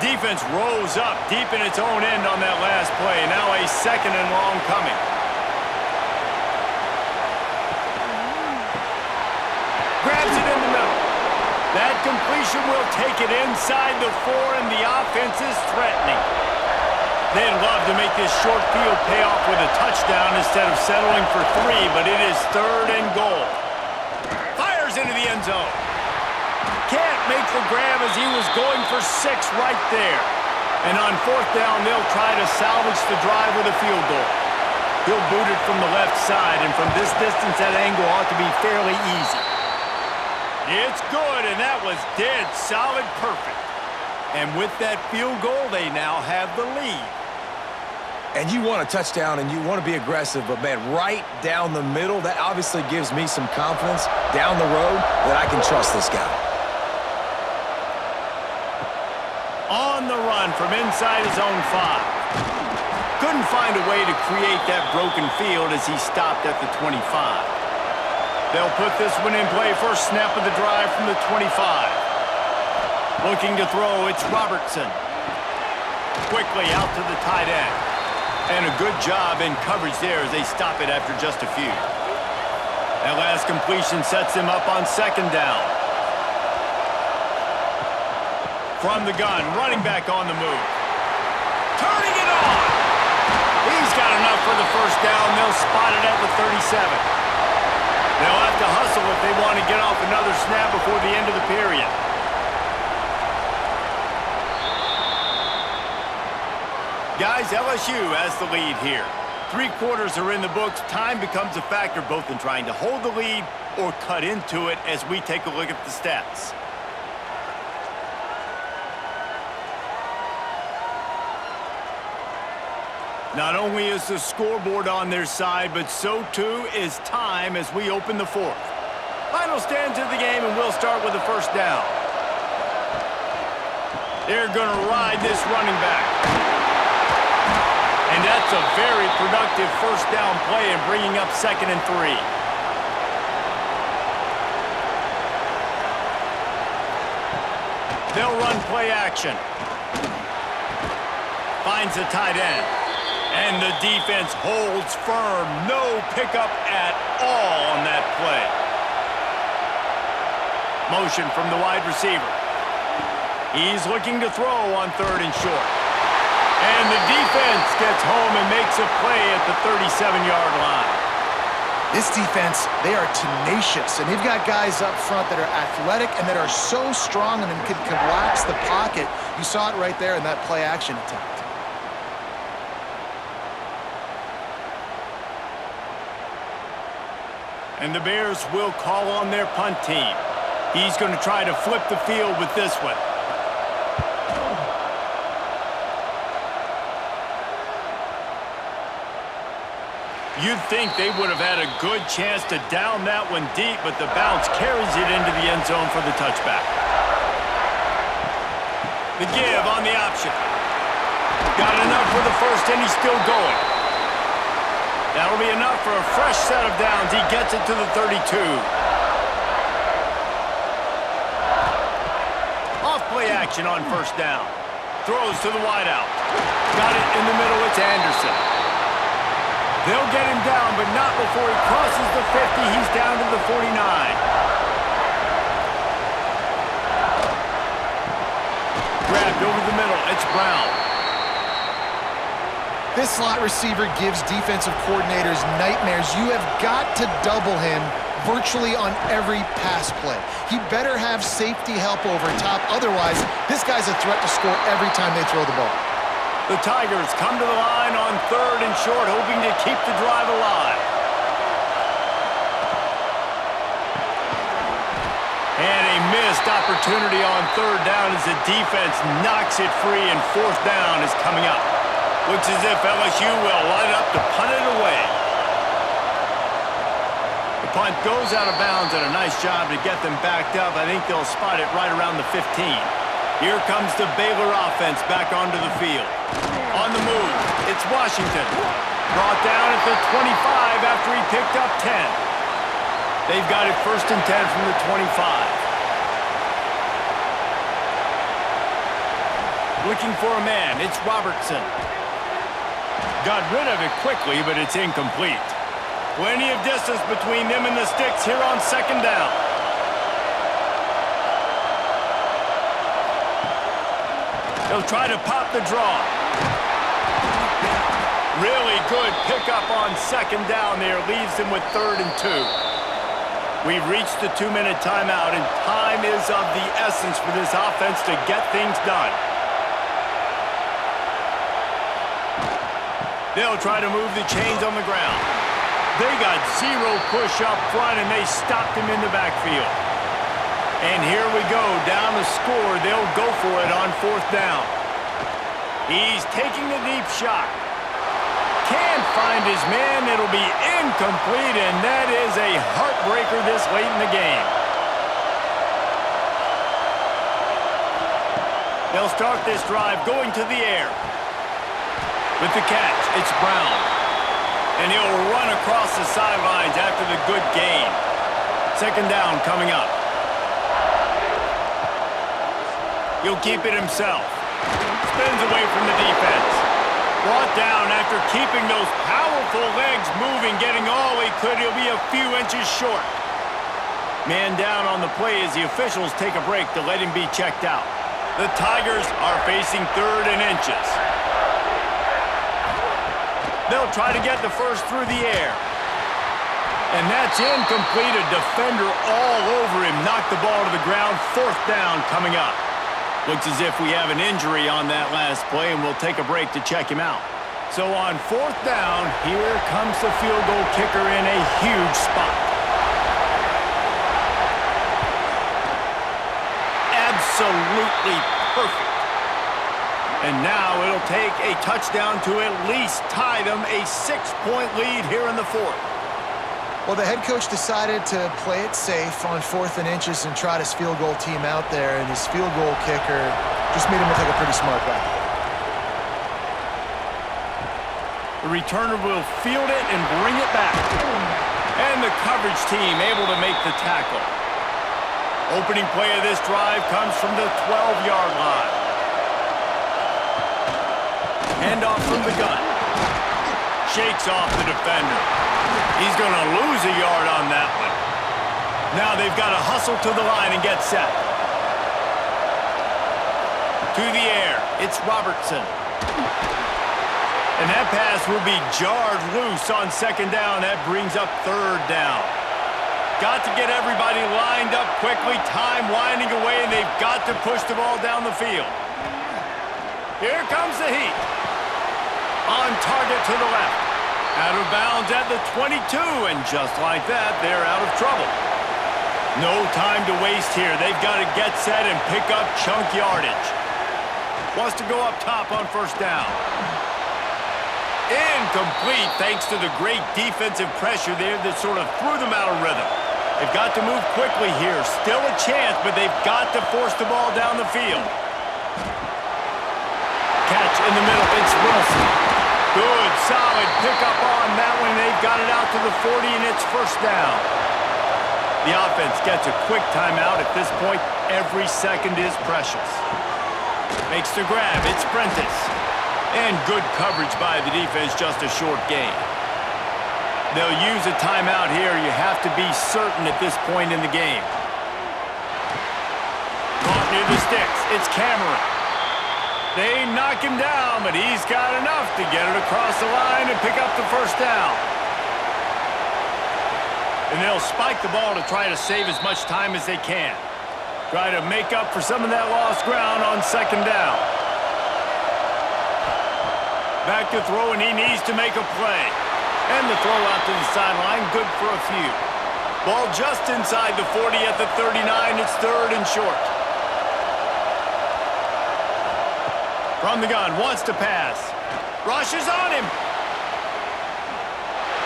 Defense rose up deep in its own end on that last play. Now a 2nd and long coming. Grabs it in the middle. That completion will take it inside the 4, and the offense is threatening. They'd love to make this short field pay off with a touchdown instead of settling for 3, but it is 3rd and goal. Fires into the end zone. Can't make the grab as he was going for 6 right there. And on 4th down, they'll try to salvage the drive with a field goal. He'll boot it from the left side, and from this distance, that angle ought to be fairly easy. It's good, and that was dead solid perfect. And with that field goal, they now have the lead. And you want a touchdown and you want to be aggressive, but, man, right down the middle, that obviously gives me some confidence down the road that I can trust this guy. On the run from inside his own 5. Couldn't find a way to create that broken field as he stopped at the 25. They'll put this one in play. First snap of the drive from the 25. Looking to throw, it's Robertson. Quickly out to the tight end. And a good job in coverage there as they stop it after just a few. That last completion sets him up on second down. From the gun, running back on the move. Turning it on! He's got enough for the first down. They'll spot it at the 37. They'll have to hustle if they want to get off another snap before the end of the period. Guys, LSU has the lead here. 3 quarters are in the books. Time becomes a factor both in trying to hold the lead or cut into it as we take a look at the stats. Not only is the scoreboard on their side, but so too is time as we open the 4th. Final stands of the game, and we'll start with the first down. They're going to ride this running back. And that's a very productive first down play and bringing up 2nd and 3. They'll run play action. Finds the tight end. And the defense holds firm. No pickup at all on that play. Motion from the wide receiver. He's looking to throw on 3rd and short. And the defense gets home and makes a play at the 37-yard line. This defense, they are tenacious, and they've got guys up front that are athletic and that are so strong and can collapse the pocket. You saw it right there in that play-action attempt. And the Bears will call on their punt team. He's going to try to flip the field with this one. You'd think they would have had a good chance to down that one deep, but the bounce carries it into the end zone for the touchback. The give on the option. Got enough for the first, and he's still going. That'll be enough for a fresh set of downs. He gets it to the 32. Off play action on first down. Throws to the wideout. Got it in the middle. It's Anderson. They'll get him down, but not before he crosses the 50. He's down to the 49. Grabbed over the middle. It's Brown. This slot receiver gives defensive coordinators nightmares. You have got to double him virtually on every pass play. He better have safety help over top. Otherwise, this guy's a threat to score every time they throw the ball. The Tigers come to the line on 3rd and short, hoping to keep the drive alive. And a missed opportunity on 3rd down as the defense knocks it free, and 4th down is coming up. Looks as if LSU will line up to punt it away. The punt goes out of bounds, and a nice job to get them backed up. I think they'll spot it right around the 15. Here comes the Baylor offense back onto the field. On the move, it's Washington. Brought down at the 25 after he picked up 10. They've got it 1st and 10 from the 25. Looking for a man, it's Robertson. Got rid of it quickly, but it's incomplete. Plenty of distance between them and the sticks here on 2nd down. They'll try to pop the draw. Really good pickup on 2nd down there. Leaves them with 3rd and 2. We've reached the 2-minute timeout, and time is of the essence for this offense to get things done. They'll try to move the chains on the ground. They got 0 push up front, and they stopped him in the backfield. And here we go, down the score. They'll go for it on 4th down. He's taking a deep shot. Can't find his man. It'll be incomplete, and that is a heartbreaker this late in the game. They'll start this drive going to the air. With the catch, it's Brown. And he'll run across the sidelines after the good gain. 2nd down coming up. He'll keep it himself. Spins away from the defense. Brought down after keeping those powerful legs moving, getting all he could. He'll be a few inches short. Man down on the play as the officials take a break to let him be checked out. The Tigers are facing 3rd and inches. They'll try to get the first through the air. And that's incomplete. A defender all over him. Knocked the ball to the ground. 4th down coming up. Looks as if we have an injury on that last play, and we'll take a break to check him out. So on 4th down, here comes the field goal kicker in a huge spot. Absolutely perfect. And now it'll take a touchdown to at least tie them a 6-point lead here in the 4th. Well, the head coach decided to play it safe on 4th and inches and trot his field goal team out there, and his field goal kicker just made him look like a pretty smart guy. The returner will field it and bring it back. And the coverage team able to make the tackle. Opening play of this drive comes from the 12-yard line. Handoff from the gun. Shakes off the defender. He's going to lose a yard on that one. Now they've got to hustle to the line and get set. To the air, it's Robertson. And that pass will be jarred loose on 2nd down. That brings up 3rd down. Got to get everybody lined up quickly. Time winding away, and they've got to push the ball down the field. Here comes the heat. On target to the left. Out of bounds at the 22, and just like that, they're out of trouble. No time to waste here. They've got to get set and pick up chunk yardage. Wants to go up top on 1st down. Incomplete thanks to the great defensive pressure there that sort of threw them out of rhythm. They've got to move quickly here. Still a chance, but they've got to force the ball down the field. Catch in the middle. It's Wilson. Good, solid pickup on that one. They've got it out to the 40, and it's 1st down. The offense gets a quick timeout. At this point, every second is precious. Makes the grab. It's Prentice. And good coverage by the defense, just a short gain. They'll use a timeout here. You have to be certain at this point in the game. Caught near the sticks. It's Cameron. They knock him down, but he's got enough to get it across the line and pick up the 1st down. And they'll spike the ball to try to save as much time as they can. Try to make up for some of that lost ground on 2nd down. Back to throw, and he needs to make a play. And the throw out to the sideline, good for a few. Ball just inside the 40 at the 39. It's 3rd and short. From the gun, wants to pass. Rushes on him.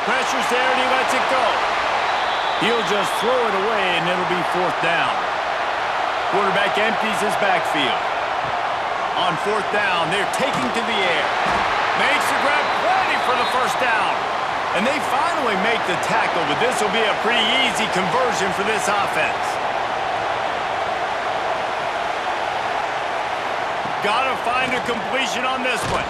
Pressure's there, and he lets it go. He'll just throw it away, and it'll be 4th down. Quarterback empties his backfield. On 4th down, they're taking to the air. Makes the grab, plenty for the 1st down. And they finally make the tackle, but this will be a pretty easy conversion for this offense. Gotta find a completion on this one.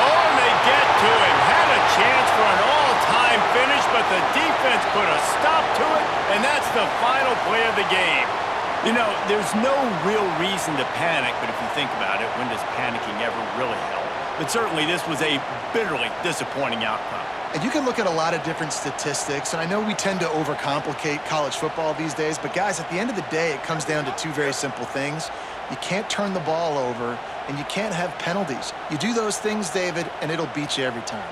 Oh, and they get to him. Had a chance for an all-time finish, but the defense put a stop to it, and that's the final play of the game. You know, there's no real reason to panic, but if you think about it, when does panicking ever really help? But certainly this was a bitterly disappointing outcome. And you can look at a lot of different statistics, and I know we tend to overcomplicate college football these days, but guys, at the end of the day, it comes down to two very simple things. You can't turn the ball over, and you can't have penalties. You do those things, David, and it'll beat you every time.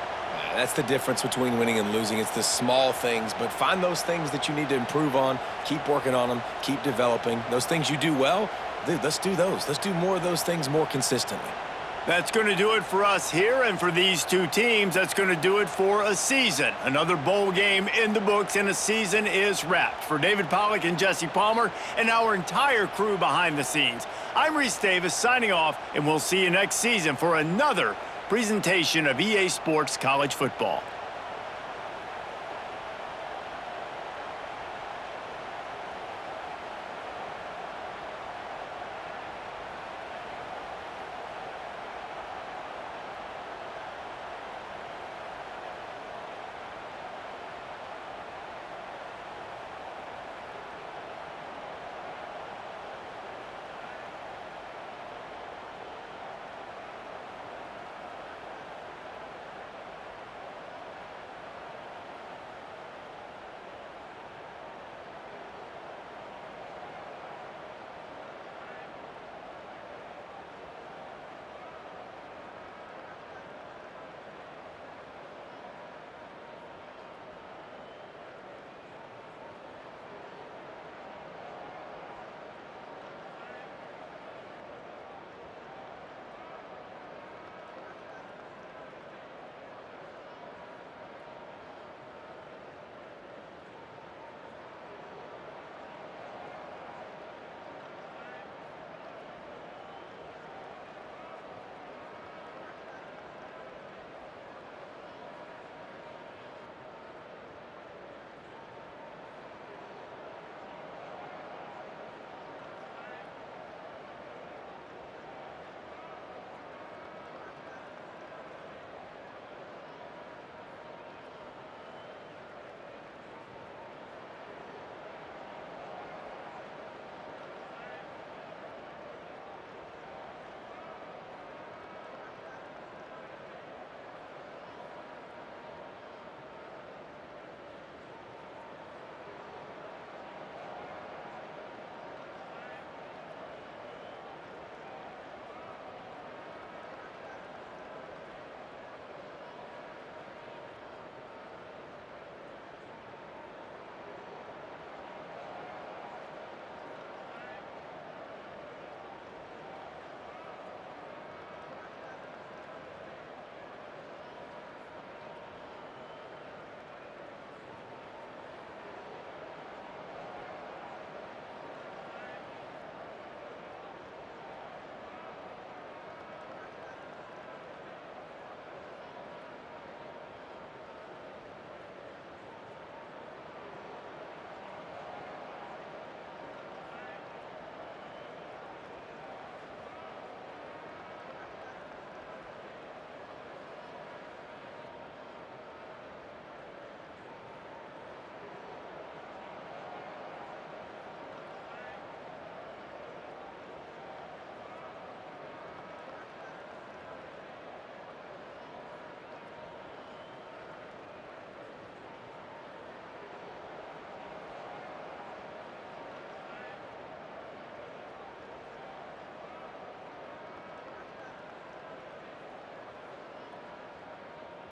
That's the difference between winning and losing. It's the small things, but find those things that you need to improve on. Keep working on them. Keep developing. Those things you do well, dude, let's do those. Let's do more of those things more consistently. That's going to do it for us here, and for these two teams, that's going to do it for a season. Another bowl game in the books, and a season is wrapped. For David Pollack and Jesse Palmer and our entire crew behind the scenes, I'm Reese Davis signing off, and we'll see you next season for another presentation of EA Sports College Football.